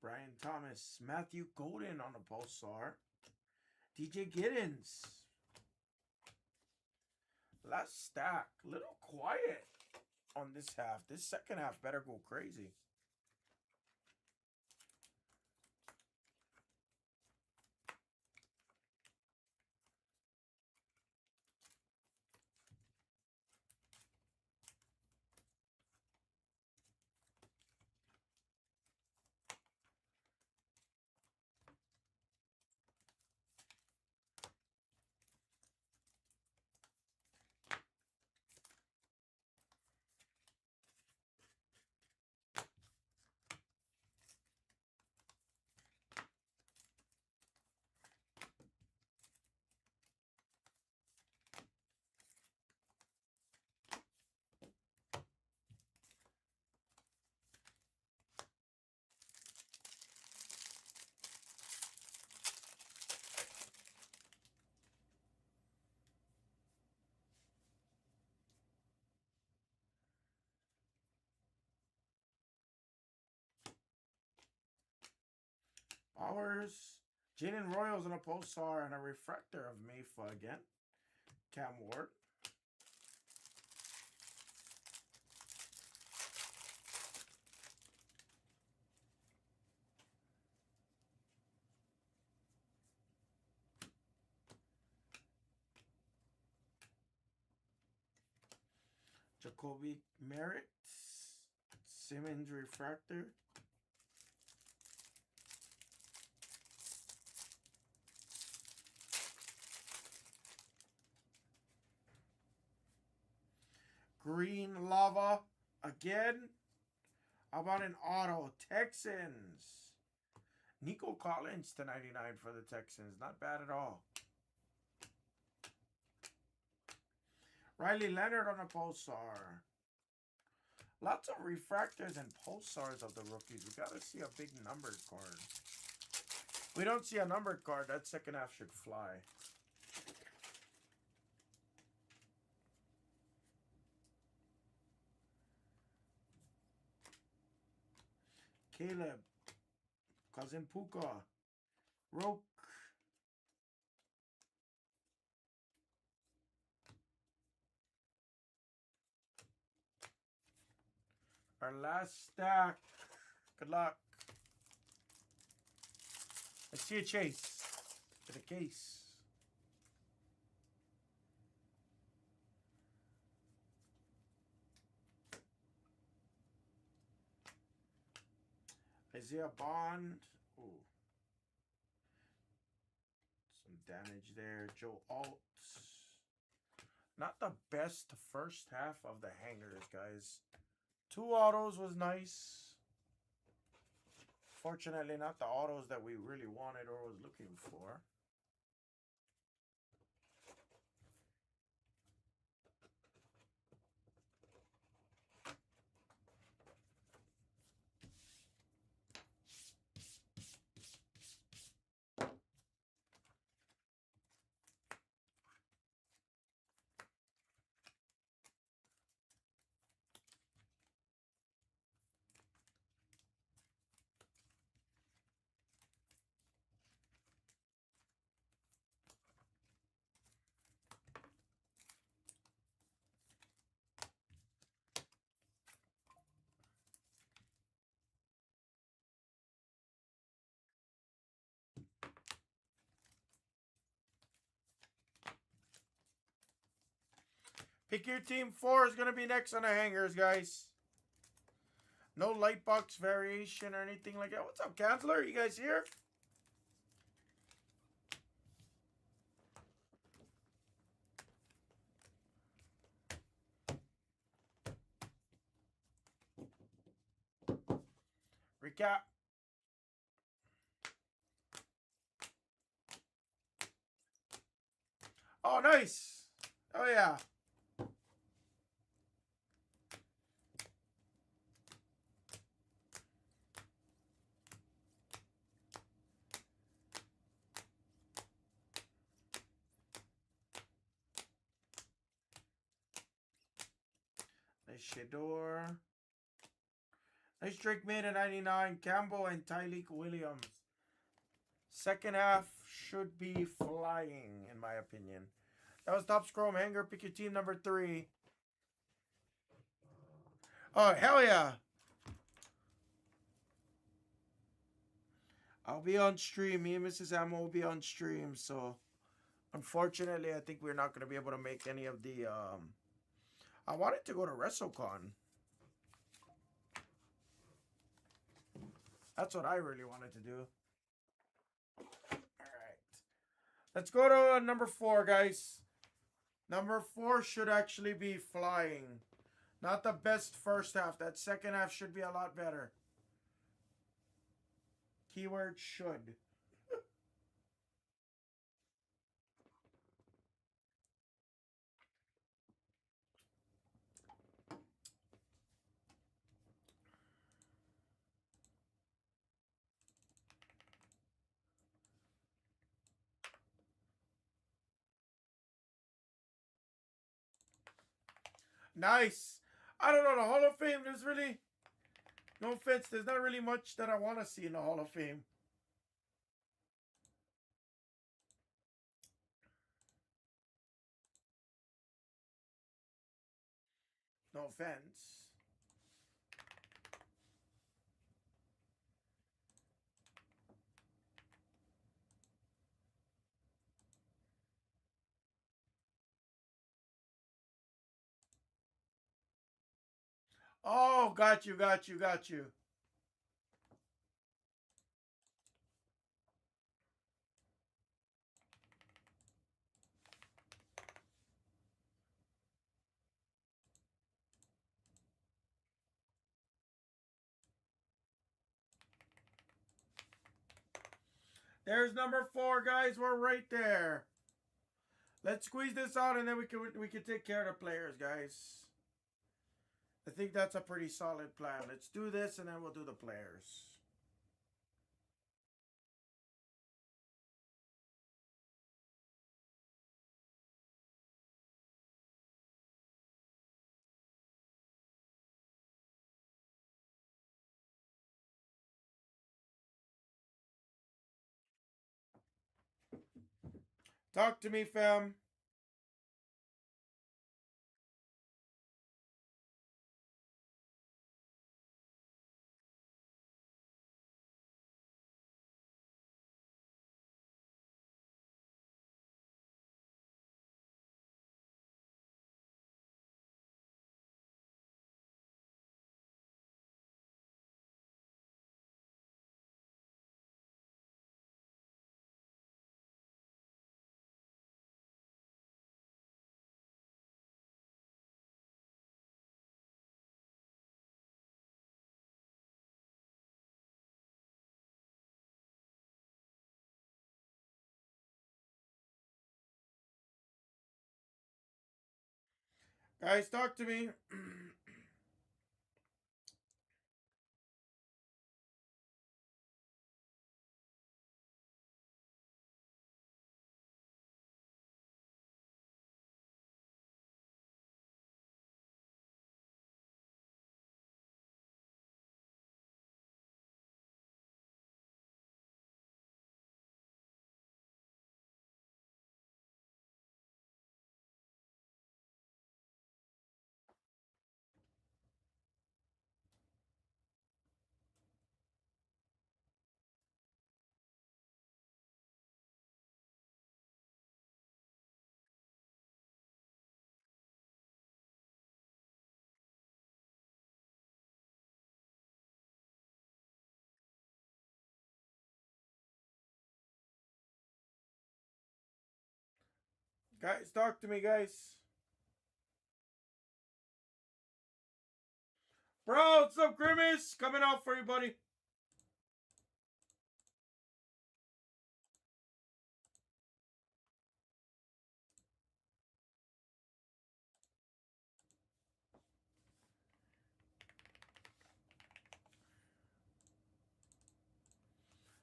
S1: Brian Thomas. Matthew Golden on the Pulsar. DJ Giddens. Last stack. Little quiet on this half. This second half better go crazy. Powers. Jaden Royals on a Pulsar and a refractor of Mayfa again. Cam Ward. Jacoby Merritt. Simmons refractor. Green Lava again. How about an auto? Texans. Nico Collins to 99 for the Texans. Not bad at all. Riley Leonard on a Pulsar. Lots of refractors and Pulsars of the rookies. We got to see a big numbered card. We don't see a numbered card. That second half should fly. Caleb. Cousin Puka. Roke. Our last stack. Good luck. I see a chase. To the case. Isaiah Bond. Ooh. Some damage there. Joe Alt. Not the best first half of the hangers, guys. 2 autos was nice. Fortunately, not the autos that we really wanted or was looking for. Pick your team. 4 is going to be next on the hangers, guys. No light box variation or anything like that. What's up, Counselor? You guys here? Recap. Oh, nice. Oh, yeah. Nice Shador. Nice Drake made a 99. Campbell and Tyleek Williams. Second half should be flying, in my opinion. That was Top Scrum Hanger. Pick your team number 3. Oh, hell yeah. I'll be on stream. Me and Mrs. Ammo will be on stream. So, unfortunately, I think we're not going to be able to make any of the... I wanted to go to WrestleCon. That's what I really wanted to do. Alright. Let's go to number 4, guys. Number 4 should actually be flying. Not the best first half. That second half should be a lot better. Keyword should. Nice. I don't know. The Hall of Fame, there's really... No offense. There's not really much that I want to see in the Hall of Fame. No offense. Oh, got you. There's number 4, guys. We're right there. Let's squeeze this out, and then we can take care of the players, guys. I think that's a pretty solid plan. Let's do this, and then we'll do the players. Talk to me, fam. Guys, talk to me. Guys, talk to me, guys. Bro, what's up, Grimace? Coming out for you, buddy.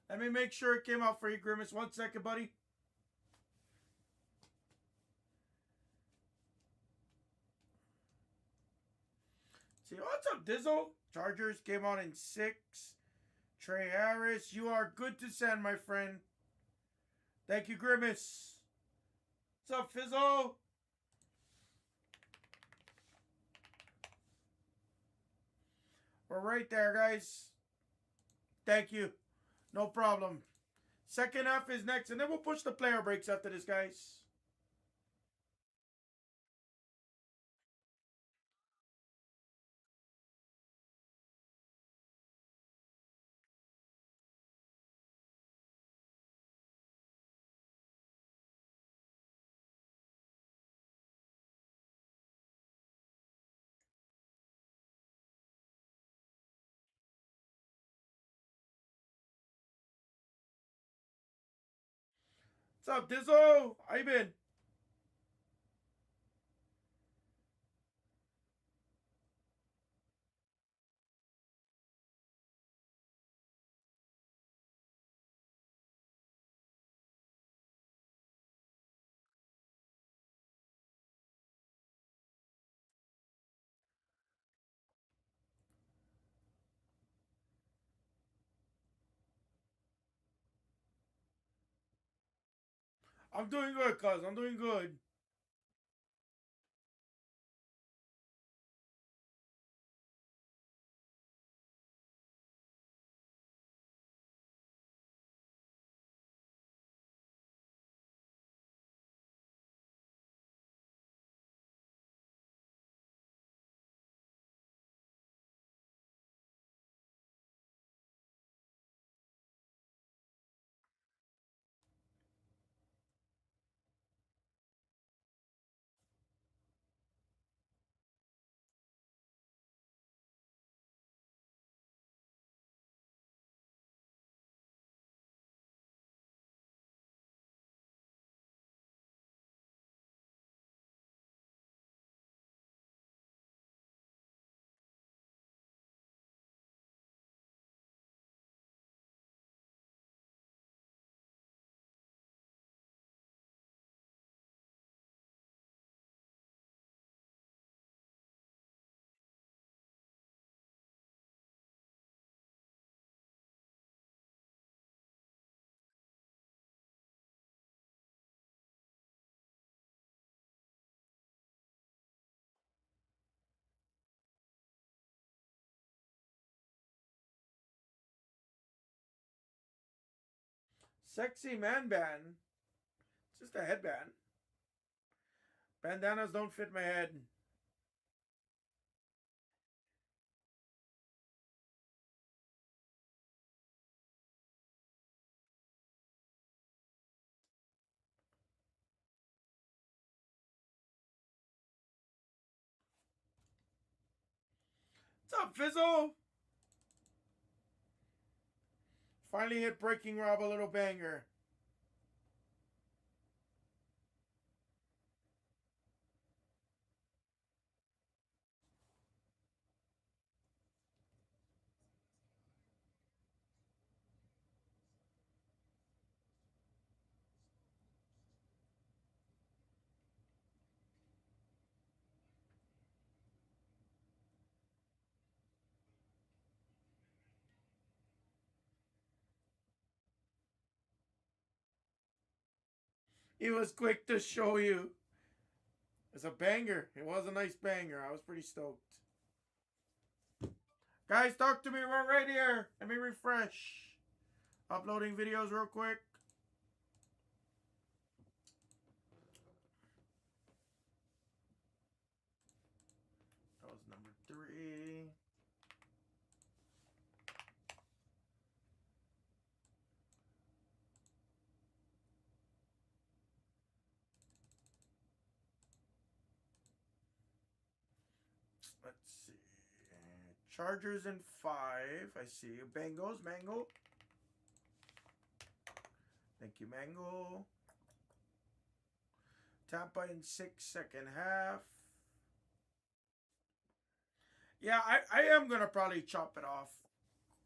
S1: Let me make sure it came out for you, Grimace. 1 second, buddy. See, what's up, Dizzle? Chargers came out in 6. Trey Harris, you are good to send, my friend. Thank you, Grimace. What's up, Fizzle? We're right there, guys. Thank you. No problem. Second half is next, and then we'll push the player breaks after this, guys. What's up, Dizzo? How you been? I'm doing good, cuz. I'm doing good. Sexy man band. It's just a headband. Bandanas don't fit my head. What's up, Fizzle? Finally hit Breaking Rob a little banger. He was quick to show you. It's a banger. It was a nice banger. I was pretty stoked. Guys, talk to me. We're right here. Let me refresh. Uploading videos real quick. That was number 3. Let's see. Chargers in 5. I see you. Bengals, Mango. Thank you, Mango. Tampa in 6, second half. Yeah, I am going to probably chop it off,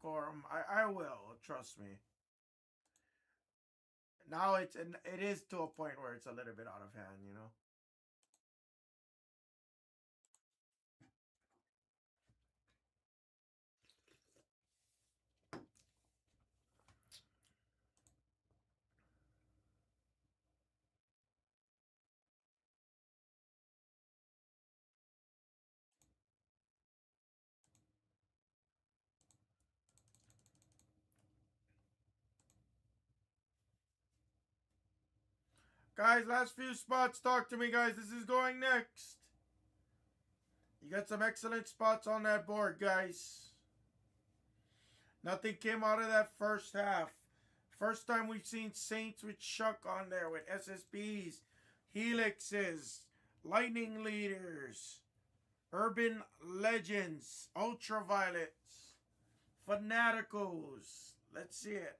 S1: Corum. I will. Trust me. Now it is to a point where it's a little bit out of hand, you know. Guys, last few spots. Talk to me, guys. This is going next. You got some excellent spots on that board, guys. Nothing came out of that first half. First time we've seen Saints with Shuck on there with SSBs, Helixes, Lightning Leaders, Urban Legends, Ultraviolets, Fanaticals. Let's see it.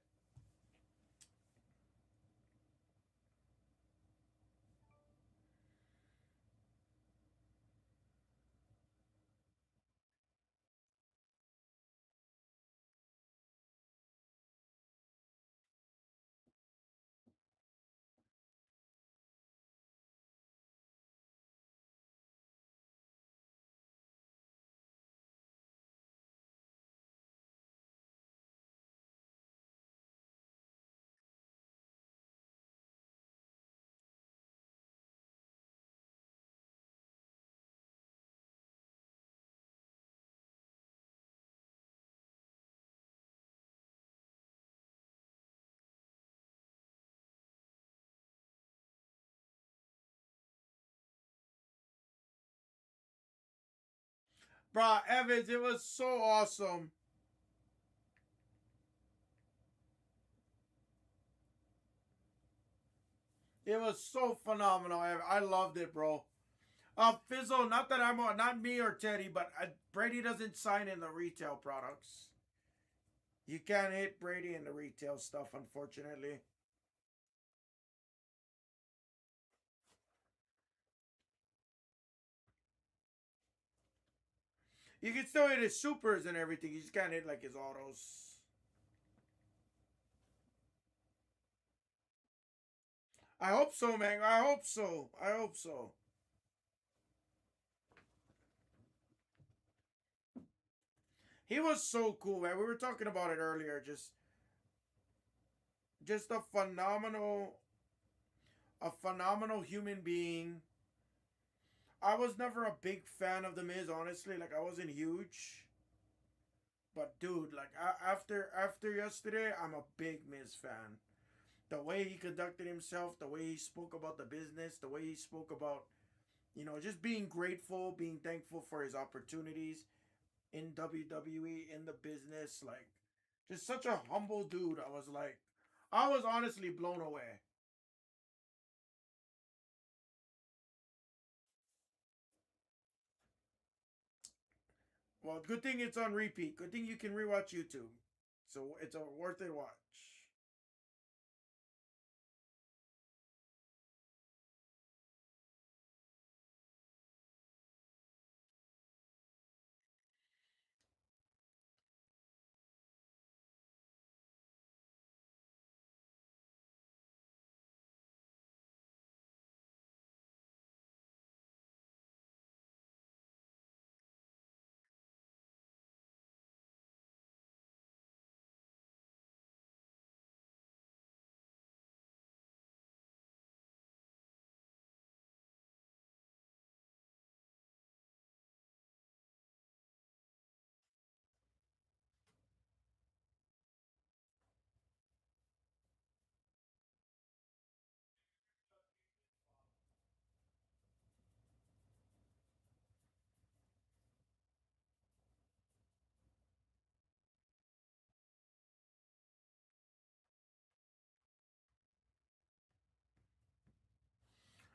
S1: Bruh, Evans, it was so awesome. It was so phenomenal. I loved it, bro. Fizzle, not that I'm not me or Teddy, but Brady doesn't sign in the retail products. You can't hit Brady in the retail stuff, unfortunately. You can still hit his supers and everything. You just can't hit like his autos. I hope so, man. I hope so. I hope so. He was so cool, man. We were talking about it earlier. Just a phenomenal human being. I was never a big fan of the Miz, honestly. Like I wasn't huge. But dude, like after yesterday, I'm a big Miz fan. The way he conducted himself, the way he spoke about the business, the way he spoke about, just being grateful, being thankful for his opportunities in WWE, in the business, like just such a humble dude. I was honestly blown away. Well, good thing it's on repeat. Good thing you can rewatch YouTube. So it's a worth it watch.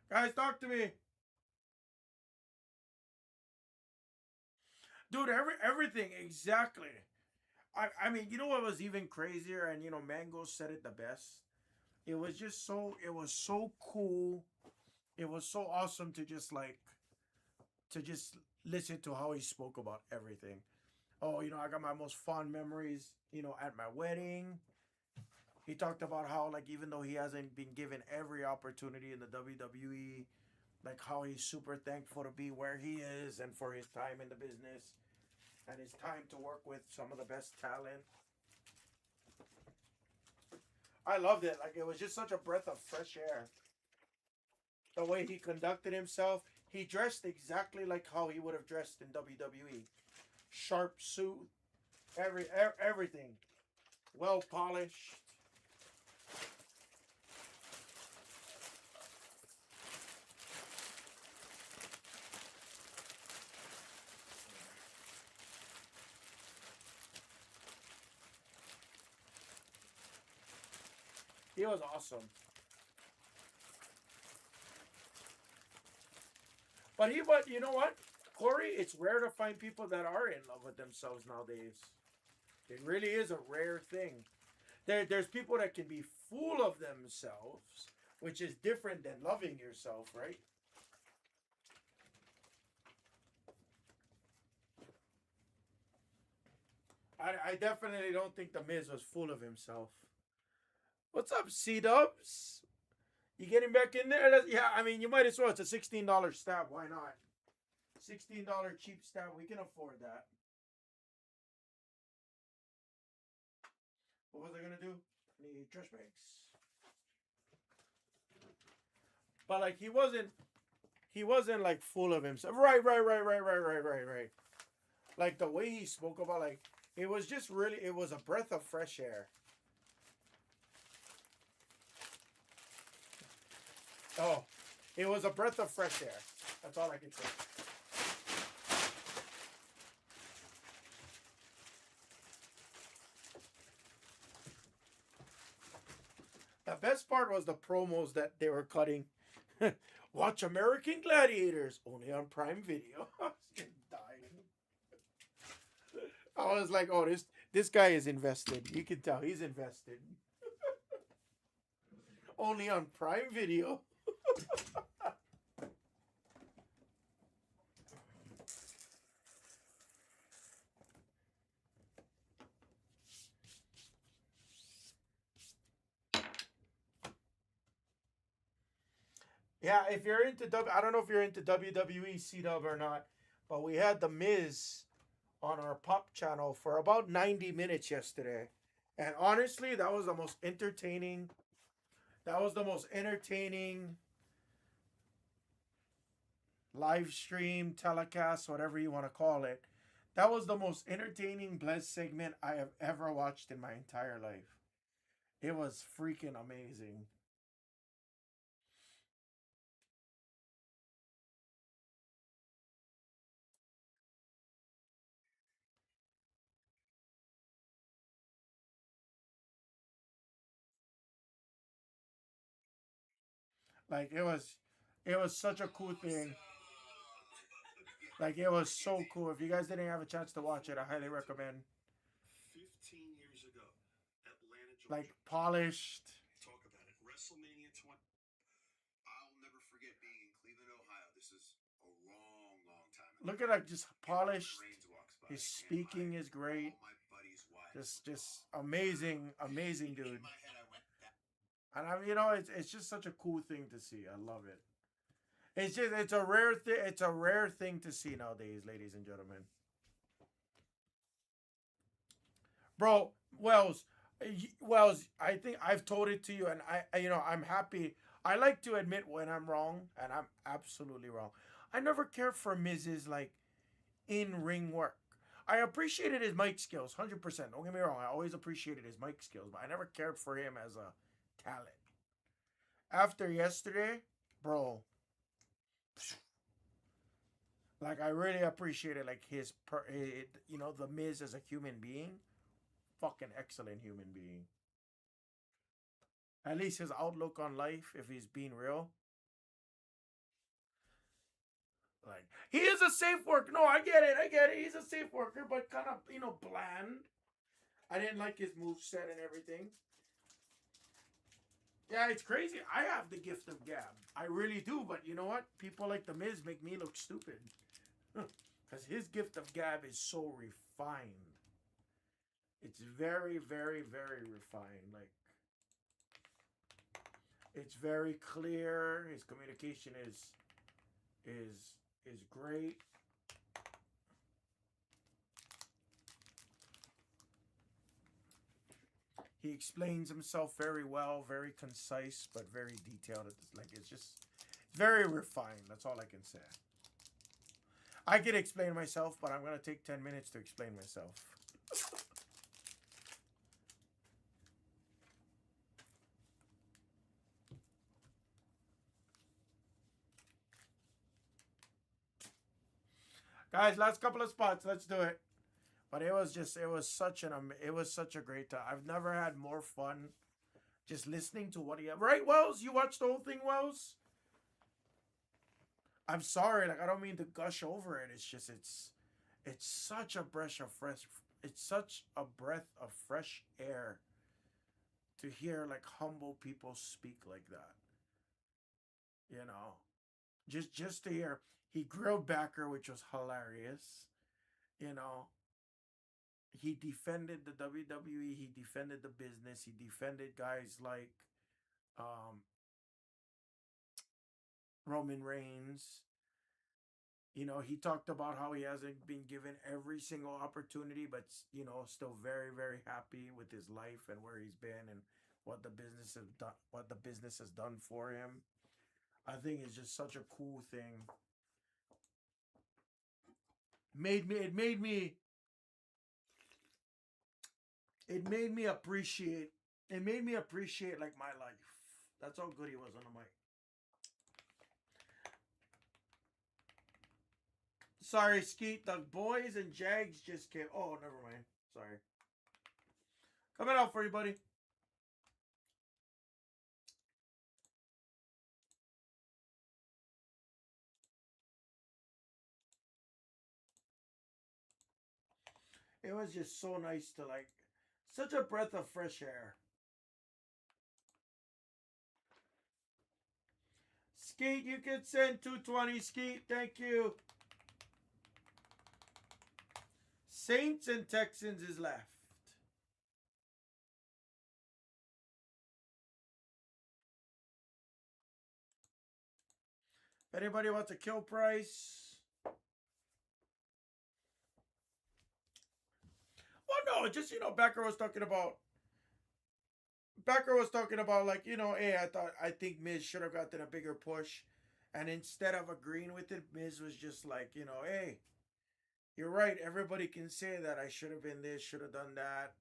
S1: Guys, talk to me. Dude, everything exactly. I mean, you know what was even crazier, and Mango said it the best. It was so cool. It was so awesome to just listen to how he spoke about everything. Oh, I got my most fond memories, at my wedding. He talked about how, like, even though he hasn't been given every opportunity in the WWE, like how he's super thankful to be where he is and for his time in the business and his time to work with some of the best talent. I loved it. Like, it was just such a breath of fresh air. The way he conducted himself, he dressed exactly like how he would have dressed in WWE. Sharp suit, everything, well polished. He was awesome. But you know what, Corey? It's rare to find people that are in love with themselves nowadays. It really is a rare thing. There's people that can be full of themselves, which is different than loving yourself, right? I definitely don't think the Miz was full of himself. What's up, C Dubs? You getting back in there? Yeah, I mean, you might as well. It's a $16 stab. Why not? $16 cheap stab. We can afford that. What was I gonna do? Need trash bags. But like he wasn't like full of himself. Right. Like the way he spoke about like it was just really it was a breath of fresh air. Oh, it was a breath of fresh air. That's all I can say. The best part was the promos that they were cutting. Watch American Gladiators only on Prime Video. I was dying. I was like, oh, this guy is invested. You can tell he's invested. Only on Prime Video. Yeah, if you're into I don't know if you're into WWE C Dub or not, but we had the Miz on our pop channel for about 90 minutes yesterday. And honestly, that was the most entertaining. That was the most entertaining live stream, telecast, whatever you want to call it. That was the most entertaining Blez segment I have ever watched in my entire life. It was freaking amazing. Like it was such a cool thing. Like it was so cool. If you guys didn't have a chance to watch it, I highly recommend. 15 years ago, Atlanta, Georgia. Like polished. Talk about it. WrestleMania 20. I'll never forget being in Cleveland, Ohio. This is a long, long time ago. Look at like just polished. His speaking is great. Just amazing, amazing dude. And I mean, it's just such a cool thing to see. I love it. It's a rare thing. It's a rare thing to see nowadays, ladies and gentlemen. Bro, Wells, I think I've told it to you, and I'm happy. I like to admit when I'm wrong, and I'm absolutely wrong. I never cared for Miz's like in ring work. I appreciated his mic skills, 100%. Don't get me wrong. I always appreciated his mic skills, but I never cared for him as a talent. After yesterday, bro, like I really appreciated like the Miz as a human being, fucking excellent human being. At least his outlook on life, if he's being real, like he is a safe worker. No, I get it. He's a safe worker, but kind of bland. I didn't like his move set and everything. Yeah, it's crazy. I have the gift of gab. I really do, but you know what? People like the Miz make me look stupid. Because his gift of gab is so refined. It's very, very, very refined. Like it's very clear. His communication is great. He explains himself very well, very concise, but very detailed. Like it's just very refined. That's all I can say. I can explain myself, but I'm gonna take 10 minutes to explain myself. Guys, last couple of spots. Let's do it. But it was such a great time. I've never had more fun Just listening to what he have. Right, Wells? You watched the whole thing, Wells? I'm sorry, like I don't mean to gush over it. It's such a breath of fresh. It's such a breath of fresh air to hear like humble people speak like that. You know, just to hear he grilled Backer, which was hilarious. You know, he defended the WWE. He defended the business. He defended guys like um, Roman Reigns. You know, he talked about how he hasn't been given every single opportunity, but still very, very happy with his life and where he's been and what the business has done. What the business has done for him. I think it's just such a cool thing. It made me appreciate. It made me appreciate like my life. That's how good he was on the mic. Sorry, Skeet. The boys and Jags just came. Oh, never mind. Sorry. Coming out for you, buddy. It was just so nice to like, such a breath of fresh air. Skeet, you can send 220. Skeet, thank you. Saints and Texans is left. If anybody wants a kill price. Well, no, just Becker was talking about like, hey, I think Miz should have gotten a bigger push. And instead of agreeing with it, Miz was just like, hey, you're right. Everybody can say that I should have been this, should have done that.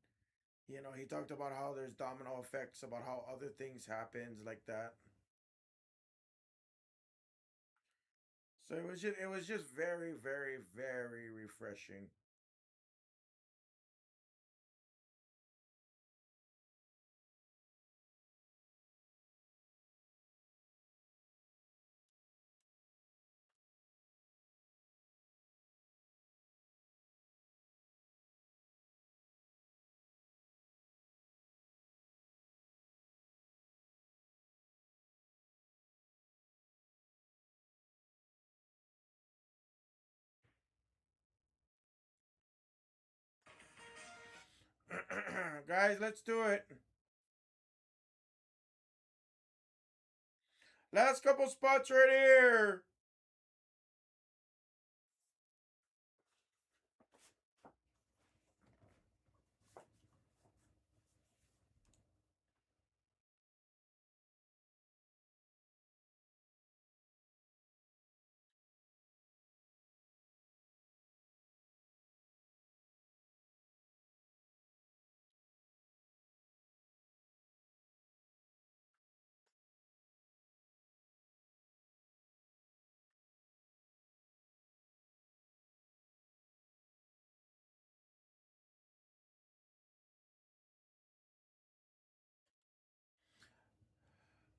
S1: He talked about how there's domino effects, about how other things happens like that. So it was just very, very, very refreshing. Guys, let's do it. Last couple spots right here.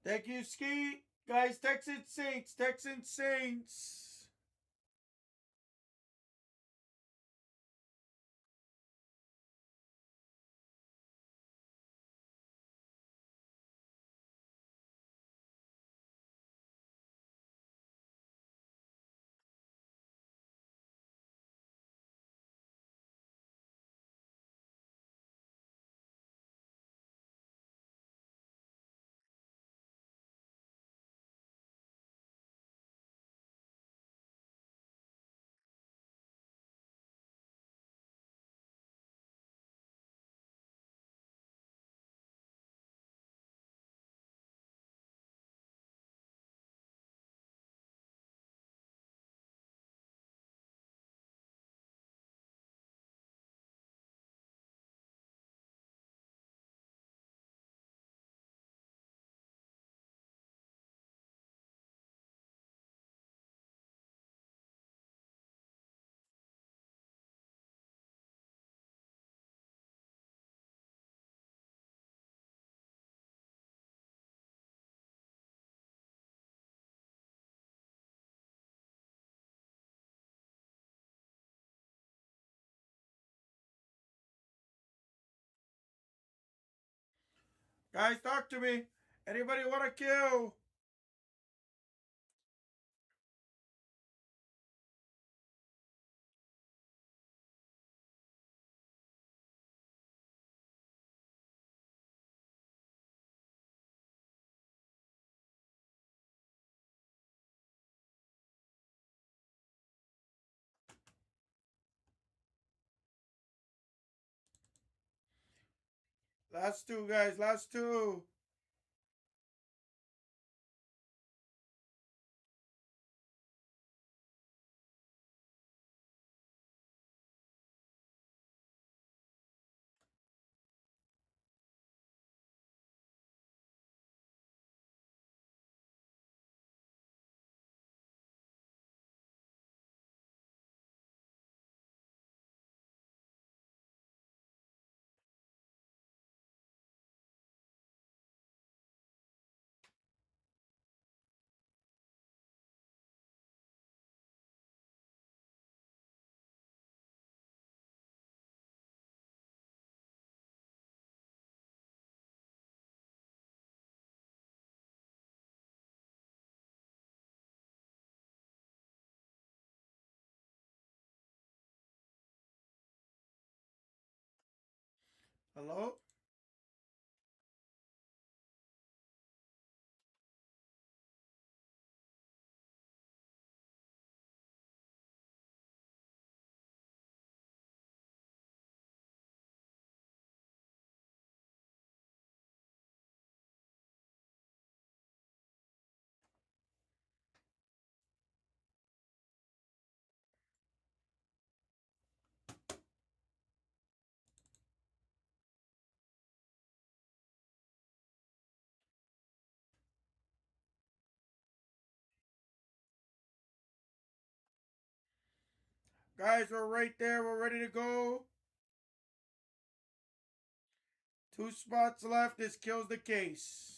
S1: Thank you, Ski. Guys, Texans Saints. Texans Saints. Guys, talk to me. Anybody want to kill? Last two, guys. Last two. Hello? Guys, we're right there. We're ready to go. Two spots left. This kills the case.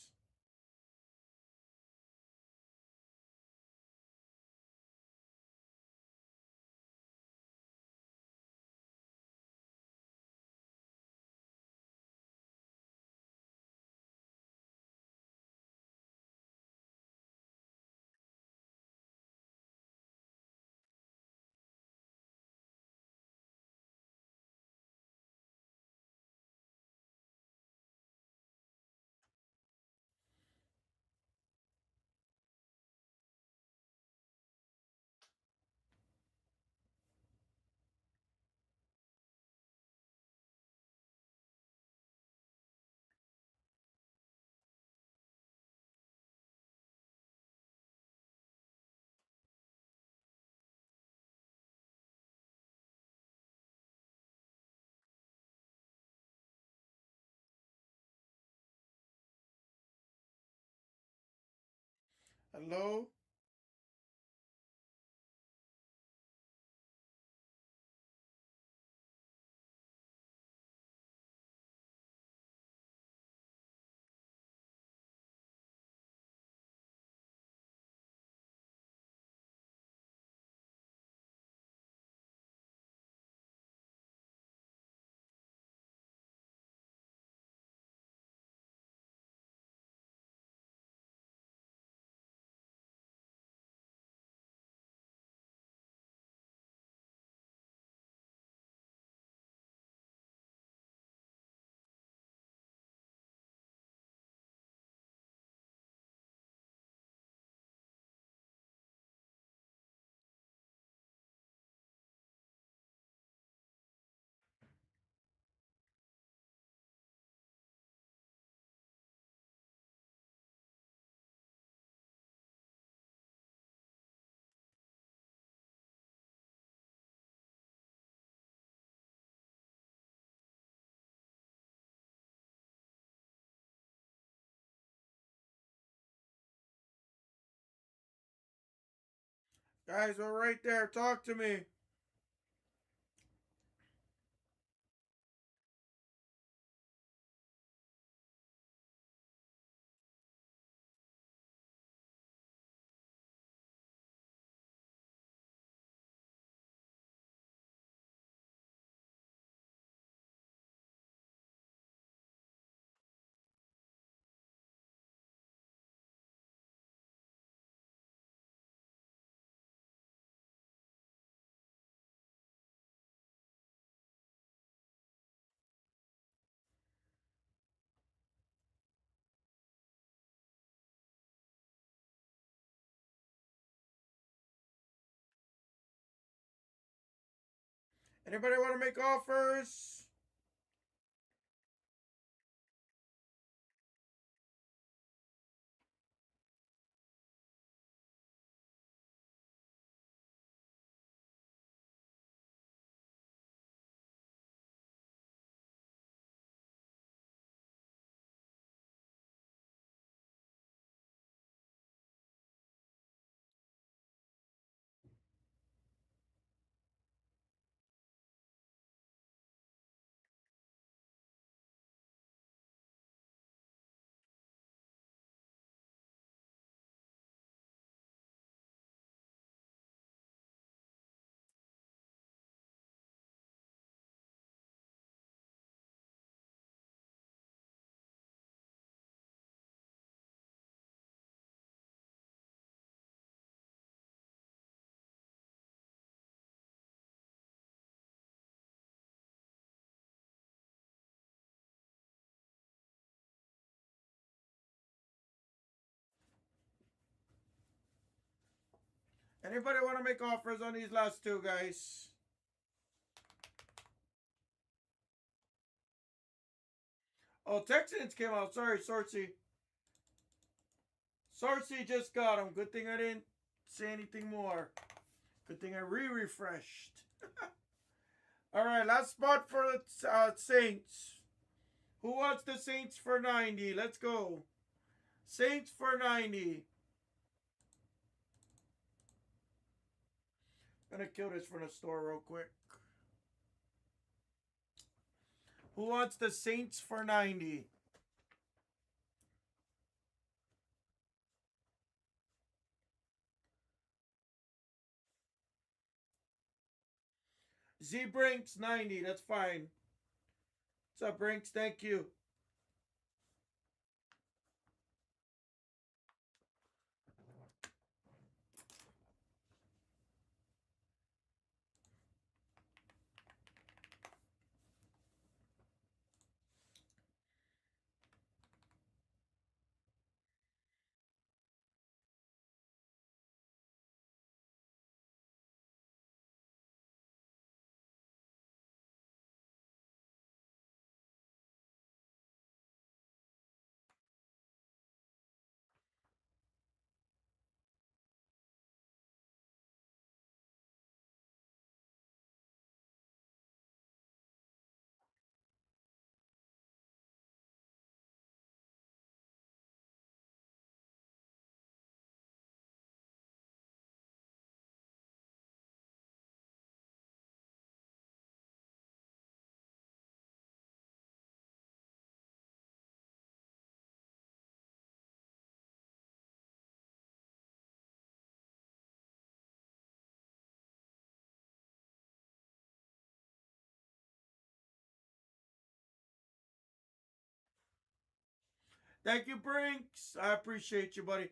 S1: Hello? Guys, we're right there. Talk to me. Anybody want to make offers? Anybody want to make offers on these last two, guys? Oh, Texans came out. Sorry, Sorcy. Sorcy just got them. Good thing I didn't say anything more. Good thing I refreshed. All right, last spot for the Saints. Who wants the Saints for 90? Let's go. Saints for 90. Gonna kill this from the store real quick. Who wants the Saints for 90? Z Brinks 90. That's fine. What's up, Brinks? Thank you. Thank you, Brinks. I appreciate you, buddy.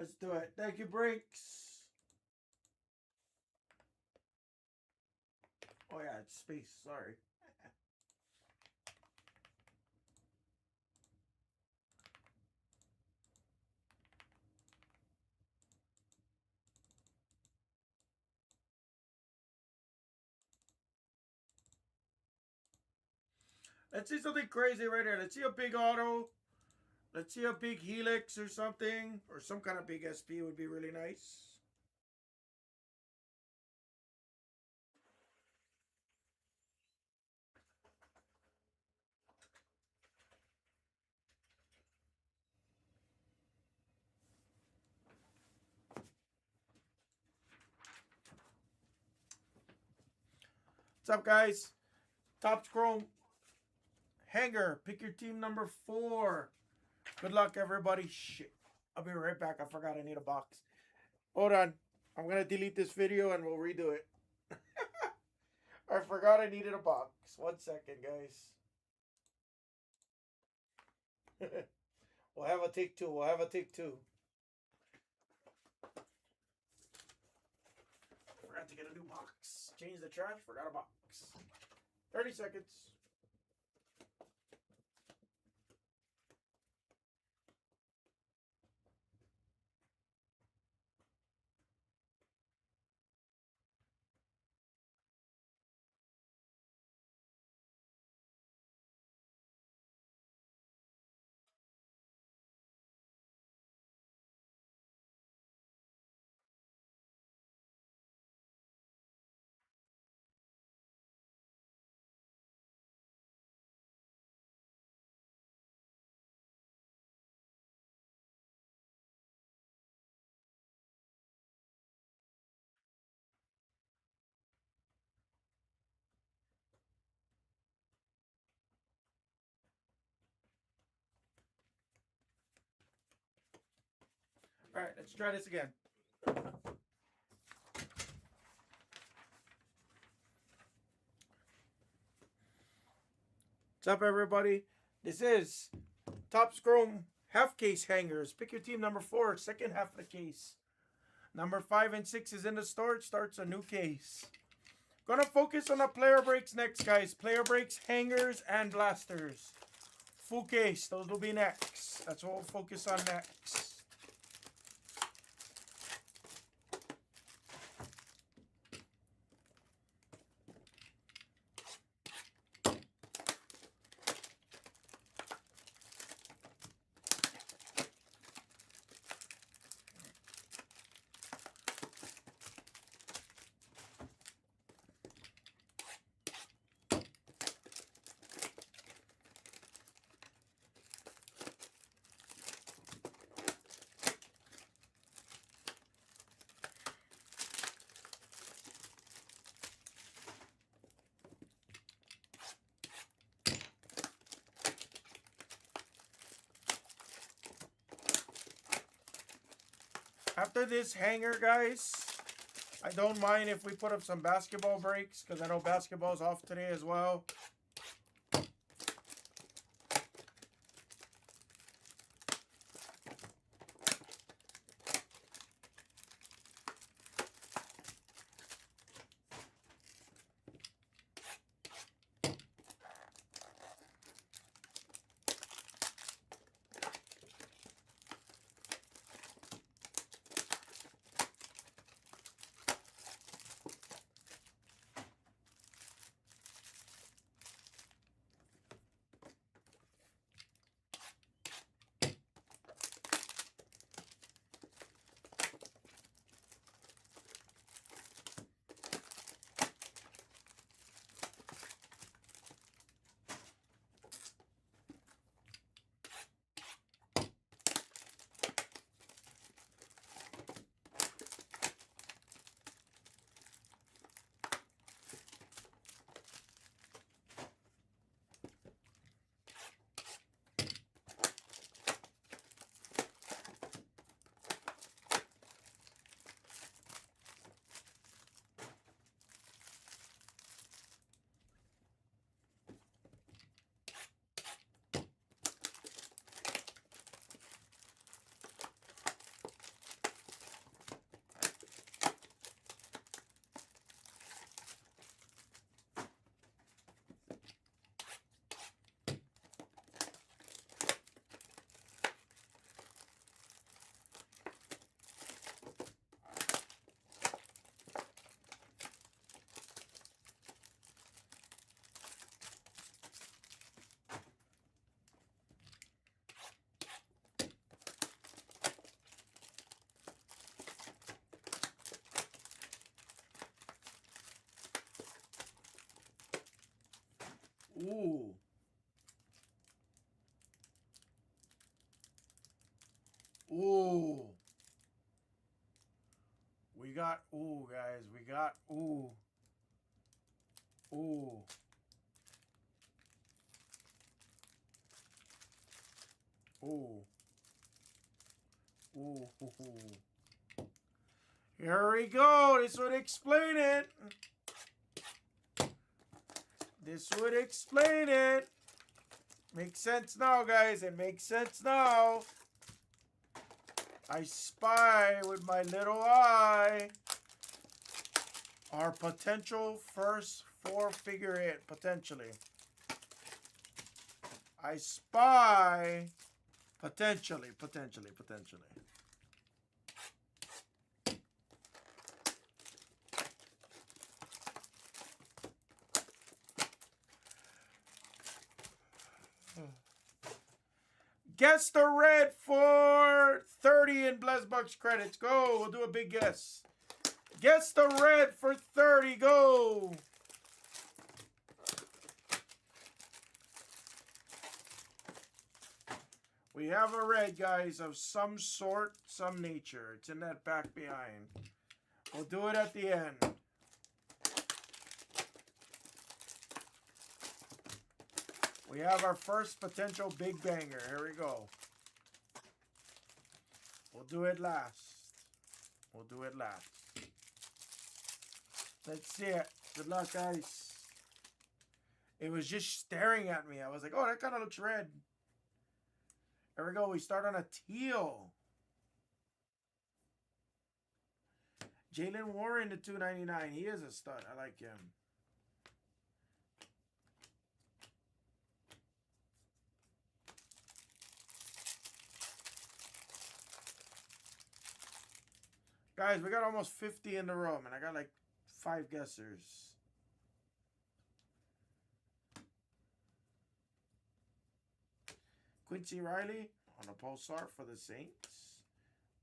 S1: Let's do it. Thank you, Brinks. Oh, yeah, it's space. Sorry. Let's see something crazy right here. Let's see a big auto. Let's see a big helix or something. Or some kind of big SP would be really nice. What's up, guys? Top Chrome Hanger. Pick your team number 4. Good luck, everybody. Shit. I'll be right back. I forgot I need a box. Hold on. I'm going to delete this video and we'll redo it. I forgot I needed a box. 1 second, guys. We'll have a take two. We'll have a take two. Forgot to get a new box. Change the trash. Forgot a box. 30 seconds. All right, let's try this again. What's up, everybody? This is Top Chrome half case hangers. Pick your team number 4, second half of the case. Number 5 and 6 is in the store. It starts a new case. Gonna focus on the player breaks next, guys. Player breaks, hangers, and blasters. Full case. Those will be next. That's what we'll focus on next. After this hanger, guys, I don't mind if we put up some basketball breaks because I know basketball's off today as well. Ooh. Ooh. We got ooh, guys. We got ooh. Ooh. Ooh. Ooh. Ooh. Here we go. This would explain it. This would explain it. Makes sense now, guys. It makes sense now. I spy with my little eye our potential first four-figure hit, potentially. I spy potentially. Guess the red for 30 in Blez Bucks credits. Go. We'll do a big guess. Guess the red for 30. Go. We have a red, guys, of some sort, some nature. It's in that back behind. We'll do it at the end. We have our first potential big banger. Here we go. We'll do it last. Let's see it. Good luck, guys. It was just staring at me. I was like, oh, that kind of looks red. Here we go. We start on a teal. Jalen Warren to $2.99. He is a stud. I like him. Guys, we got almost 50 in the room, and I got like 5 guessers. Quincy Riley on a pulsar for the Saints.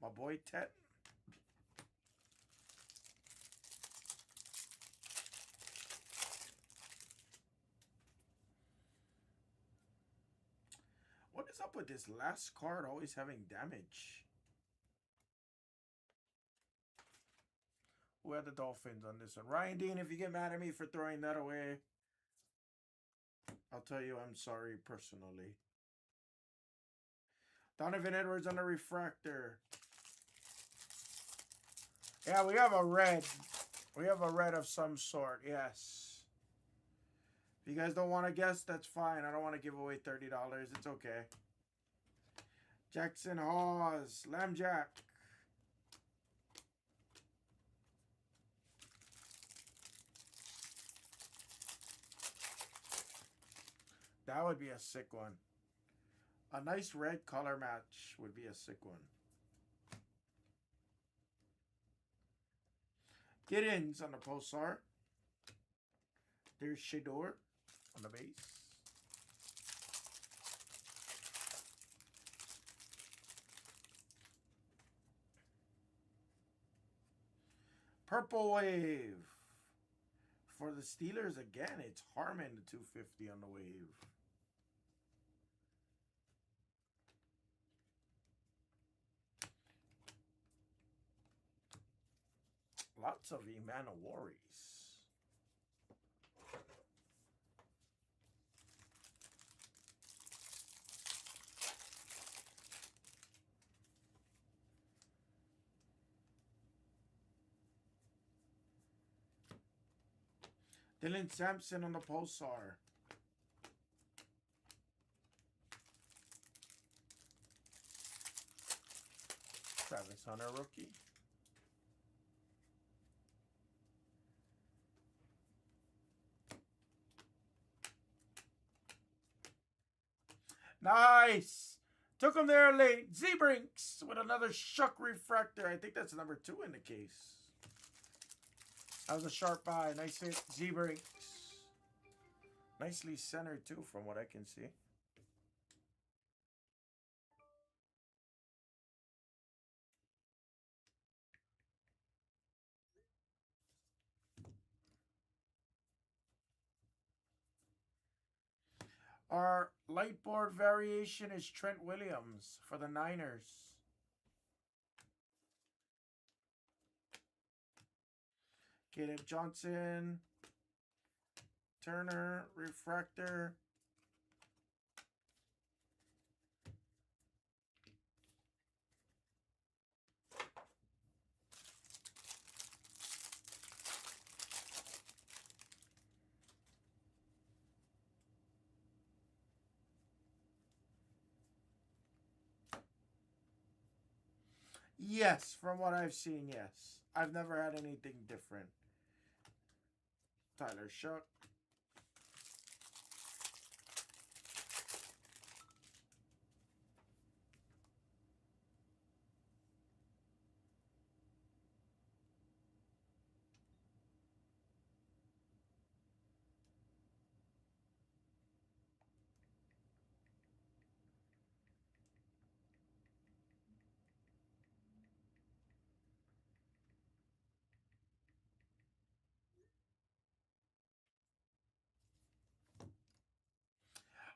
S1: My boy Tet. What is up with this last card always having damage? Who had the Dolphins on this one? Ryan Dean, if you get mad at me for throwing that away, I'll tell you I'm sorry personally. Donovan Edwards on the refractor. Yeah, we have a red. We have a red of some sort, yes. If you guys don't want to guess, that's fine. I don't want to give away $30. It's okay. Jackson Hawes, Lamb Jack. That would be a sick one. A nice red color match would be a sick one. Giddens on the pulsar. There's Shador on the base. Purple Wave. For the Steelers again, it's Harmon to 250 on the wave. Lots of Emmanuel. Dylan Sampson on the pulsar. Travis Hunter rookie. Nice. Took him there late. Z-Brinks with another Shuck refractor. I think that's number 2 in the case. That was a sharp buy. Nice hit. Z-Brinks. Nicely centered too from what I can see. Our light board variation is Trent Williams for the Niners. Caleb Johnson. Turner, refractor. Yes, from what I've seen, yes. I've never had anything different. Tyler Shook.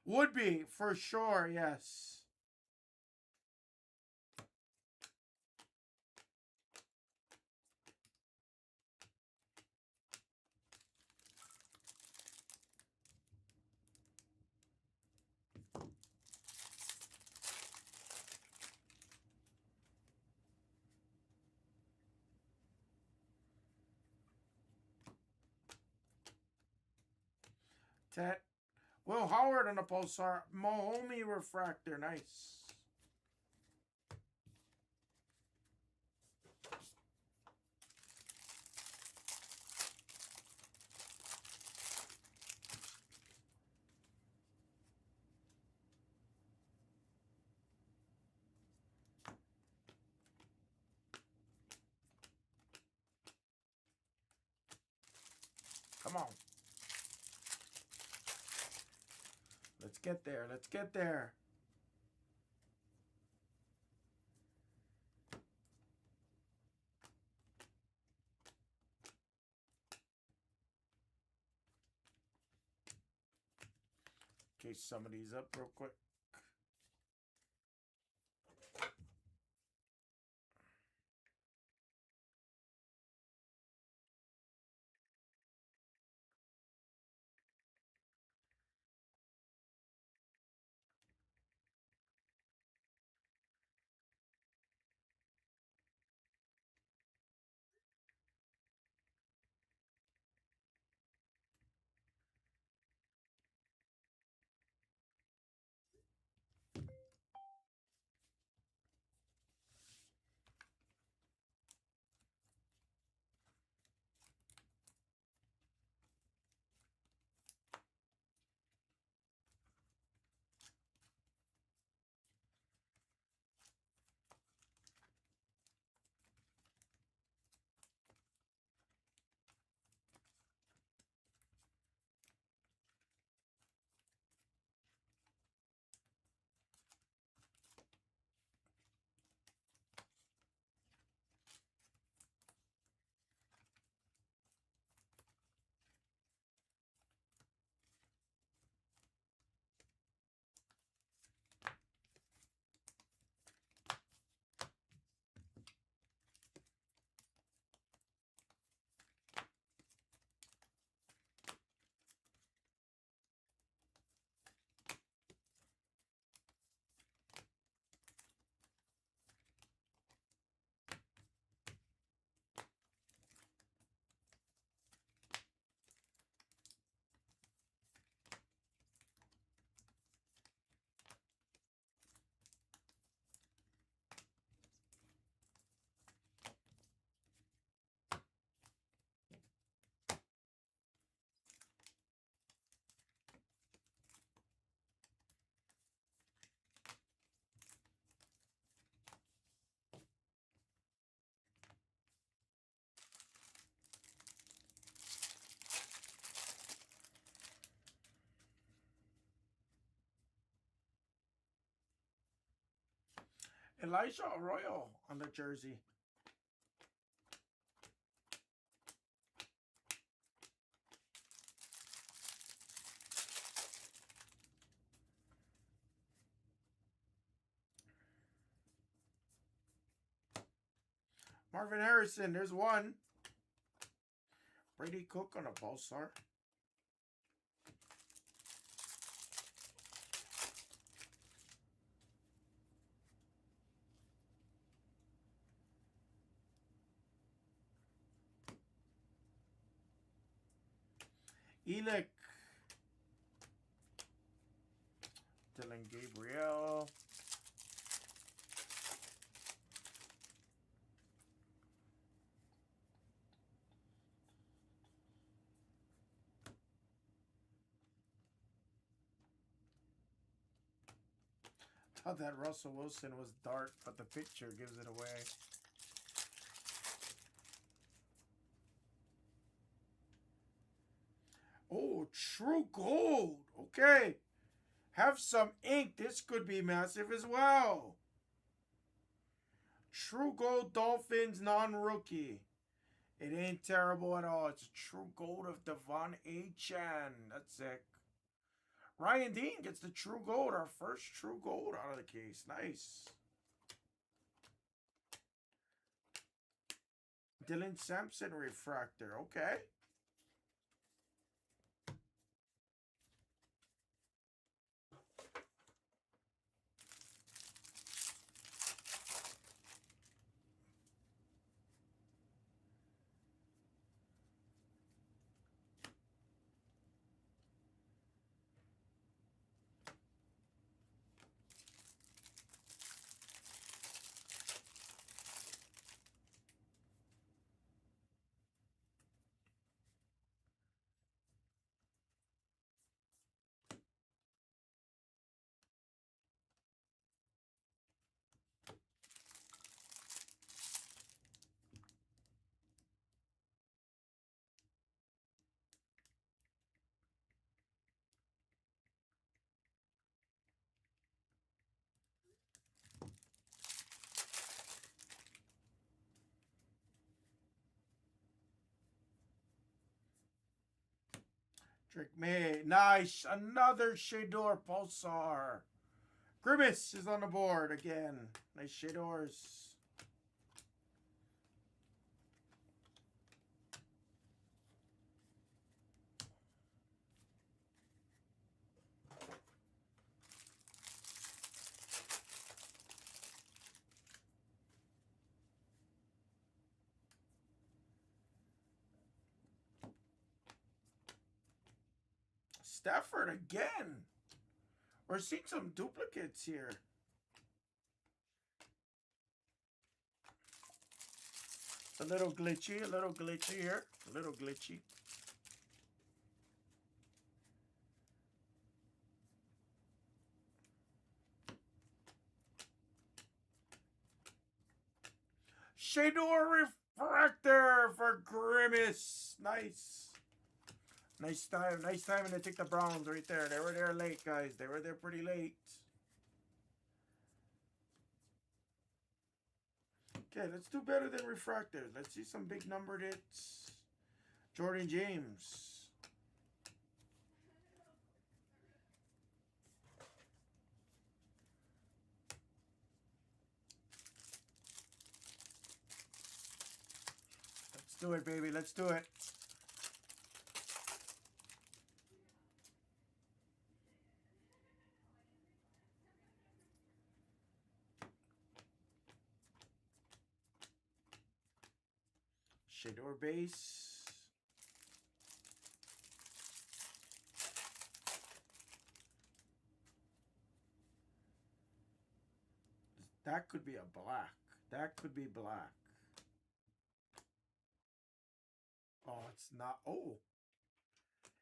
S1: Would be, for sure, yes. Tet. Will Howard on the Pulsar. Mahomey Refractor. Nice. Come on. Let's get there. Let's get there. Case some of these up real quick. Elijah Arroyo on the jersey. Marvin Harrison, there's one. Brady Cook on a Pulsar. Elick. Dylan Gabriel. thought that Russell Wilson was dark, but the picture gives it away. Oh, true gold. Okay. Have some ink. This could be massive as well. True gold Dolphins non-rookie. It ain't terrible at all. It's a true gold of Devon A-Chan. That's sick. Ryan Dean gets the true gold. Our first true gold out of the case. Nice. Dylan Sampson refractor. Okay. Drake May. Nice. Another Shador Pulsar. Grimace is on the board again. Nice Shadors. Stafford again. We're seeing some duplicates here. A little glitchy here. A little glitchy. Shador refractor for Grimace. Nice. Nice time to take the Browns right there. They were there late, guys. They were there pretty late. Okay, let's do better than refractors. Let's see some big numbered hits. Jordan James. Let's do it, baby. Let's do it. Shador base. That could be a black. That could be black. Oh, it's not. Oh,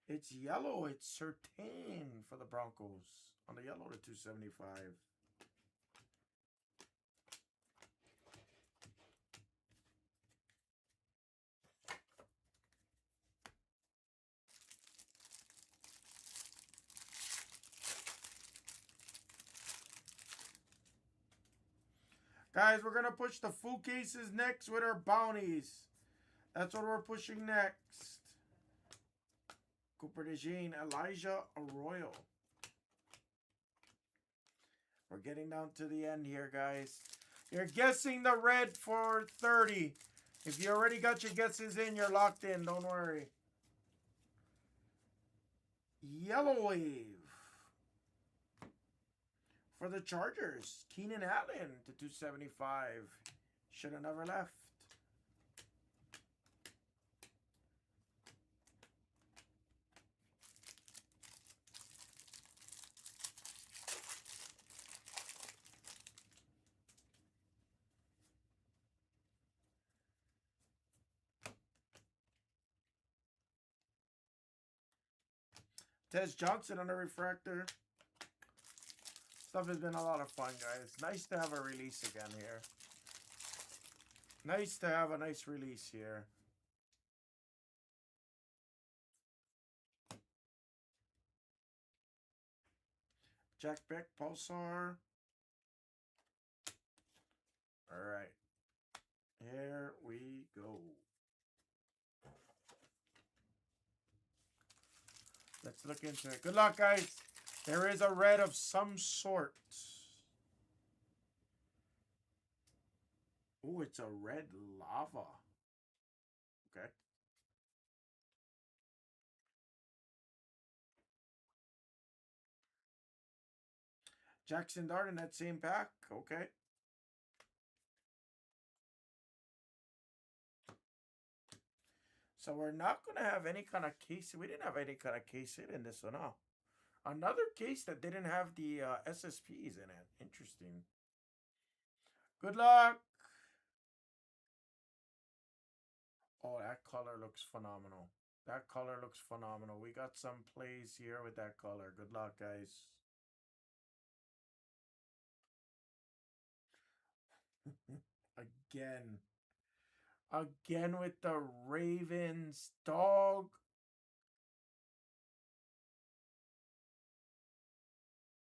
S1: it's yellow. It's Surtain for the Broncos. On the yellow to 275. Guys, we're going to push the full cases next with our bounties. That's what we're pushing next. Cooper DeJean, Elijah Arroyo. We're getting down to the end here, guys. You're guessing the red for 30. If you already got your guesses in, you're locked in. Don't worry. Yellow Wave. For the Chargers, Keenan Allen to 275. Should have never left. Tez Johnson on the refractor. Stuff has been a lot of fun, guys. Nice to have a release again here. Nice to have a nice release here. Jack Beck, Pulsar. All right. Here we go. Let's look into it. Good luck, guys. There is a red of some sort. Oh, it's a red lava. Okay. Jackson Dart in that same pack. Okay. So we're not going to have any kind of case. We didn't have any kind of case hit in this one, huh? Another case that didn't have the SSPs in it. Interesting. Good luck. Oh, that color looks phenomenal. That color looks phenomenal. We got some plays here with that color. Good luck, guys. Again. Again with the Ravens. Dog.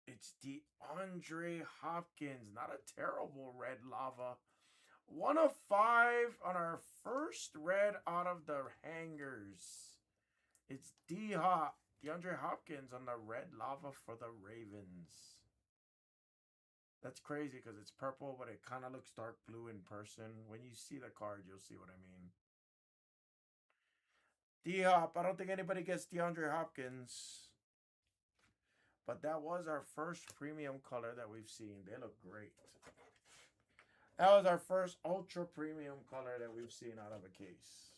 S1: It's DeAndre Hopkins. Not a terrible red lava. 1 of 5 on our first red out of the hangers. It's DeAndre Hopkins on the red lava for the Ravens. That's crazy because it's purple, but it kind of looks dark blue in person. When you see the card, you'll see what I mean. D-Hop. I don't think anybody gets DeAndre Hopkins. But that was our first premium color that we've seen. They look great. That was our first ultra premium color that we've seen out of a case.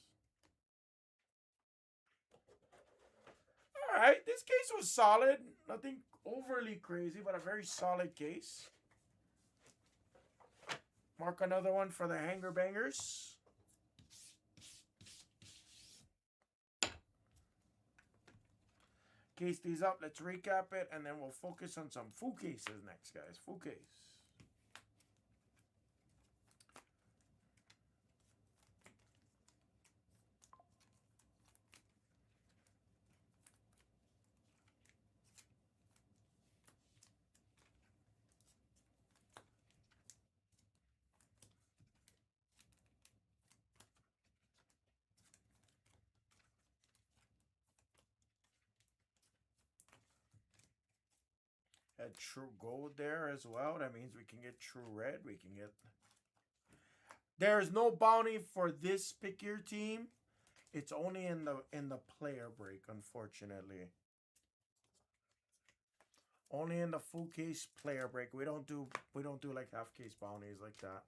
S1: All right, this case was solid. Nothing overly crazy, but a very solid case. Mark another one for the hanger bangers. Case these up. Let's recap it, and then we'll focus on some full cases next, guys. Full case. Had true gold there as well. That means we can get true red. We can get... There's no bounty for this pick your team. It's only in the player break, unfortunately. Only in the full case player break. We don't do like half case bounties like that.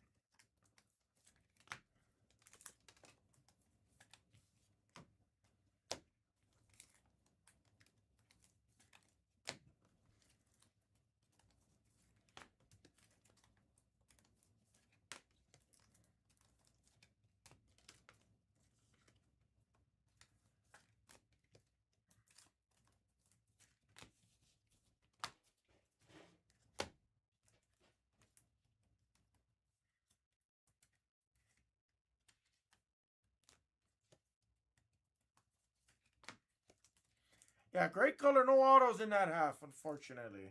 S1: Yeah, great color. No autos in that half, unfortunately.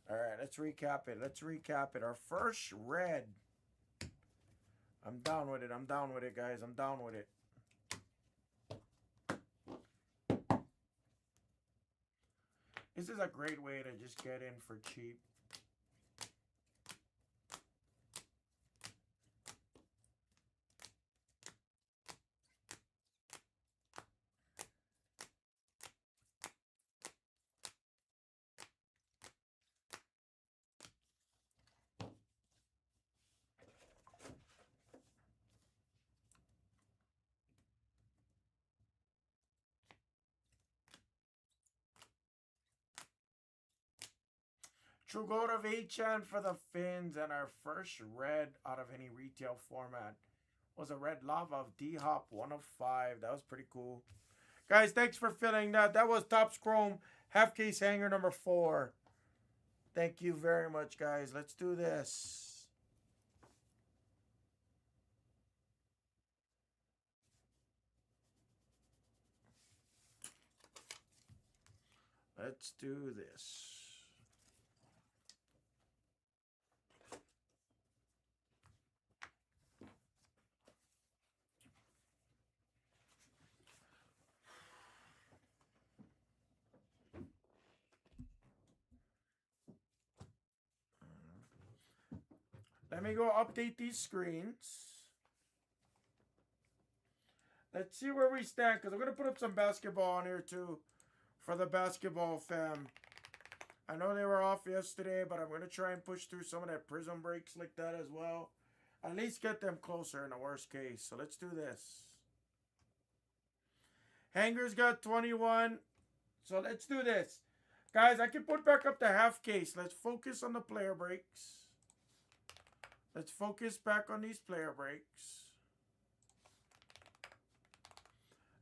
S1: All right, let's recap it. Let's recap it. Our first red. I'm down with it. I'm down with it, guys. I'm down with it. This is a great way to just get in for cheap. True Gold of Achan for the Finns, and our first red out of any retail format was a red lava of D-Hop 1 of 5. That was pretty cool. Guys, thanks for filling that. That was Topps Chrome half case hanger number 4. Thank you very much, guys. Let's do this. Let's do this. Let me go update these screens. Let's see where we stand, because I'm going to put up some basketball on here too for the basketball fam. I know they were off yesterday, but I'm going to try and push through some of that prism breaks like that as well. At least get them closer in the worst case. So let's do this. Hangers got 21. So let's do this. Guys, I can put back up the half case. Let's focus on the player breaks. Let's focus back on these player breaks.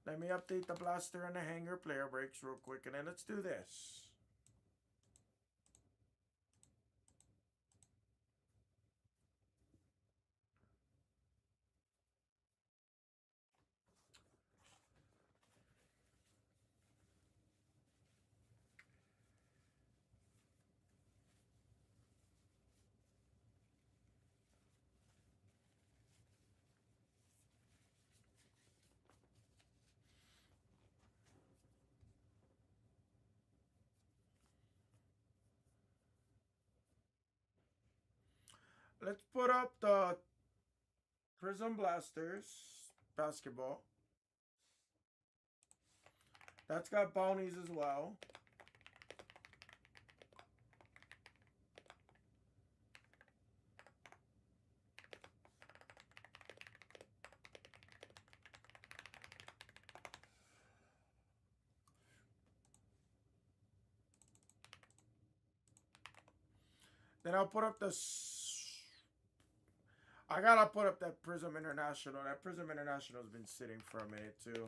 S1: Let me update the blaster and the hanger player breaks real quick, and then let's do this. Let's put up the Prism Blasters basketball. That's got bounties as well. Then I'll put up the... I gotta put up that Prism International. That Prism International has been sitting for a minute too.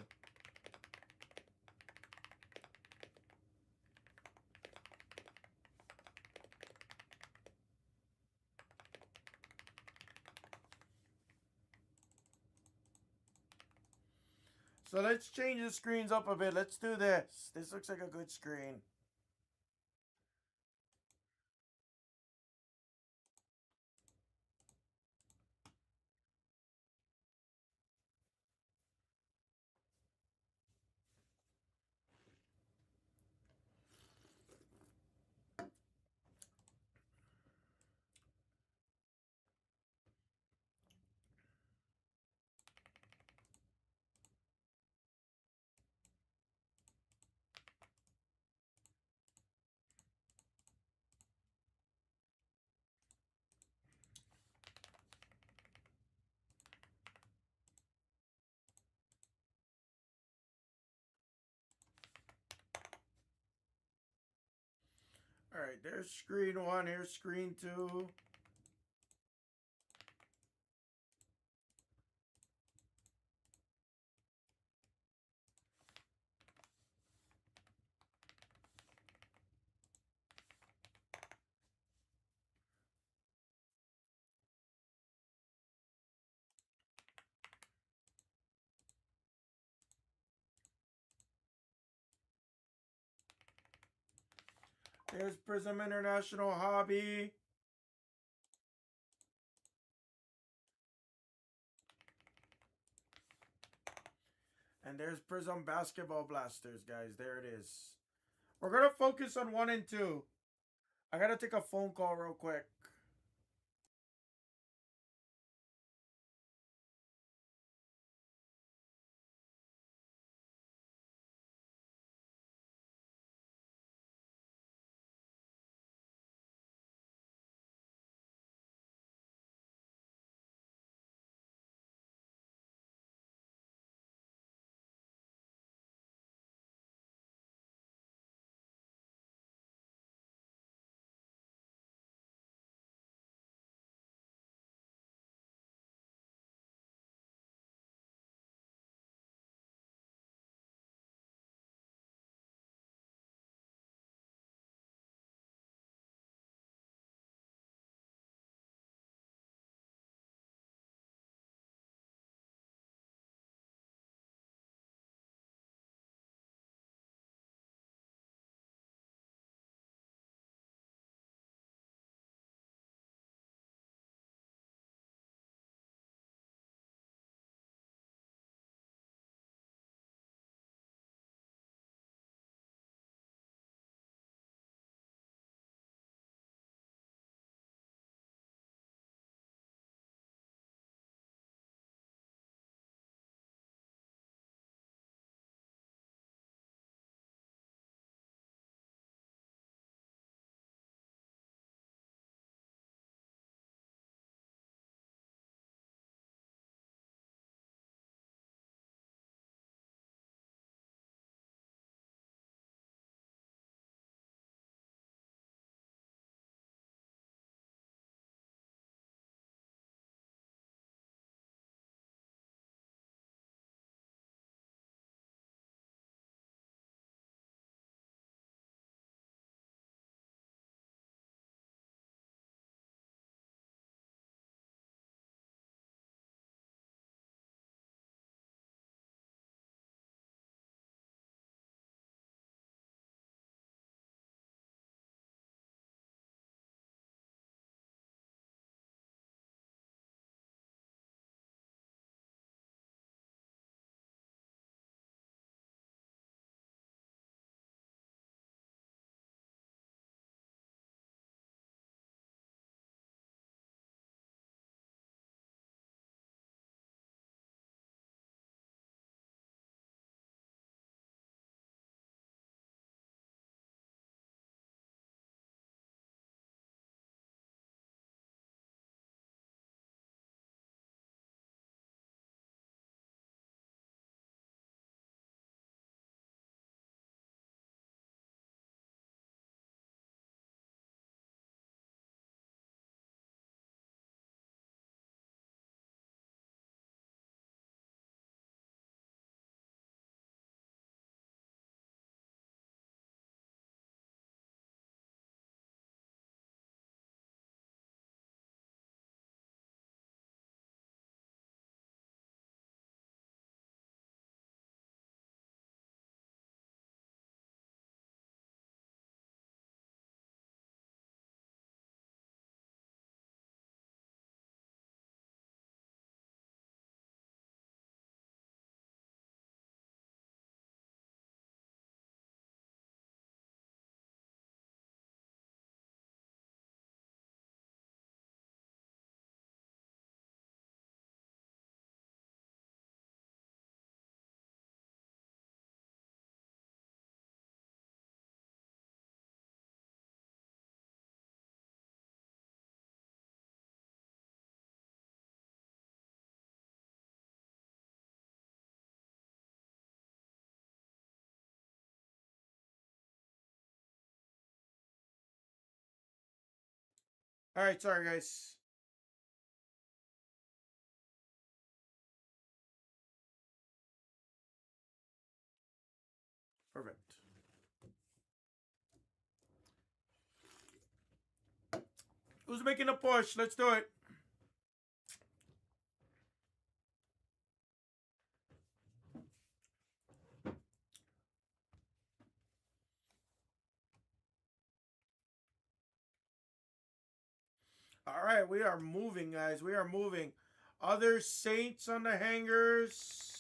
S1: So let's change the screens up a bit. Let's do this. This looks like a good screen. All right, there's screen 1. Here's screen 2. There's Prism International Hobby. And there's Prism Basketball Blasters, guys. There it is. We're going to focus on 1 and 2. I got to take a phone call real quick. All right, sorry guys. Perfect. Who's making a push? Let's do it. All right, we are moving, guys. We are moving. Other Saints on the hangers.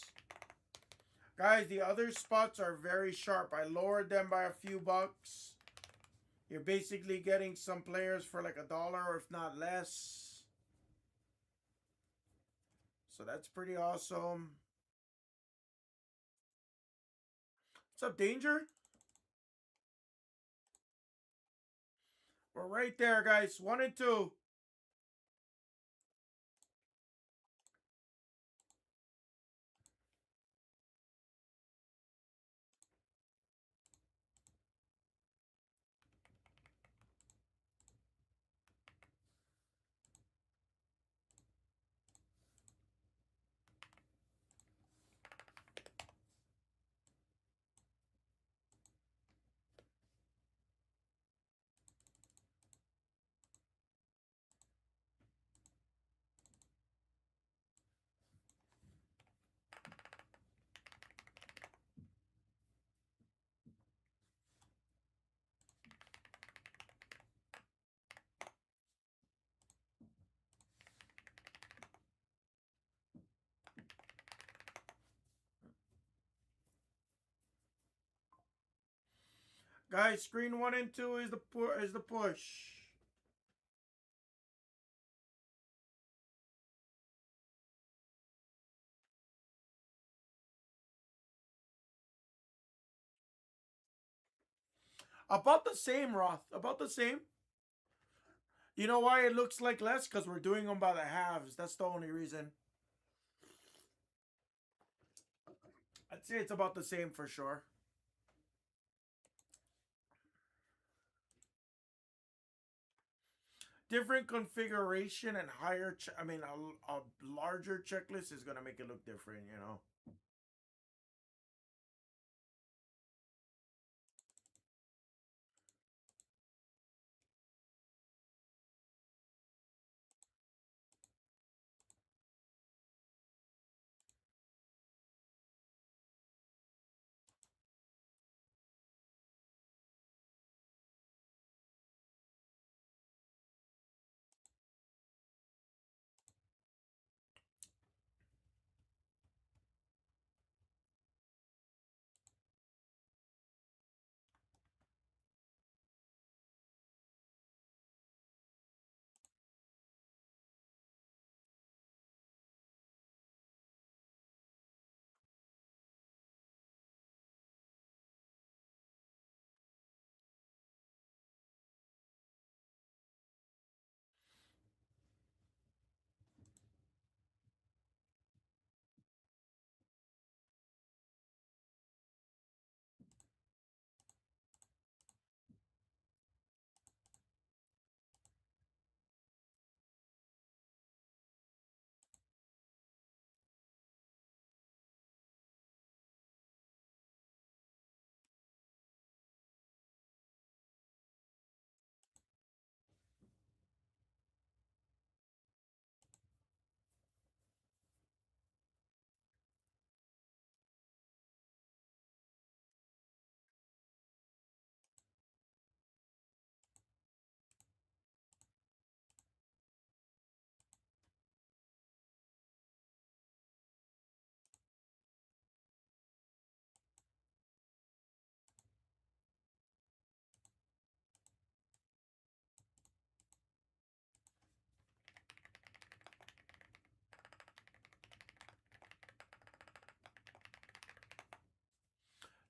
S1: Guys, the other spots are very sharp. I lowered them by a few bucks. You're basically getting some players for like $1 or if not less. So that's pretty awesome. What's up, Danger? We're right there, guys. 1 and 2. Guys, screen 1 and 2 is the push. About the same, Roth. About the same. You know why it looks like less? Because we're doing them by the halves. That's the only reason. I'd say it's about the same for sure. Different configuration and higher, a larger checklist is going to make it look different, you know.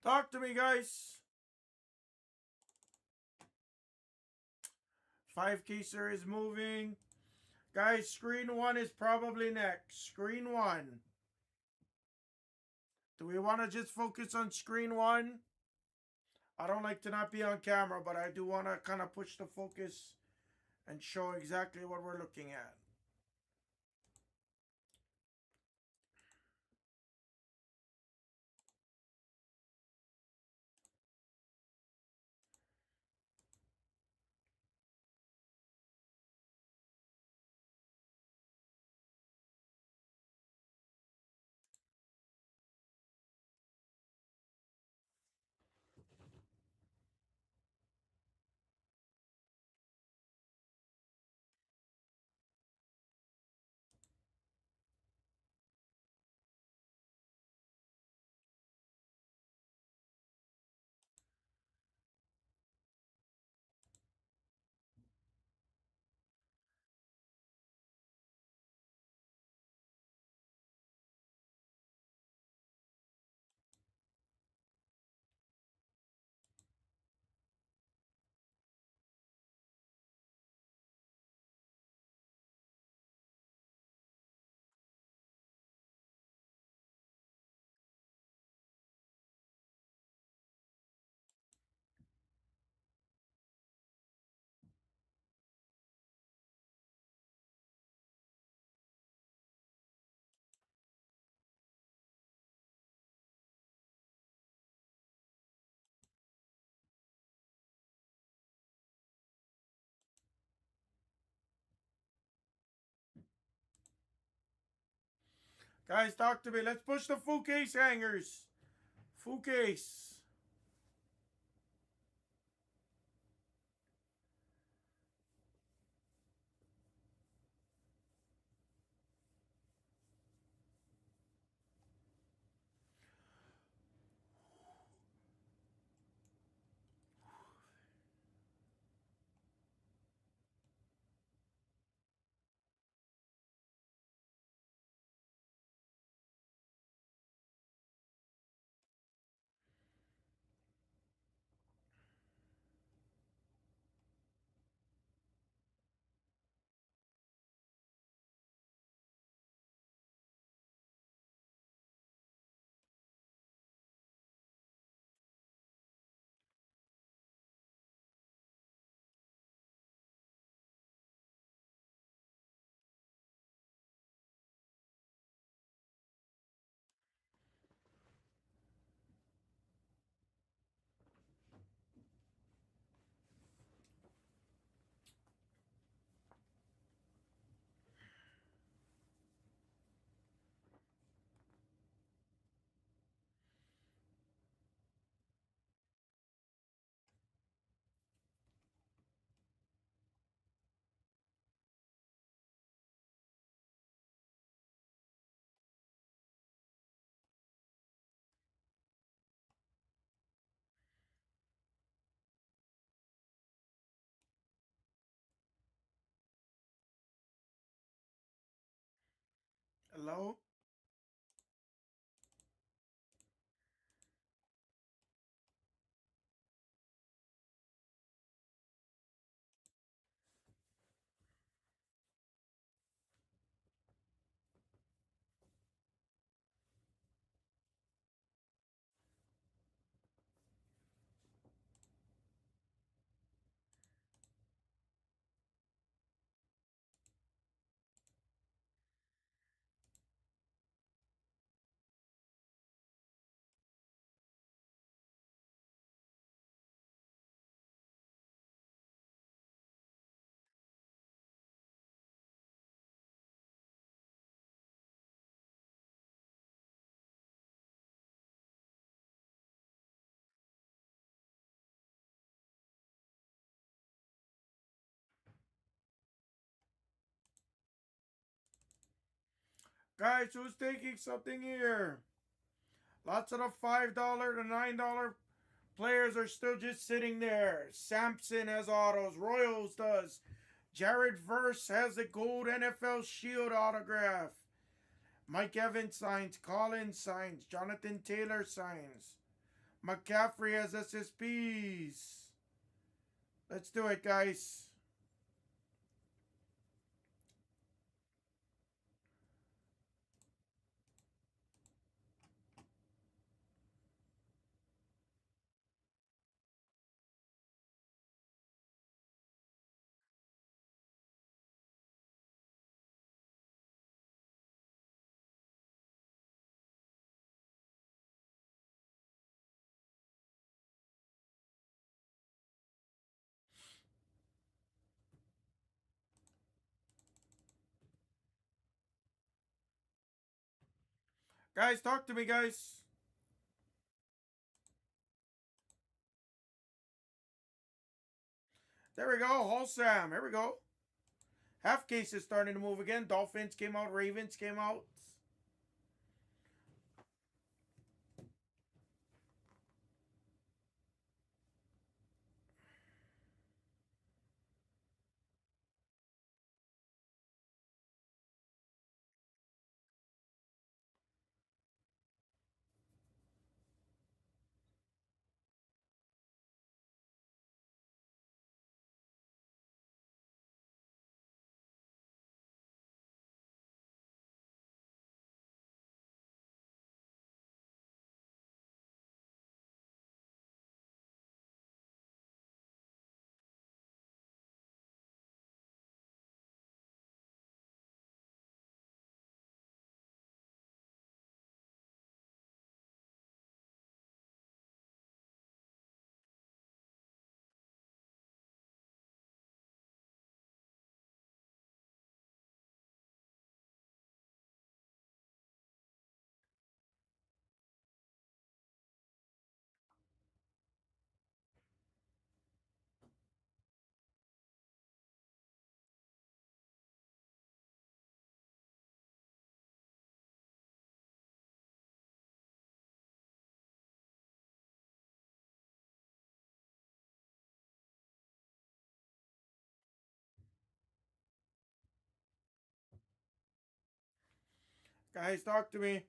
S1: Talk to me, guys. 5K sir is moving. Guys, screen 1 is probably next. Screen 1. Do we want to just focus on screen 1? I don't like to not be on camera, but I do want to kind of push the focus and show exactly what we're looking at. Guys, talk to me. Let's push the full case hangers. Full case. Hello? Guys, who's taking something here? Lots of the $5 to $9 players are still just sitting there. Sampson has autos. Royals does. Jared Verse has the gold NFL Shield autograph. Mike Evans signs. Collins signs. Jonathan Taylor signs. McCaffrey has SSPs. Let's do it, guys. Guys, talk to me, guys. There we go. Wholesome. Here we go. Half case is starting to move again. Dolphins came out. Ravens came out. Guys, talk to me.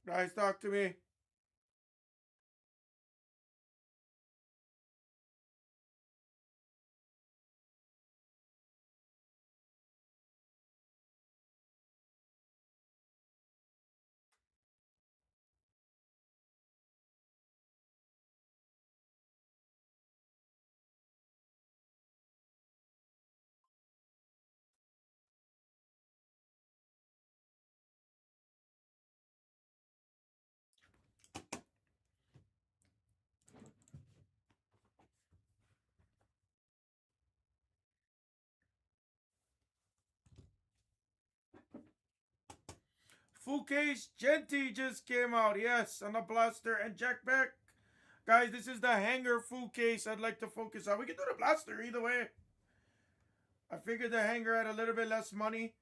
S1: Guys, talk to me. Full case, Genty just came out. Yes, on the blaster and Jack Beck. Guys, this is the hanger full case I'd like to focus on. We can do the blaster either way. I figured the hanger had a little bit less money.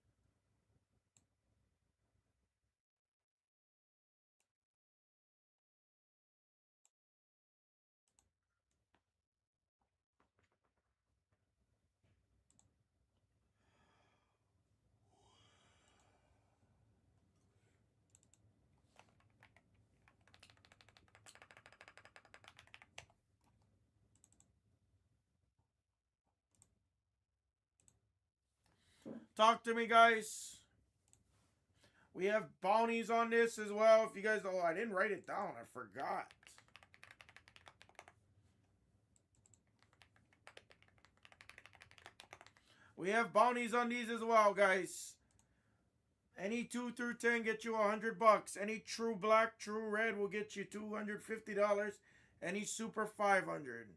S1: Talk to me, guys. We have bounties on this as well. If you guys, oh, I didn't write it down. I forgot. We have bounties on these as well, guys. Any 2 through 10 get you $100. Any true black, true red will get you $250. Any super 500.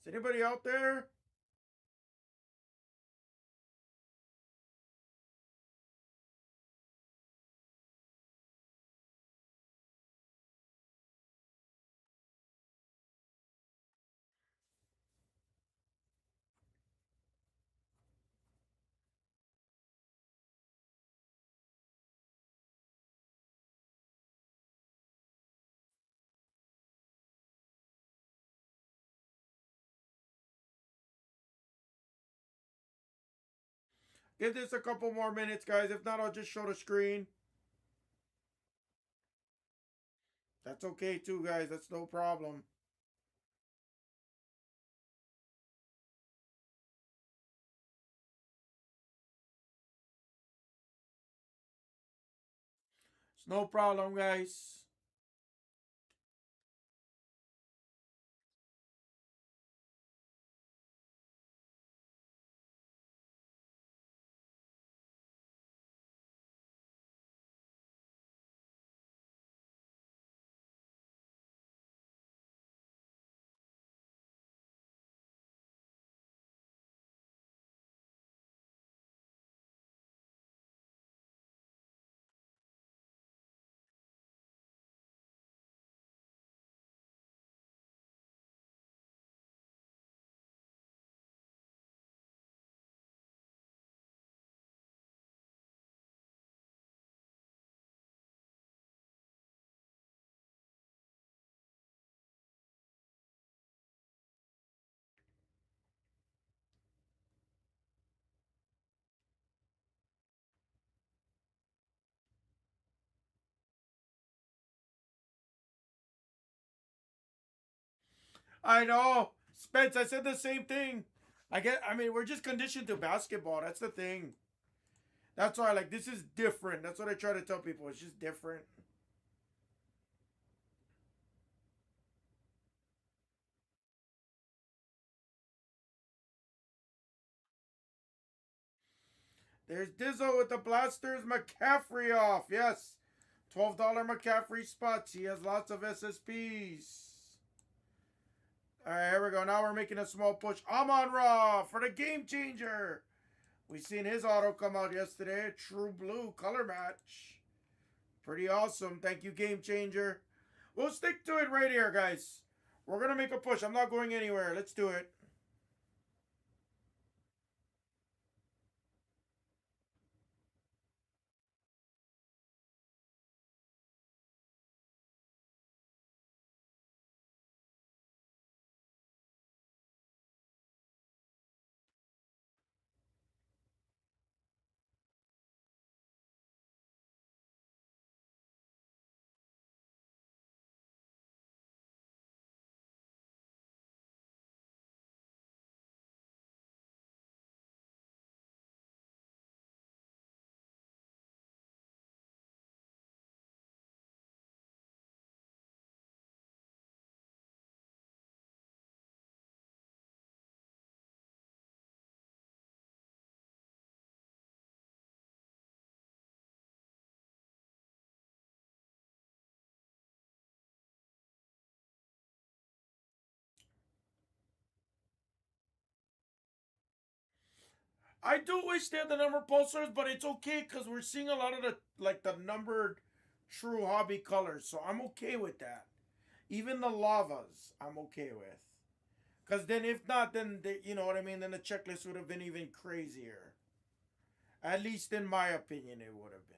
S1: Is anybody out there? Give this a couple more minutes, guys. If not, I'll just show the screen. That's okay too, guys. That's no problem. It's no problem, guys. I know. Spence, I said the same thing. I mean, we're just conditioned to basketball. That's the thing. That's why, like, this is different. That's what I try to tell people. It's just different. There's Dizzo with the blasters. McCaffrey off. Yes. $12 McCaffrey spots. He has lots of SSPs. All right, here we go. Now we're making a small push. Amon Ra for the game changer. We seen his auto come out yesterday. True blue color match. Pretty awesome. Thank you, game changer. We'll stick to it right here, guys. We're going to make a push. I'm not going anywhere. Let's do it. I do wish they had the number pulsars, but it's okay because we're seeing a lot of the numbered true hobby colors, so I'm okay with that. Even the lavas, I'm okay with. Because then, if not, then you know what I mean. Then the checklist would have been even crazier. At least in my opinion, it would have been.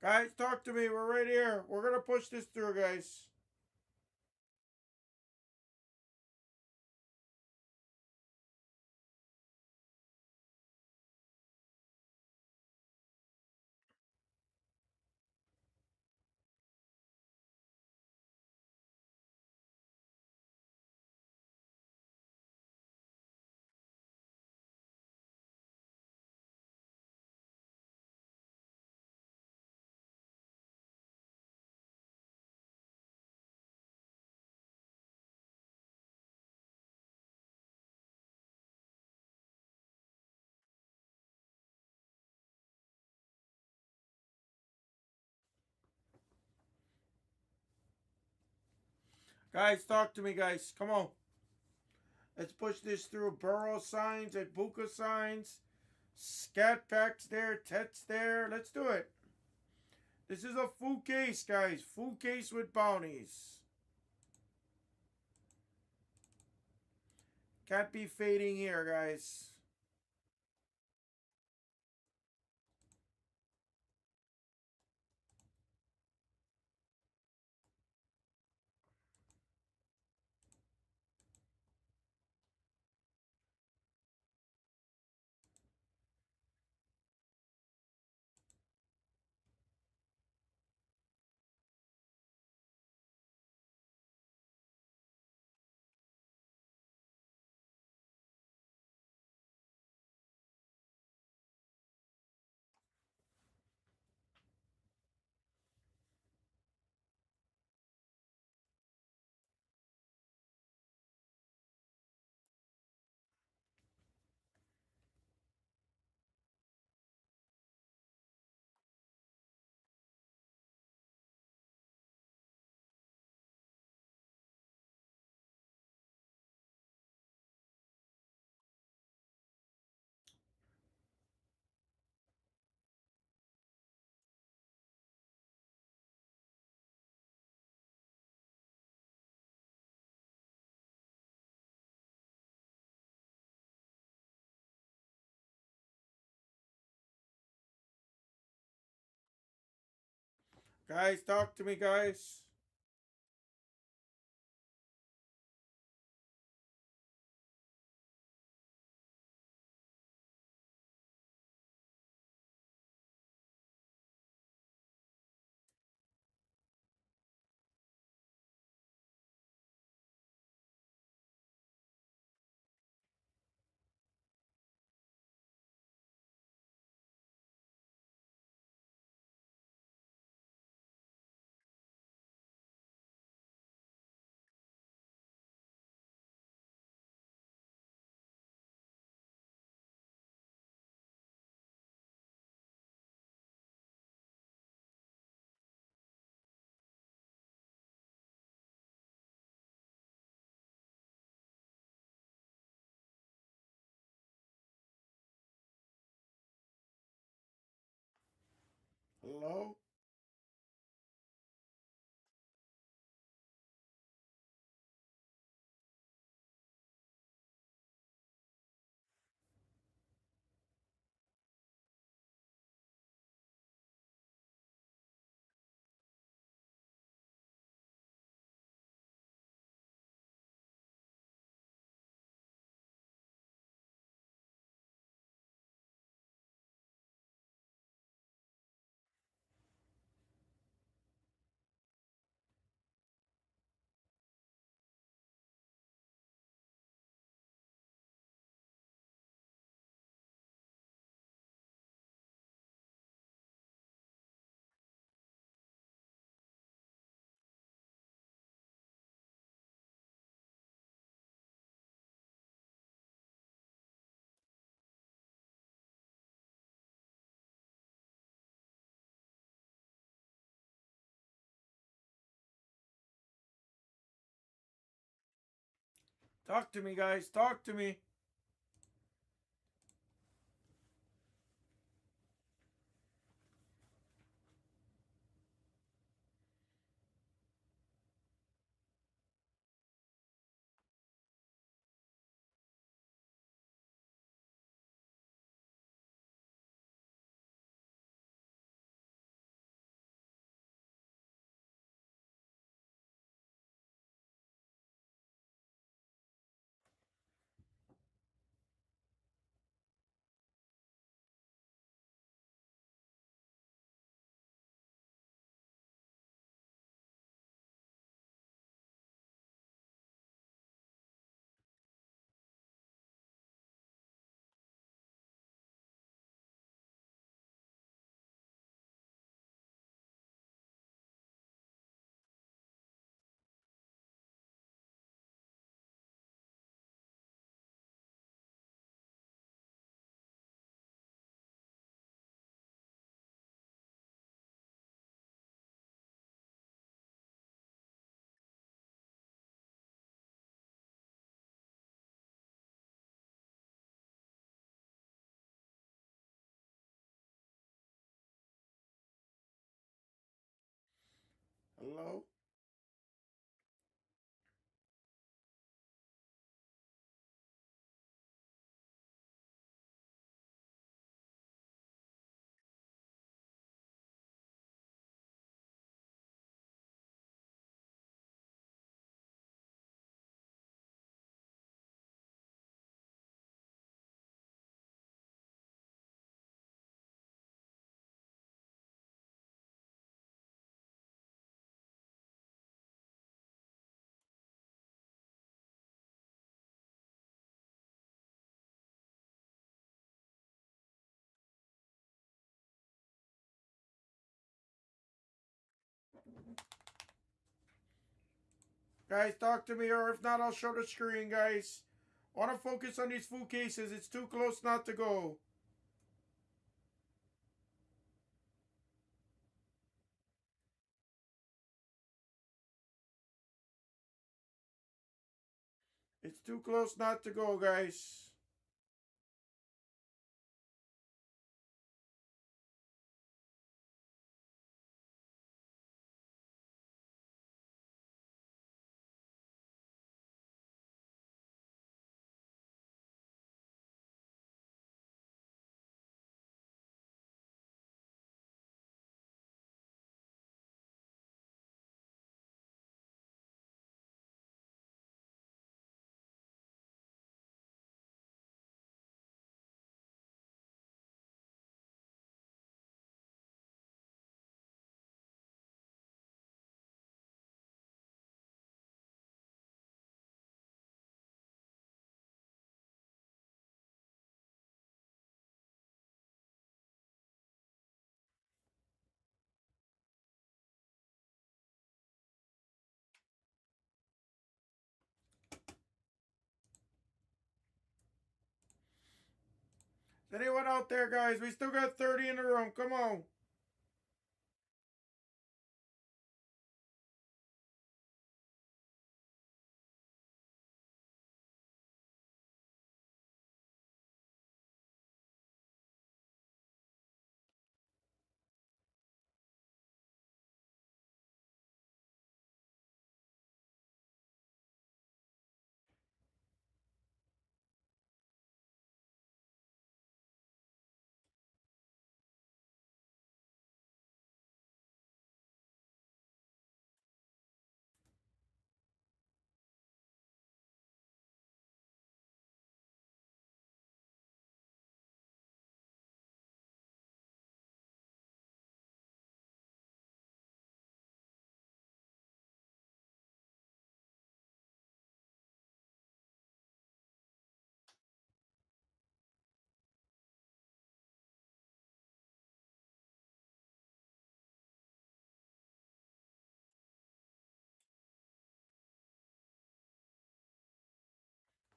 S1: Guys, talk to me. We're right here. We're gonna push this through, guys. Guys, talk to me, guys. Come on. Let's push this through. Burrow signs, Ibuka signs, scat packs there, Tets there. Let's do it. This is a full case, guys. Full case with bounties. Can't be fading here, guys. Guys, talk to me, guys. Hello? Talk to me, guys. Talk to me. Hello? Guys, talk to me, or if not, I'll show the screen, guys. Want to focus on these full cases. It's too close not to go. It's too close not to go, guys. Is anyone out there, guys? We still got 30 in the room. Come on.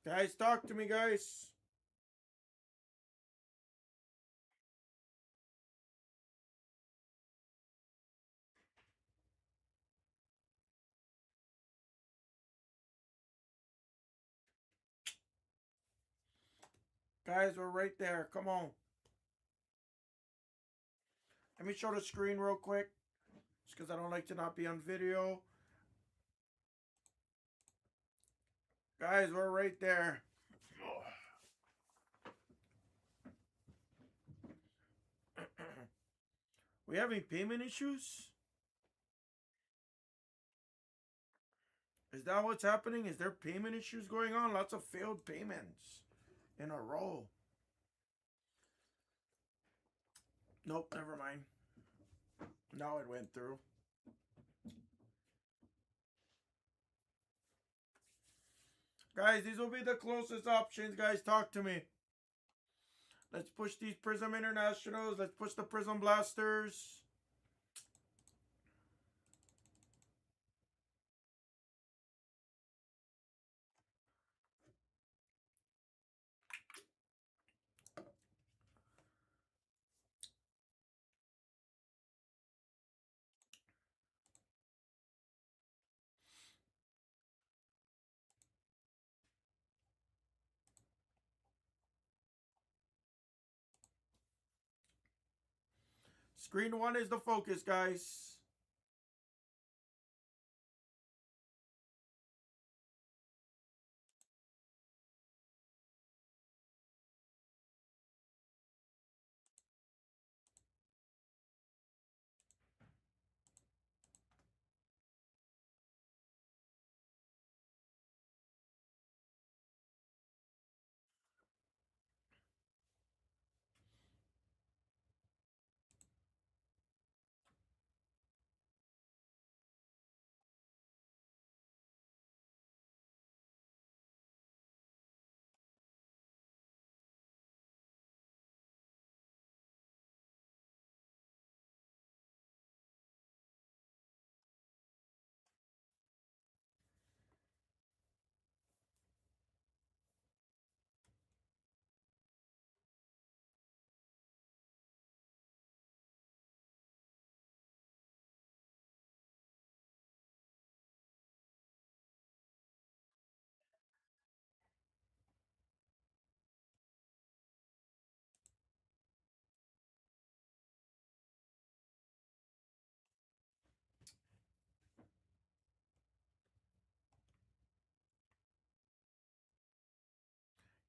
S1: Guys, talk to me, guys. Guys, we're right there. Come on. Let me show the screen real quick. Just because I don't like to not be on video. Guys, we're right there. We having payment issues? Is that what's happening? Is there payment issues going on? Lots of failed payments in a row. Nope, never mind. Now it went through. Guys, these will be the closest options. Guys, talk to me. Let's push these Prism Internationals. Let's push the Prism Blasters. Screen one is the focus, guys.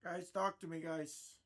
S1: Guys, talk to me, guys.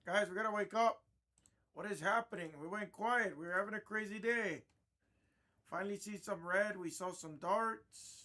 S1: Guys, we gotta wake up. What is happening? We went quiet. We were having a crazy day. Finally see some red. We saw some darts.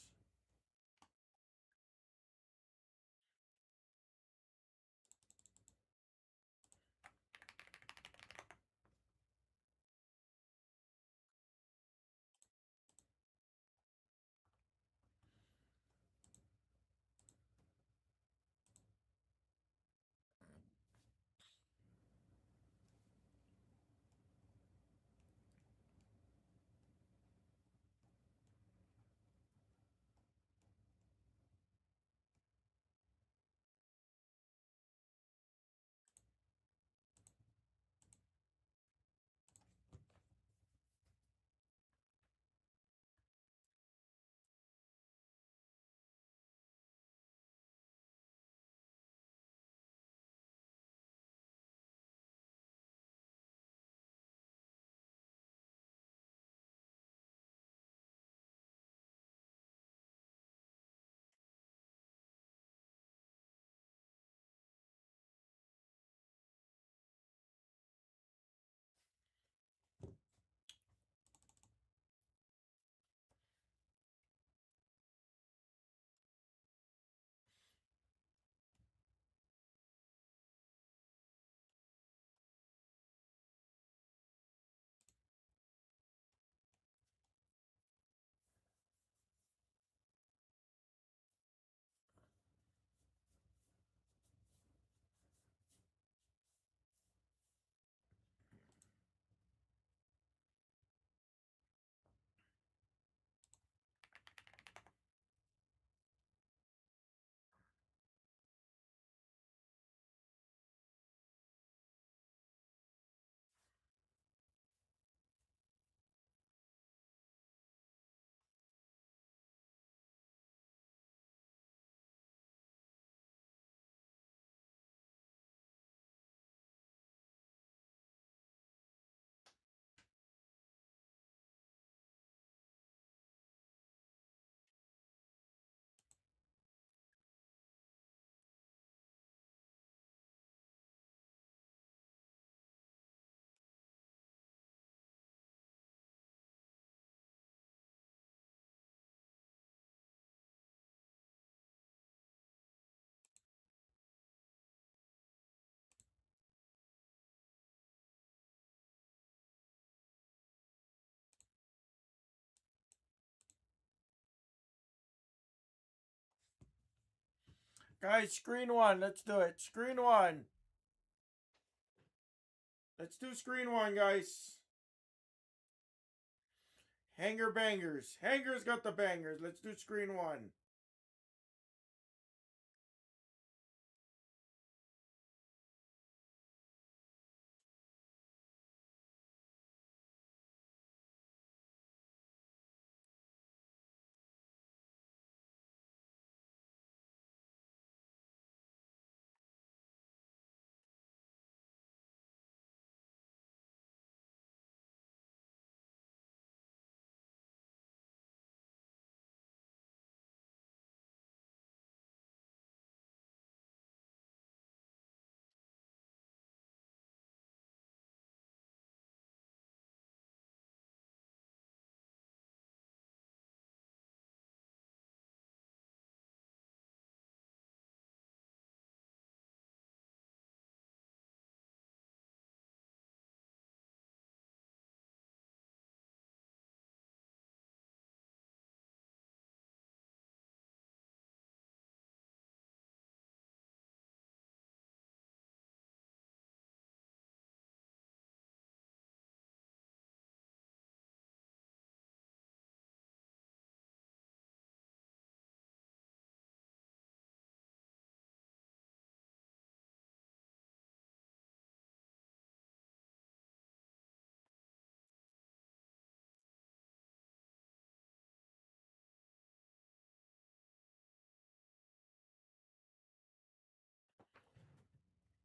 S1: Guys, screen one. Let's do it. Screen one. Let's do screen one, guys. Hanger bangers. Hangers got the bangers. Let's do screen one.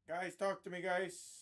S1: Guys, talk to me, guys.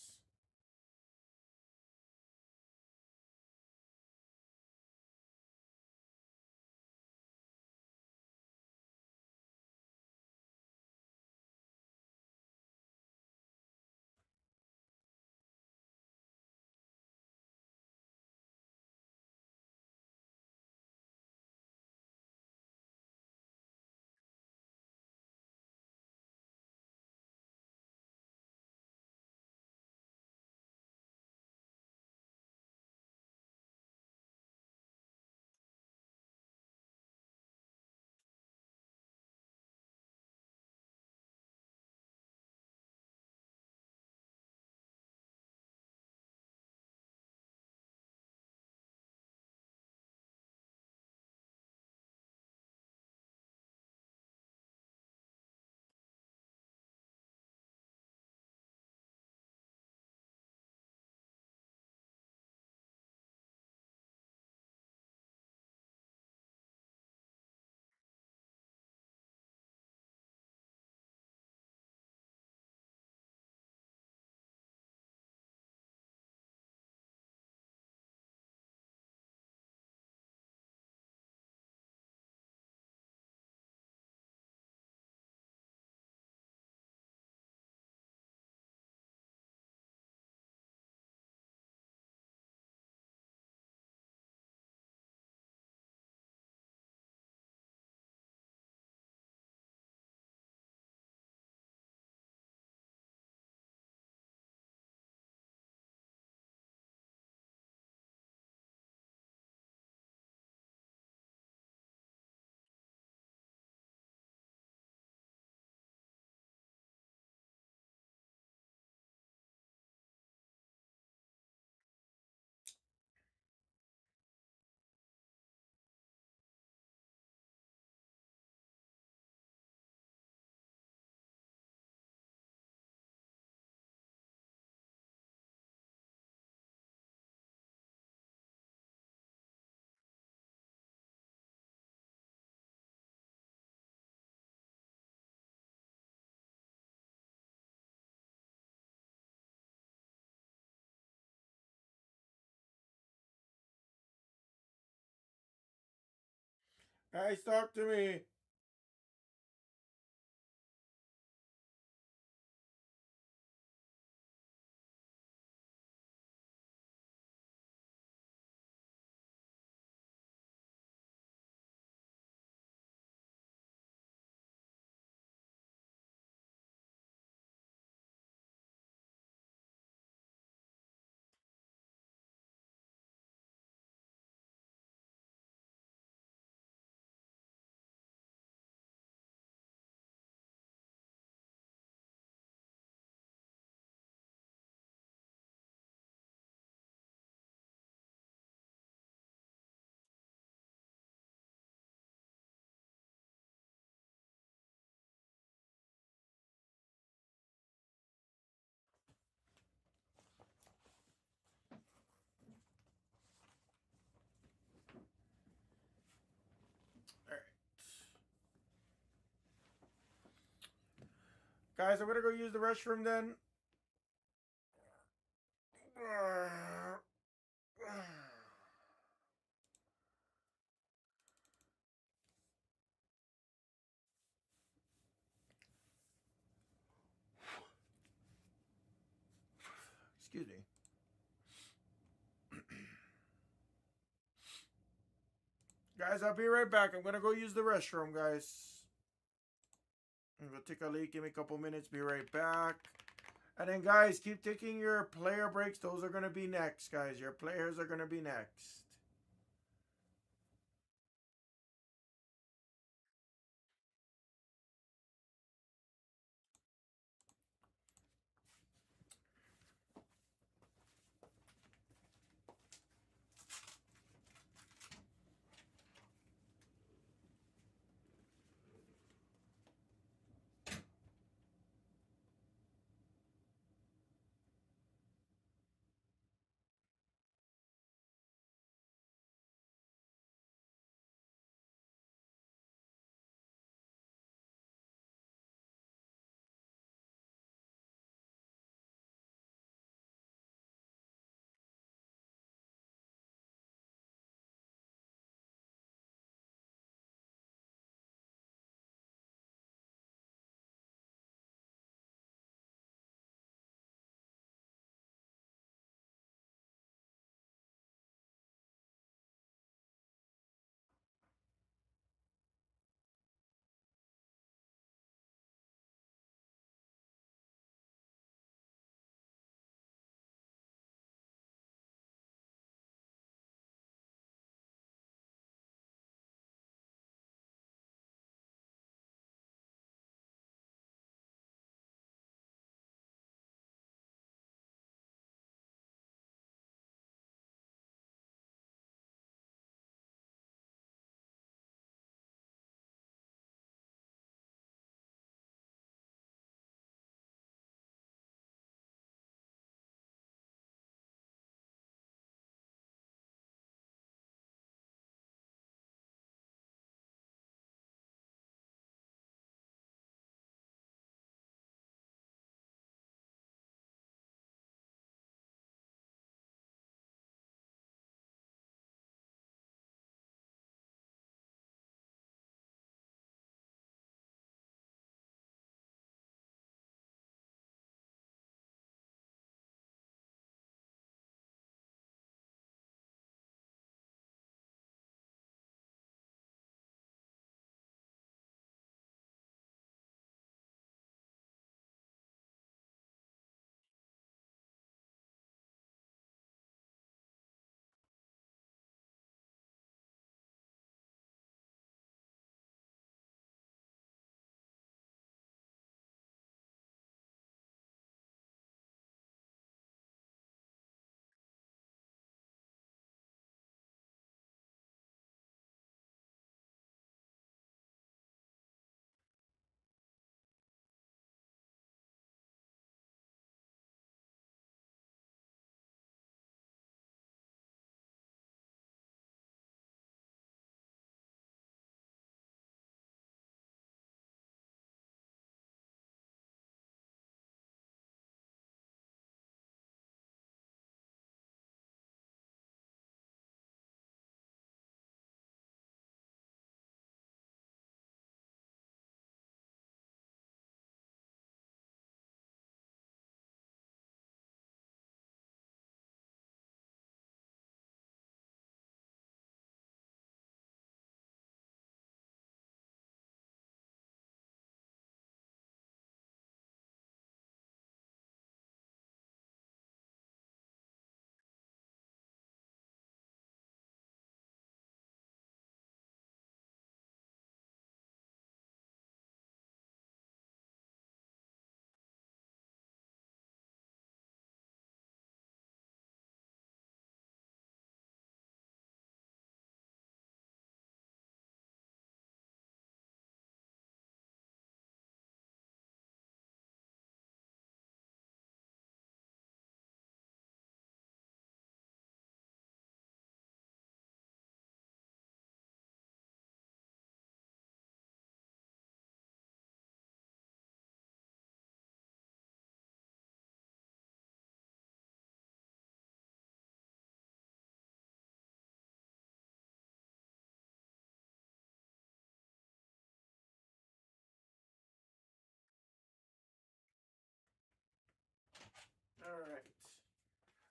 S1: Guys, talk to me. All right. Guys, I'm gonna go use the restroom then. Excuse me. Guys, I'll be right back. I'm gonna go use the restroom, guys. I'm gonna take a leak. Give me a couple minutes. Be right back. And then, guys, keep taking your player breaks. Those are gonna be next, guys. Your players are gonna be next.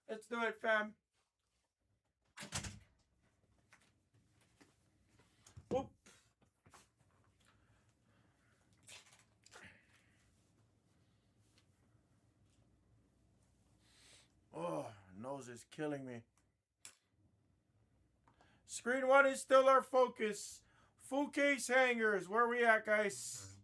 S1: Let's do it, fam. Whoop. Oh, nose is killing me. Screen one is still our focus. Full case hangers. Where are we at, guys?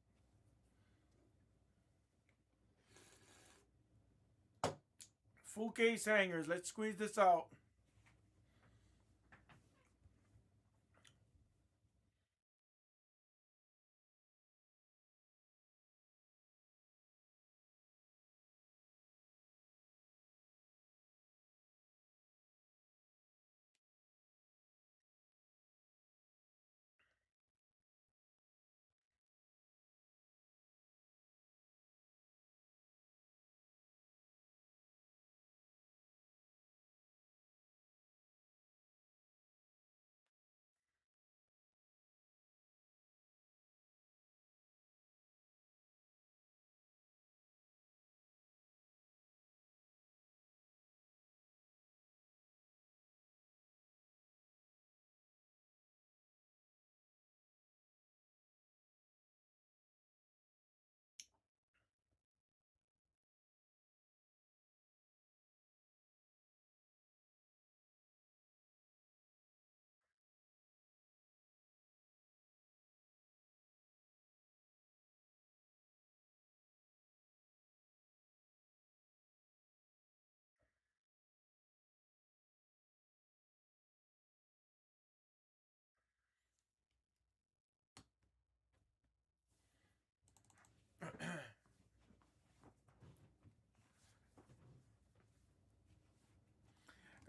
S1: Full case hangers. Let's squeeze this out.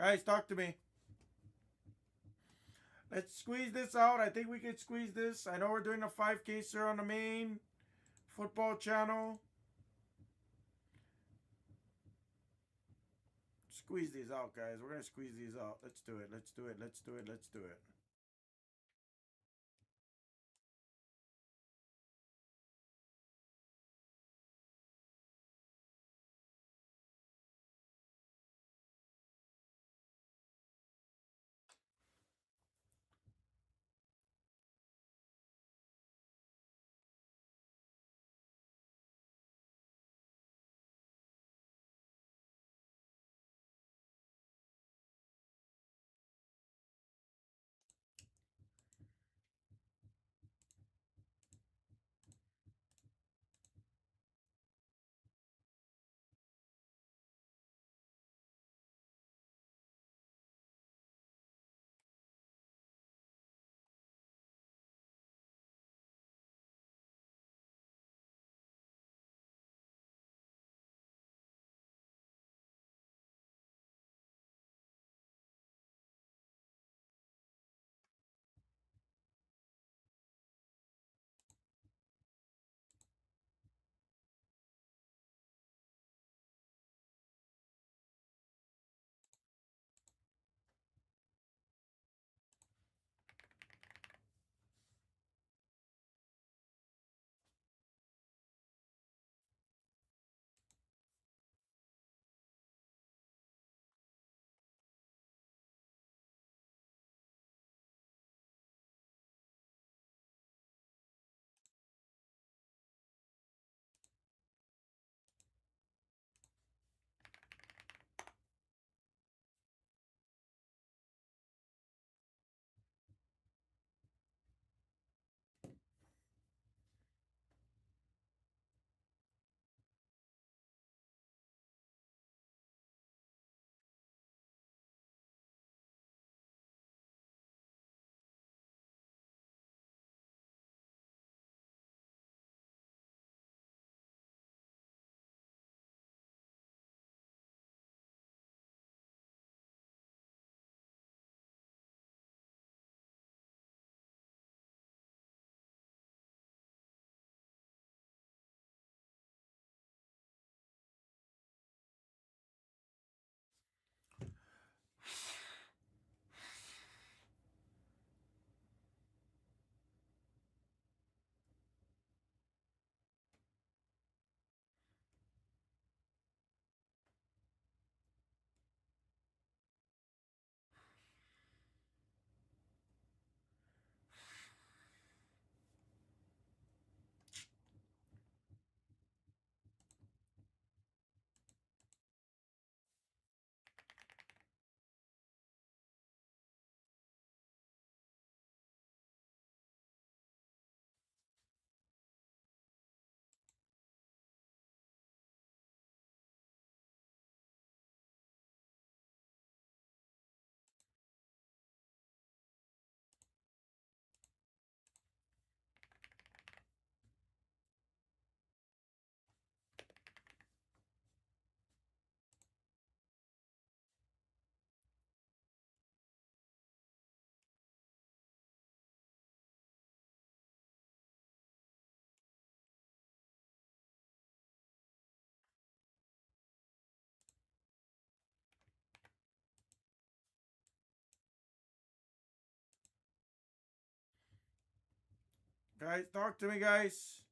S1: Guys, talk to me. Let's squeeze this out. I think we could squeeze this. I know we're doing a 5K on the main football channel. Squeeze these out, guys. We're going to squeeze these out. Let's do it. Let's do it. Let's do it. Let's do it. Guys, talk to me, guys.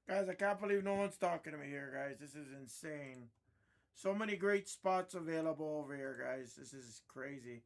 S1: Guys, I can't believe no one's talking to me here, guys. This is insane. So many great spots available over here, guys. This is crazy.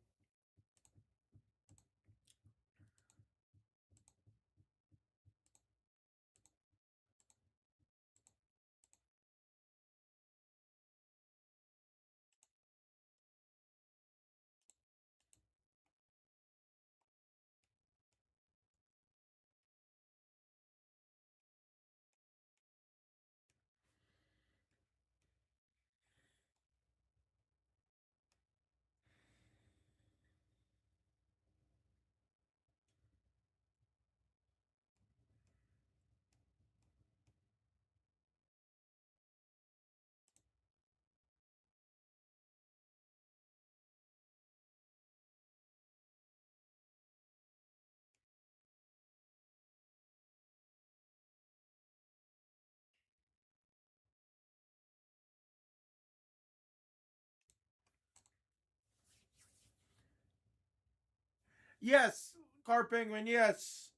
S1: Yes, Car Penguin, yes.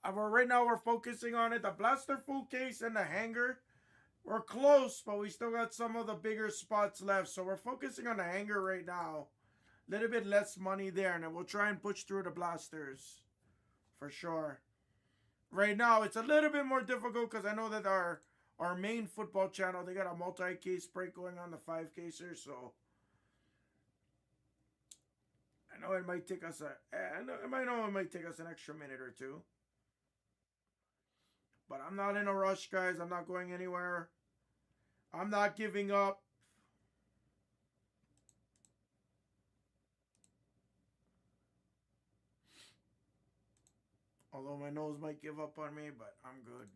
S1: Right now we're focusing on it. The blaster full case and the hanger. We're close, but we still got some of the bigger spots left. So we're focusing on the hanger right now. A little bit less money there, and then we'll try and push through the blasters. For sure. Right now, it's a little bit more difficult because I know that our main football channel, they got a multi-case break going on the 5-caser, so I know it might take us it might take us an extra minute or two. But I'm not in a rush, guys. I'm not going anywhere. I'm not giving up. Although my nose might give up on me, but I'm good.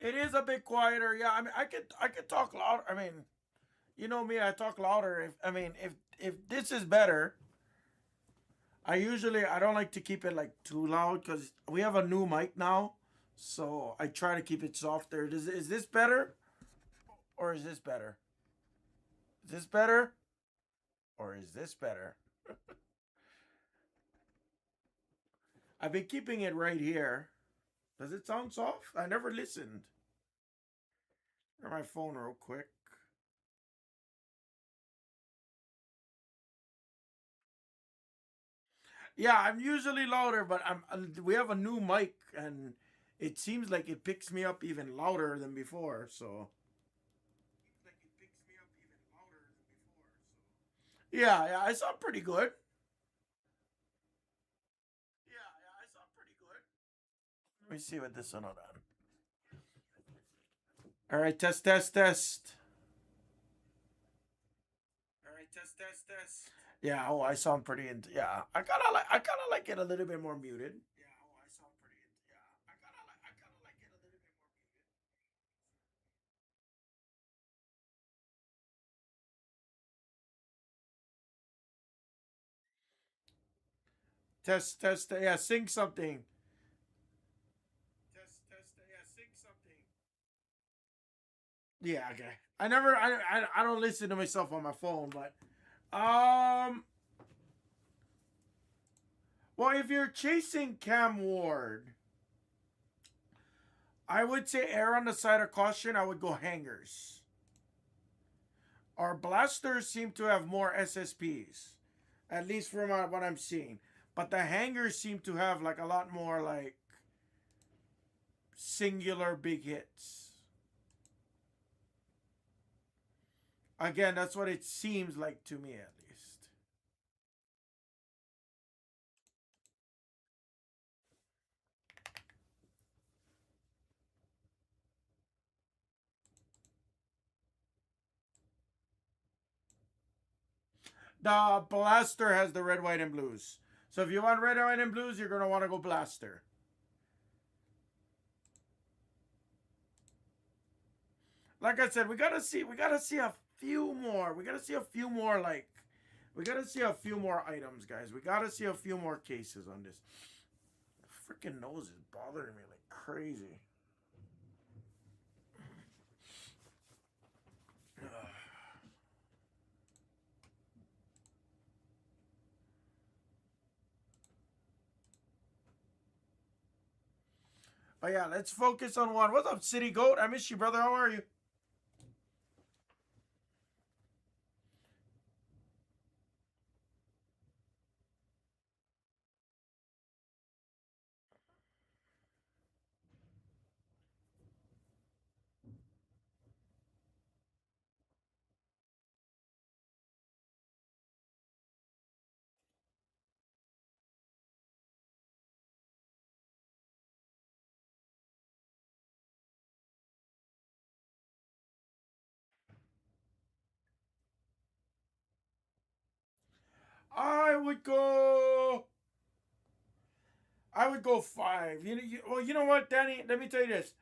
S1: It is a bit quieter. Yeah, I mean, I could talk louder. I mean, you know me, I talk louder. If I mean, if this is better, I don't like to keep it like too loud because we have a new mic now, so I try to keep it softer. Is this better or is this better? Is this better or is this better? I've been keeping it right here. Does it sound soft? I never listened. Grab my phone real quick. Yeah, I'm usually louder, but we have a new mic and it seems like it picks me up even louder than before. So yeah, yeah, I sound pretty good. Yeah, yeah, I sound pretty good. Let me see what this one on. All right, test, test, test. All right, test, test, test. Yeah, oh, I sound pretty. Yeah, I kind of like it a little bit more muted. Yeah, oh, I sound pretty. Yeah, I kind of like it a little bit more muted. Test, test. Yeah, sing something. Test, test. Yeah, sing something. Yeah, okay. I don't listen to myself on my phone, but um, well, if you're chasing Cam Ward, I would say err on the side of caution. I would go hangers. Our blasters seem to have more SSPs, at least from what I'm seeing. But the hangers seem to have like a lot more like singular big hits. Again, that's what it seems like to me, at least. The blaster has the red, white, and blues. So if you want red, white, and blues, you're gonna want to go blaster. Like I said, we gotta see a few more. We gotta see a few more we gotta see a few more items, guys. We gotta see a few more cases on this. Freaking nose is bothering me like crazy. But yeah, let's focus on one. What's up, City Goat? I miss you, brother. How are you? I would go. I would go five. Well, you know what, Danny? Let me tell you this.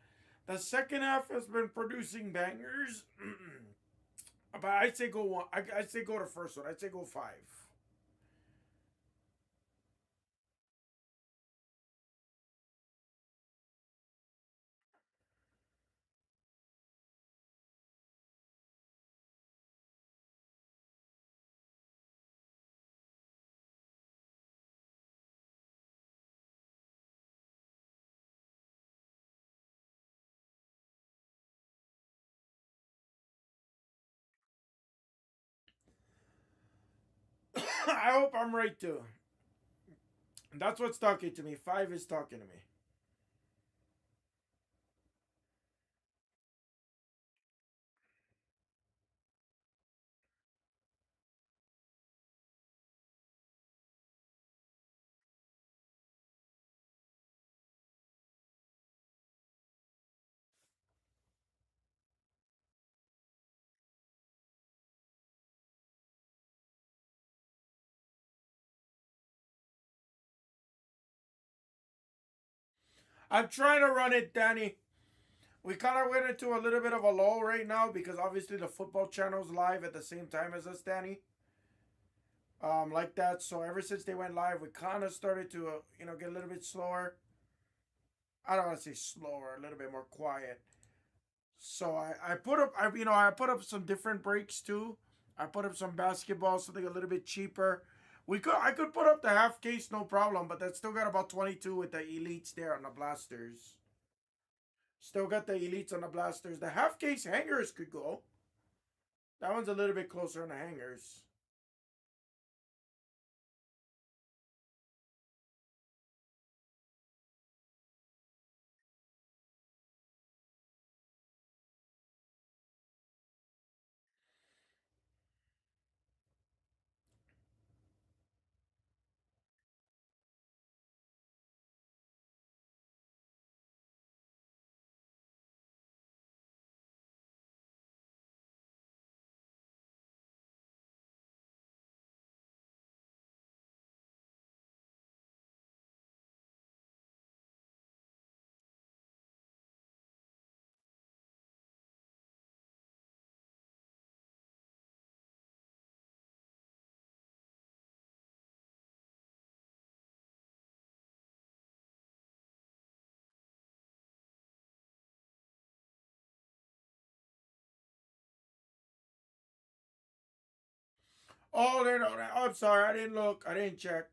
S1: The second half has been producing bangers, but I'd say go one. I'd say go to first one. I'd say go five. I hope I'm right too. That's what's talking to me. Five is talking to me. I'm trying to run it, Danny. We kind of went into a little bit of a lull right now because obviously the football channel's live at the same time as us, Danny. Like that. So ever since they went live, we kind of started to, get a little bit slower. I don't want to say slower, a little bit more quiet. So I put up, I put up some different breaks too. I put up some basketball, something a little bit cheaper. I could put up the half case, no problem, but that's still got about 22 with the elites there on the blasters. Still got the elites on the blasters. The half case hangers could go. That one's a little bit closer on the hangers. Oh, they're not. I'm sorry, I didn't look. I didn't check.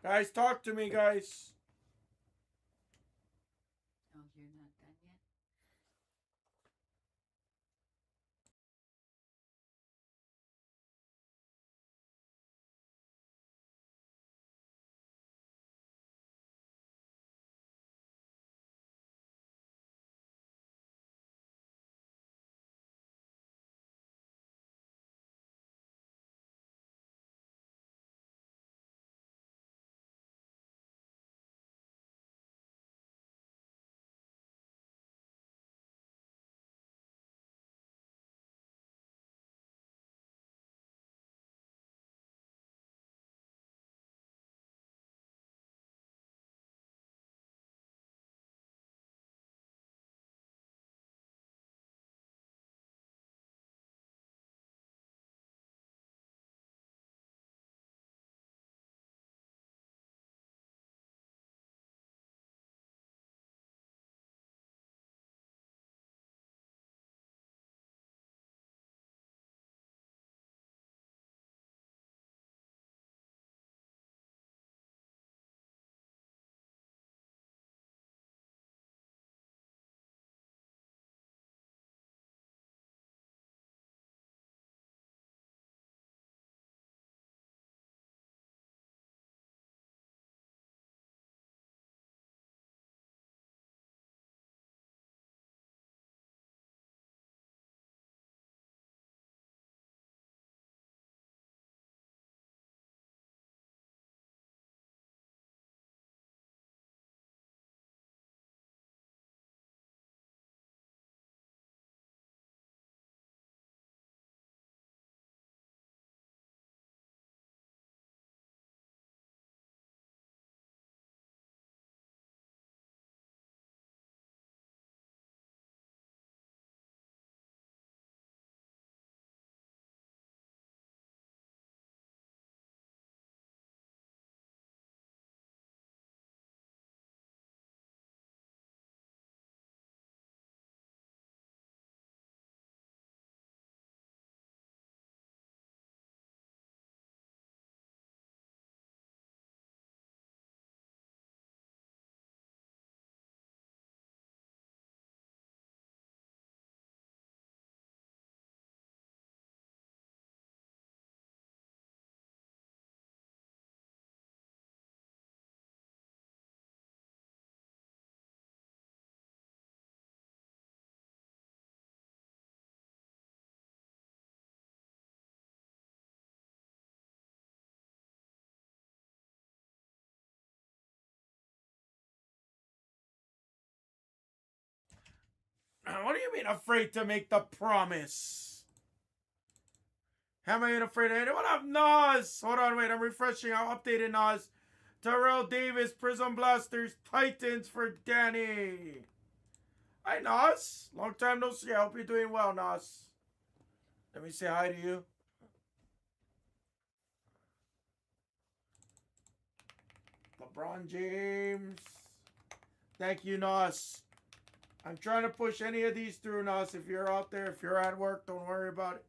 S1: Guys, talk to me, guys.
S2: Oh, you're not done yet?
S1: What do you mean afraid to make the promise? Am I afraid of anyone? What up, Nas? Hold on, wait. I'm refreshing. I'll update it, Nas. Terrell Davis, Prism Blasters, Titans for Danny. Hi, Nas. Long time no see. I hope you're doing well, Nas. Let me say hi to you. LeBron James. Thank you, Nas. I'm trying to push any of these through, Nas. If you're out there, if you're at work, don't worry about it.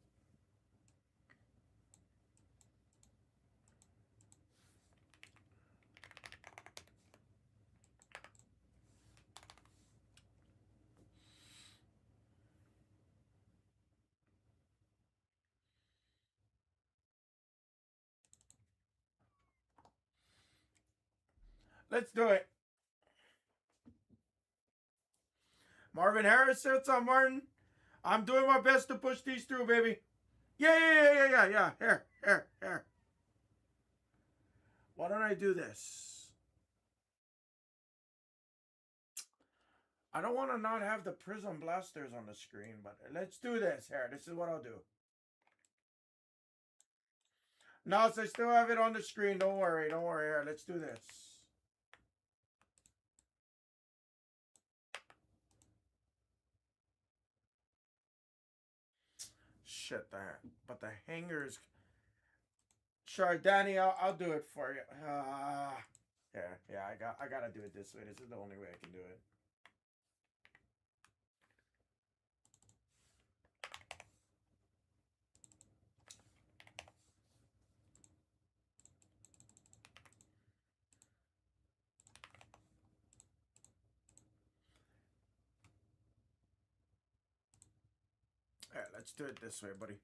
S1: Let's do it. Marvin Harris, what's up, Martin? I'm doing my best to push these through, baby. Yeah. Here. Why don't I do this? I don't want to not have the Prism Blasters on the screen, but let's do this. Here, this is what I'll do. No, so I still have it on the screen. Don't worry. Here, let's do this. Shit, but the hangers. Sure, Danny, I'll do it for you. I gotta do it this way. This is the only way I can do it. Alright, let's do it this way, buddy.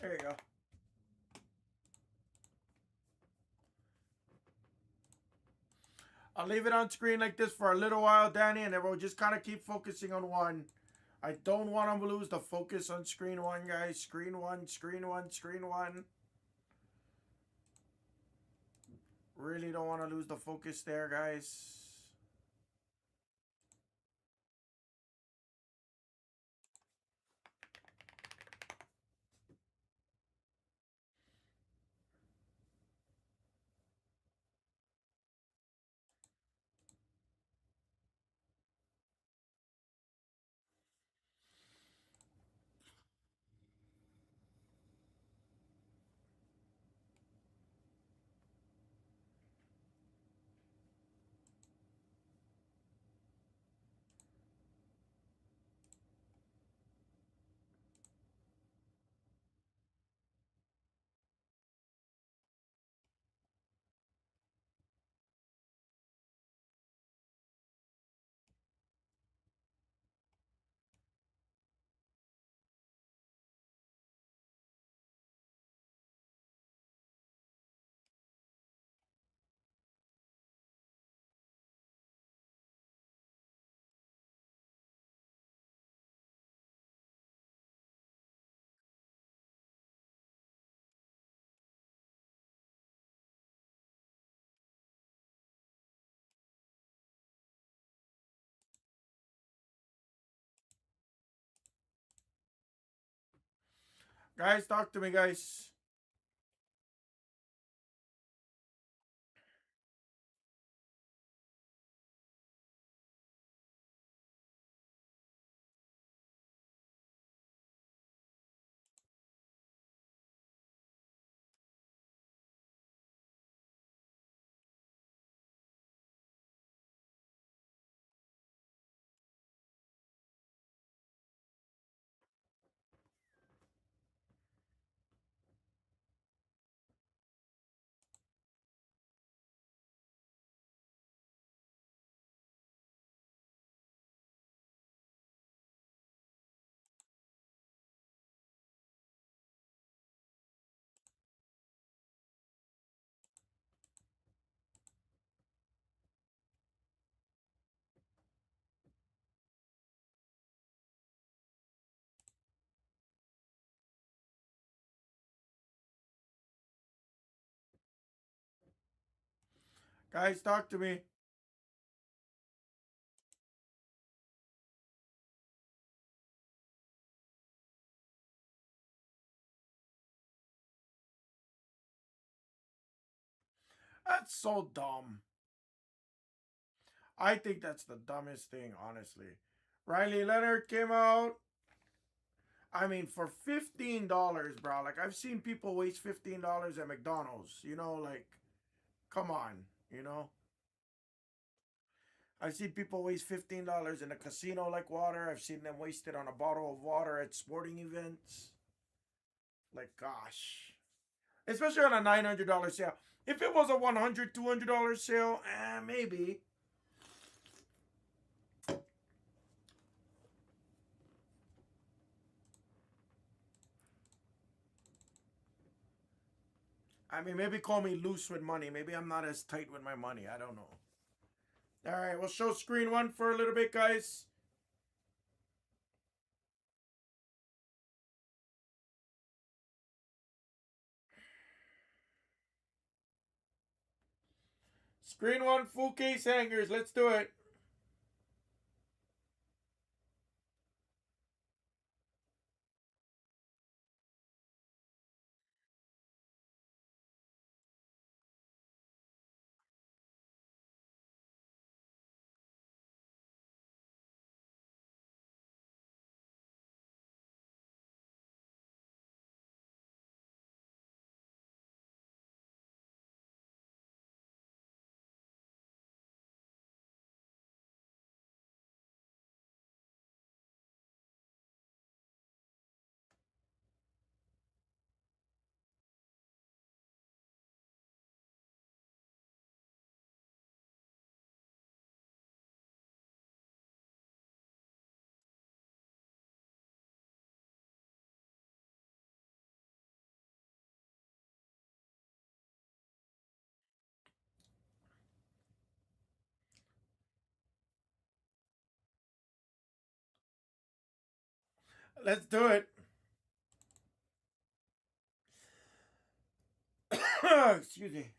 S1: There you go. I'll leave it on screen like this for a little while, Danny, and then we'll just kind of keep focusing on one. I don't want to lose the focus on screen one, guys. Screen one. Really don't want to lose the focus there, guys. Guys, talk to me, guys. Guys, talk to me. That's so dumb. I think that's the dumbest thing, honestly. Riley Leonard came out. I mean, for $15, bro. Like, I've seen people waste $15 at McDonald's. You know, like, come on. You know, I've seen people waste $15 in a casino like water. I've seen them waste it on a bottle of water at sporting events. Like, gosh. Especially on a $900 sale. If it was a $100, $200 sale, maybe. I mean, maybe call me loose with money. Maybe I'm not as tight with my money. I don't know. All right, we'll show screen one for a little bit, guys. Screen one, full case hangers. Let's do it. Let's do it. Excuse me.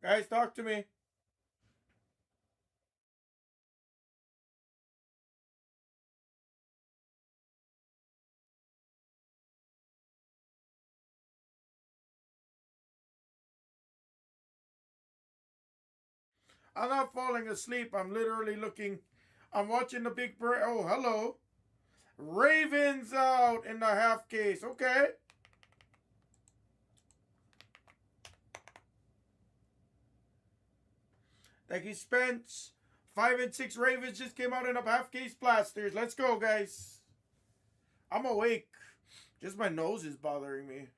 S1: Guys, talk to me. I'm not falling asleep. I'm literally looking. I'm watching the big break. Oh, hello. Ravens out in the half case. Okay. Thank you, Spence. 5 and 6 Ravens just came out in a half case plasters. Let's go, guys. I'm awake. Just my nose is bothering me.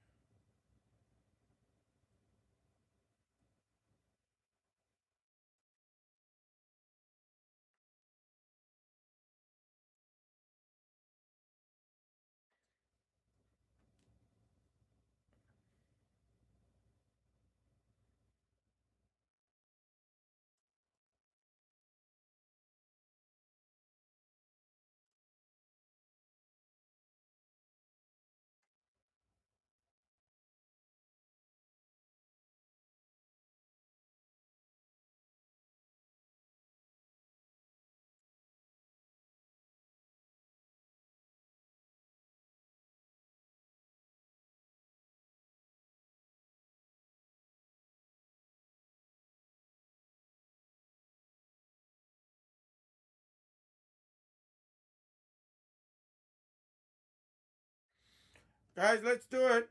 S1: Guys, let's do it.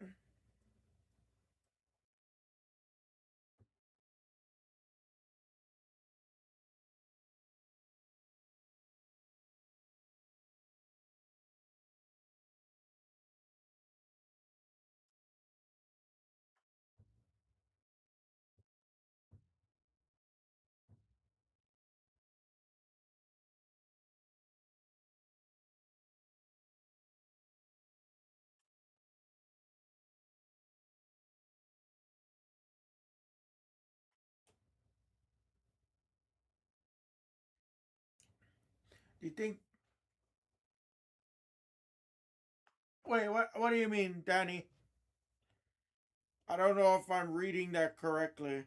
S1: Do you think? Wait, what do you mean, Danny? I don't know if I'm reading that correctly.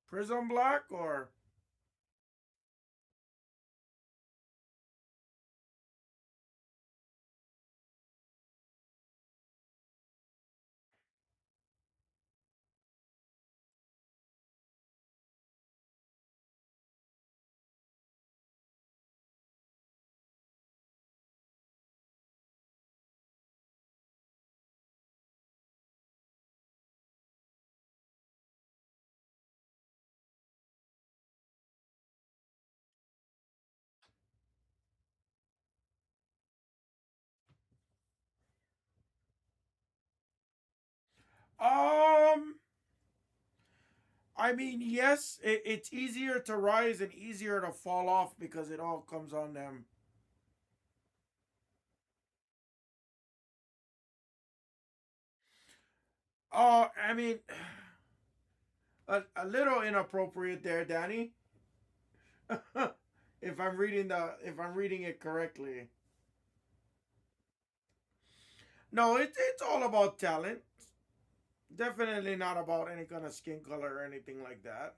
S1: Prism block or? Um, I mean, yes, it's easier to rise and easier to fall off because it all comes on them. I mean, a little inappropriate there, Danny. If I'm reading it correctly. No, it's all about talent. Definitely not about any kind of skin color or anything like that.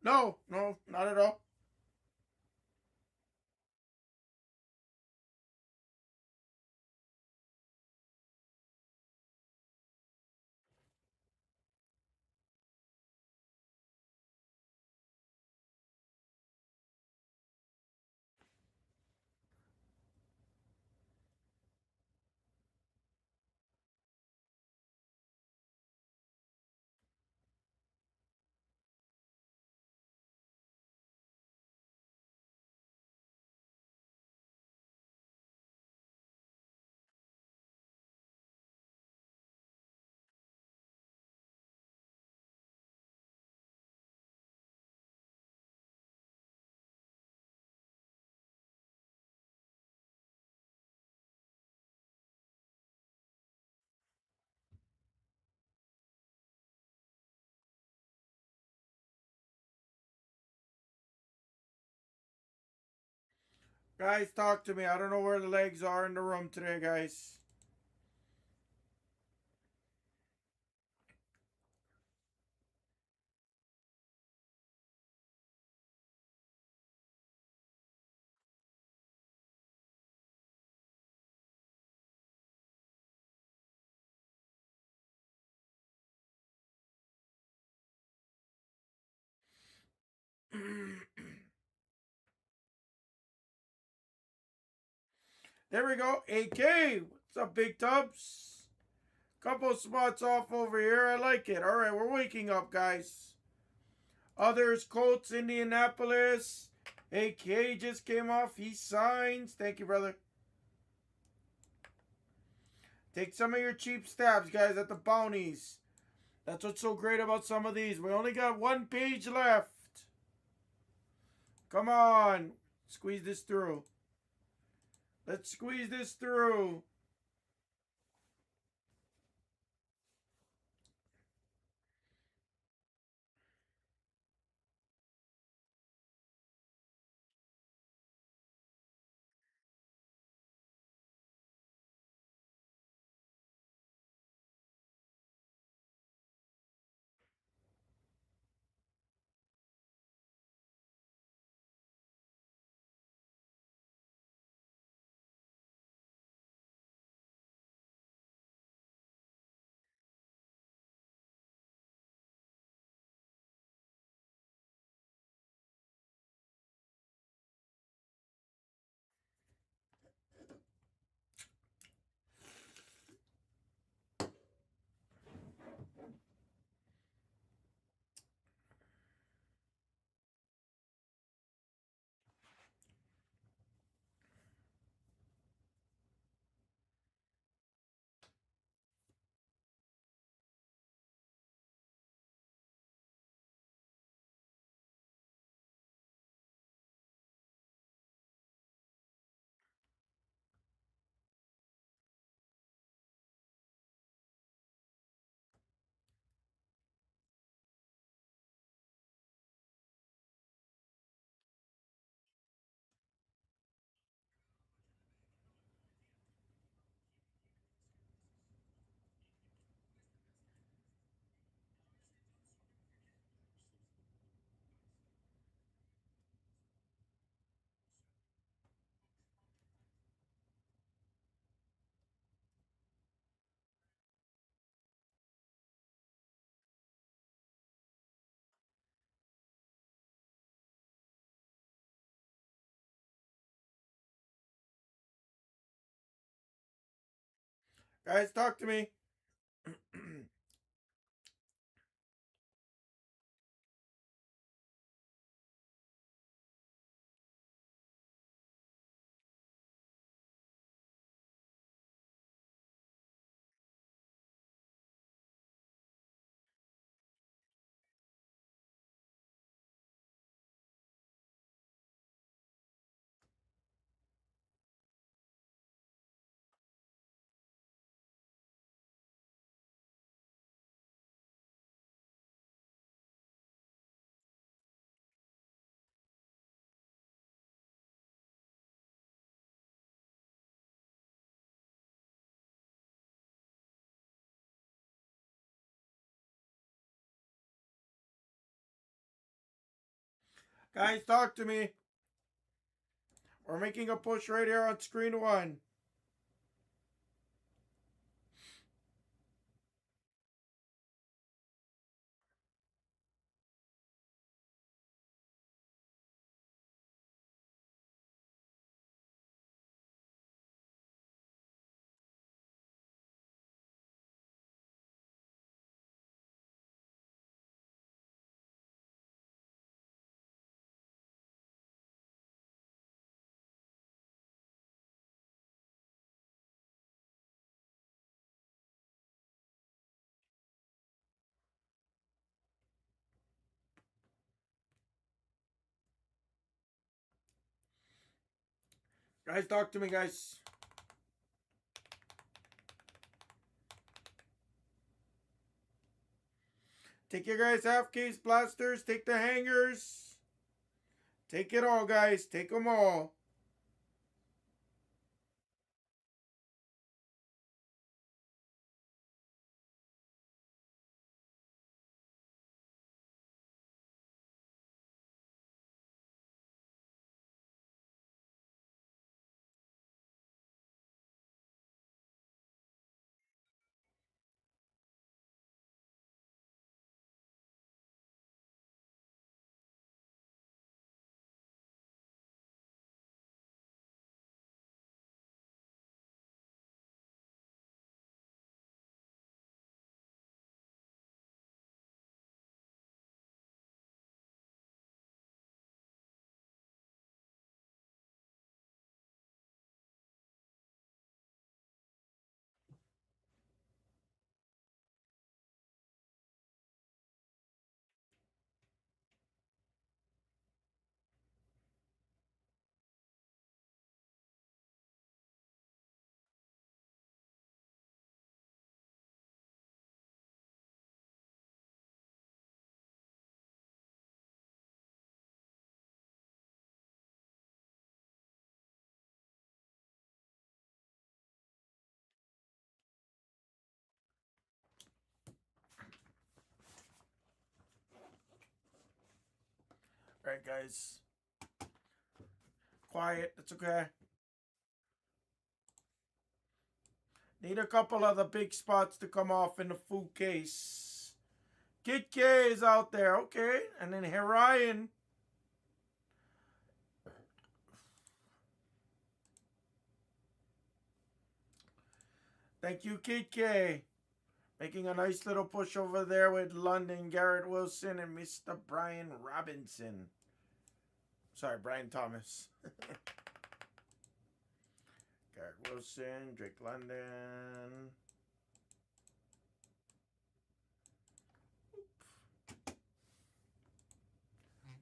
S1: No, no, not at all. Guys, talk to me. I don't know where the legs are in the room today, guys. There we go. AK. What's up, Big Tubs? Couple spots off over here. I like it. All right, we're waking up, guys. Others, Colts, Indianapolis. AK just came off. He signs. Thank you, brother. Take some of your cheap stabs, guys, at the bounties. That's what's so great about some of these. We only got one page left. Come on. Squeeze this through. Let's squeeze this through. Guys, talk to me. Guys, talk to me. We're making a push right here on screen one. Guys, talk to me, guys. Take your guys' half case blasters. Take the hangers. Take it all, guys. Take them all. Alright, guys. Quiet. It's okay. Need a couple of the big spots to come off in the food case. Kid K is out there. Okay. And then Herion. Thank you, Kid K. Making a nice little push over there with London, Garrett Wilson, and Mr. Brian Robinson. Sorry, Brian Thomas. Garrett Wilson, Drake London.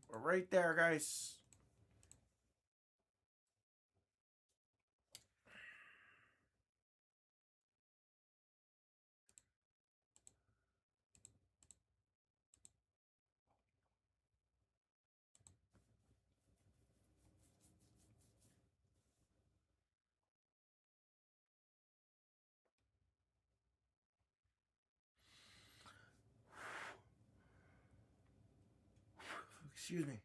S1: We're right there, guys. Excuse me.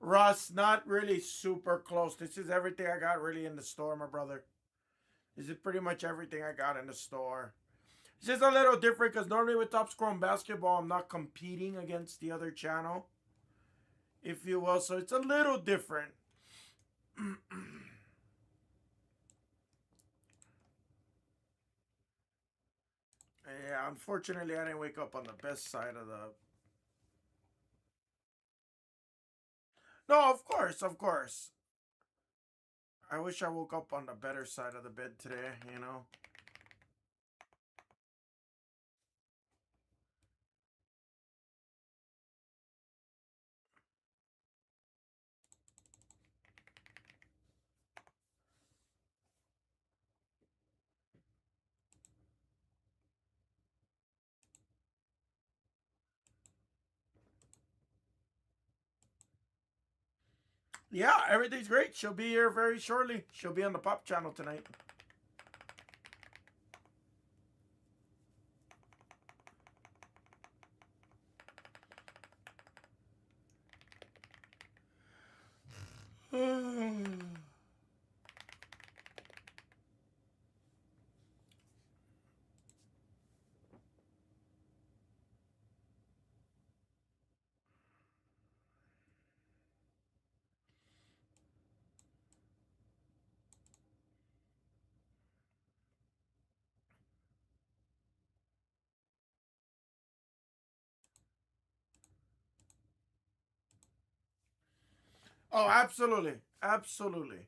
S1: Russ, not really super close. This is everything I got really in the store, my brother. This is pretty much everything I got in the store. It's just a little different because normally with Top Scrum Basketball, I'm not competing against the other channel, if you will. So it's a little different. Yeah, unfortunately, I didn't wake up on the best side of the... No, of course, of course. I wish I woke up on the better side of the bed today, you know? Yeah, everything's great. She'll be here very shortly. She'll be on the Pop channel tonight. Oh, absolutely. Absolutely.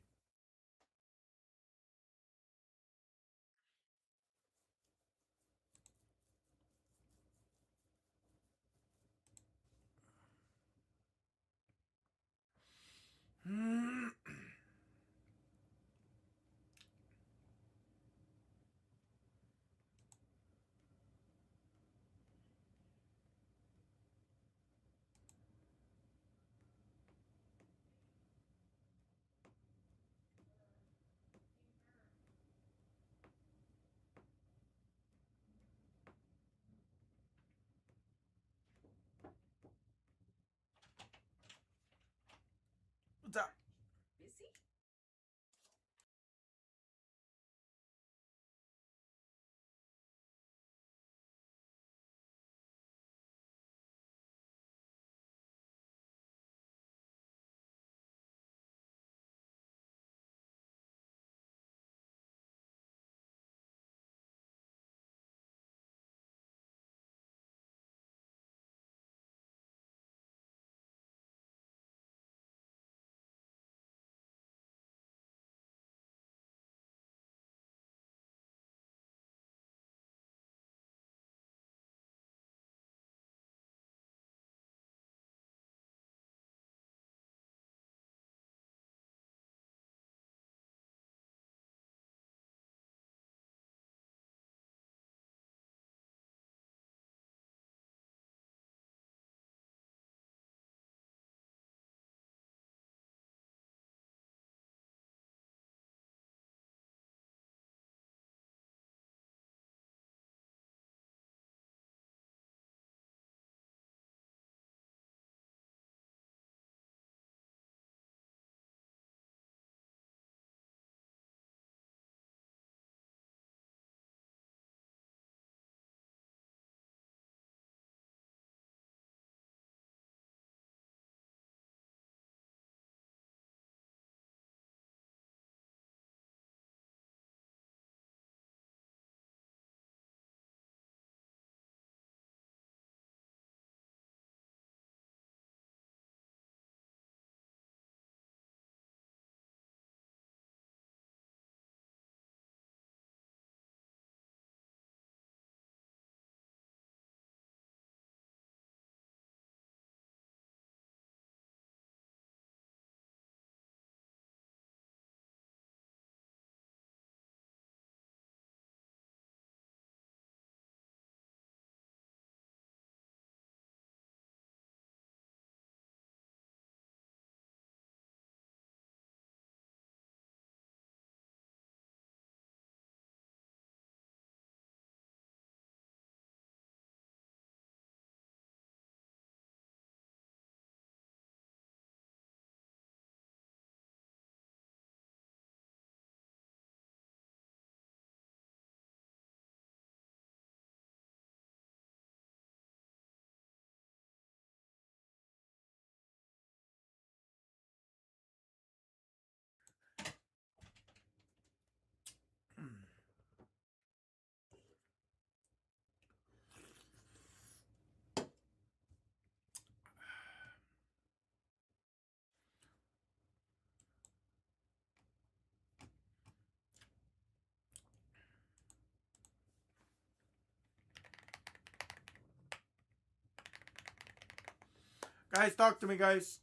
S1: What's up?
S2: Busy? Guys, talk to me, guys.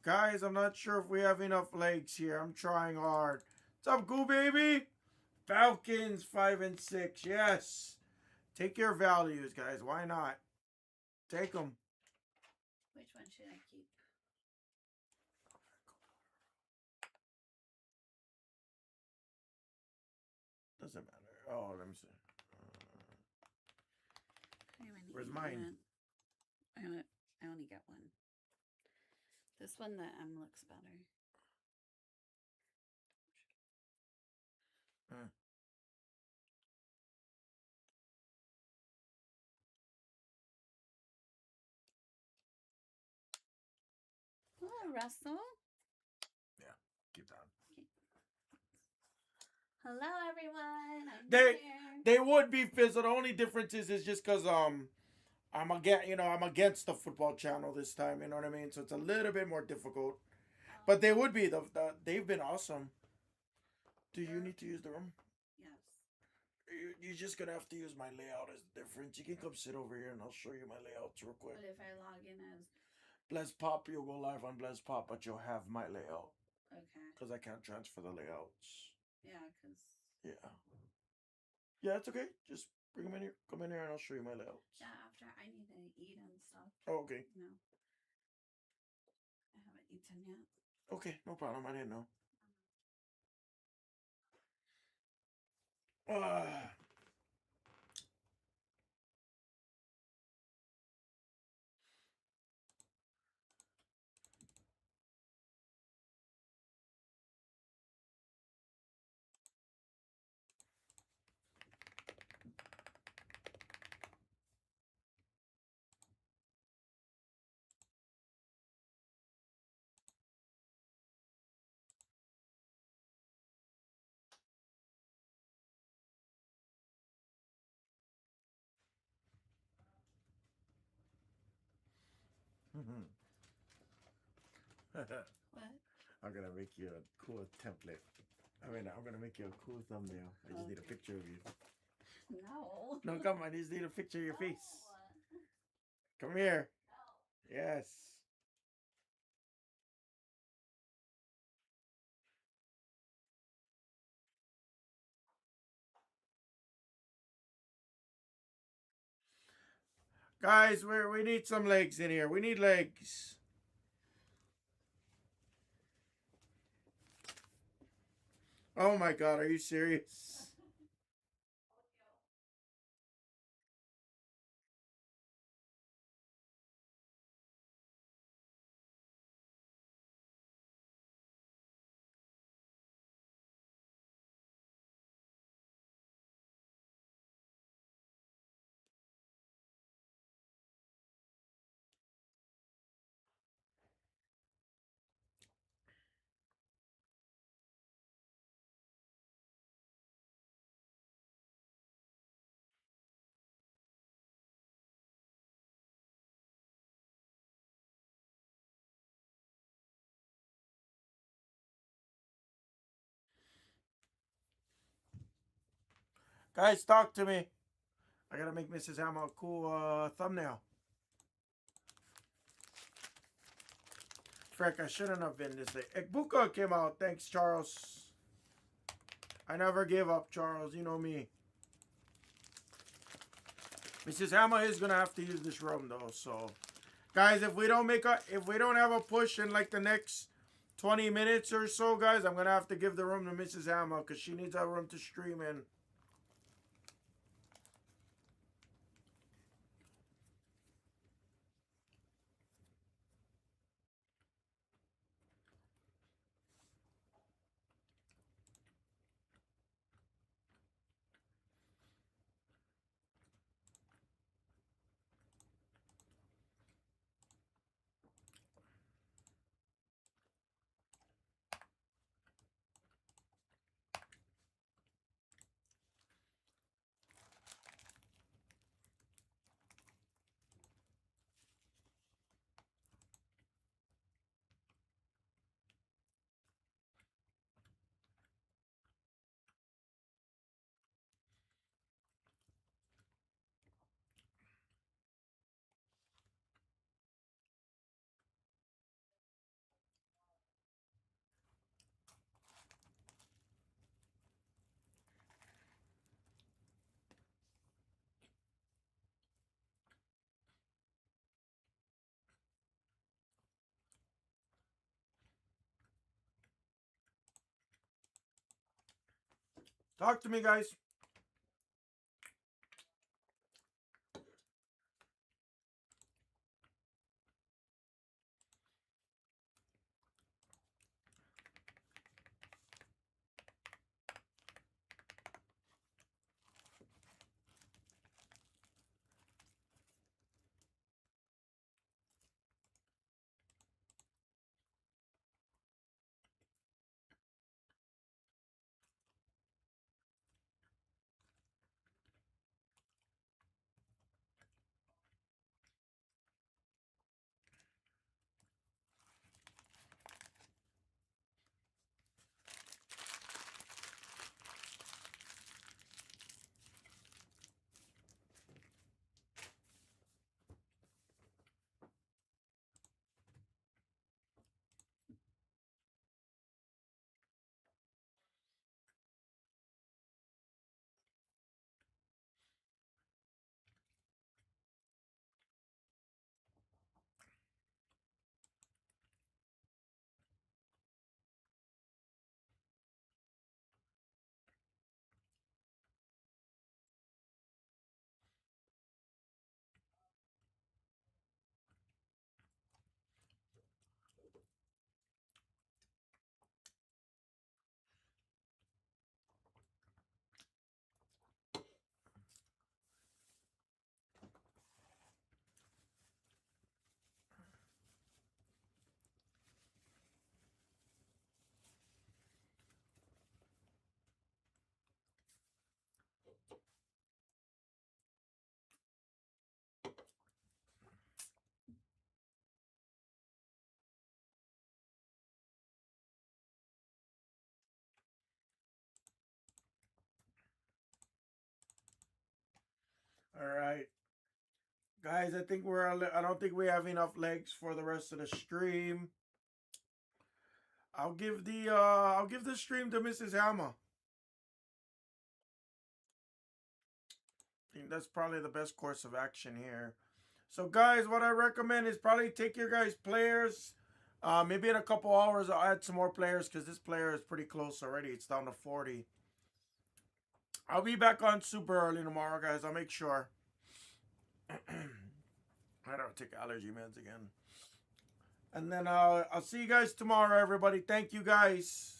S1: Guys, I'm not sure if we have enough legs here. I'm trying hard. What's up, Goo Baby? Falcons 5 and 6. Yes. Take your values, guys. Why not? Take them.
S3: Which one should I keep?
S1: Doesn't matter. Oh, let me see. Where's mine?
S3: I only got one. This one, the M looks better. Hello, Russell.
S1: Yeah, keep that.
S3: Hello, everyone.
S1: They-
S3: here.
S1: They would be Fizzle. The only difference is just because I'm against the football channel this time. You know what I mean? So it's a little bit more difficult. But they would be they've been awesome. Do you need to use the room?
S3: Yes.
S1: You're just gonna have to use my layout as different. You can come sit over here and I'll show you my layouts real quick.
S3: But if I log in as
S1: Blez Pop, you'll go live on Blez Pop, but you'll have my layout
S3: okay,
S1: because I can't transfer the layouts.
S3: yeah, because
S1: Yeah. Yeah, it's okay. Just bring them in here. Come in here and I'll show you my layouts.
S3: yeah, after I need to eat and stuff.
S1: Oh, okay.
S3: No, I haven't eaten yet.
S1: Okay, no problem. I didn't know. Ah.
S3: What?
S1: I'm gonna make you a cool template. I'm gonna make you a cool thumbnail. I just need a picture of you.
S3: No.
S1: No, come on. I just need a picture of your face.
S3: No.
S1: Come here. Yes. Guys, we need some legs in here. We need legs. Oh my god, are you serious? Guys, talk to me. I gotta make Mrs. Hammer a cool thumbnail. Frick, I shouldn't have been this late. Ekbuka came out. Thanks, Charles. I never give up, Charles. You know me. Mrs. Hammer is gonna have to use this room though. So, guys, if we don't have a push in like the next 20 minutes or so, guys, I'm gonna have to give the room to Mrs. Hammer because she needs a room to stream in. Talk to me, guys. All right, guys. I don't think we have enough legs for the rest of the stream. I'll give the stream to Mrs. Hammer. I think that's probably the best course of action here. So, guys, what I recommend is probably take your guys' players. Maybe in a couple hours, I'll add some more players because this player is pretty close already. It's down to 40. I'll be back on super early tomorrow, guys. I'll make sure. I don't take allergy meds again. And then I'll see you guys tomorrow, everybody. Thank you, guys.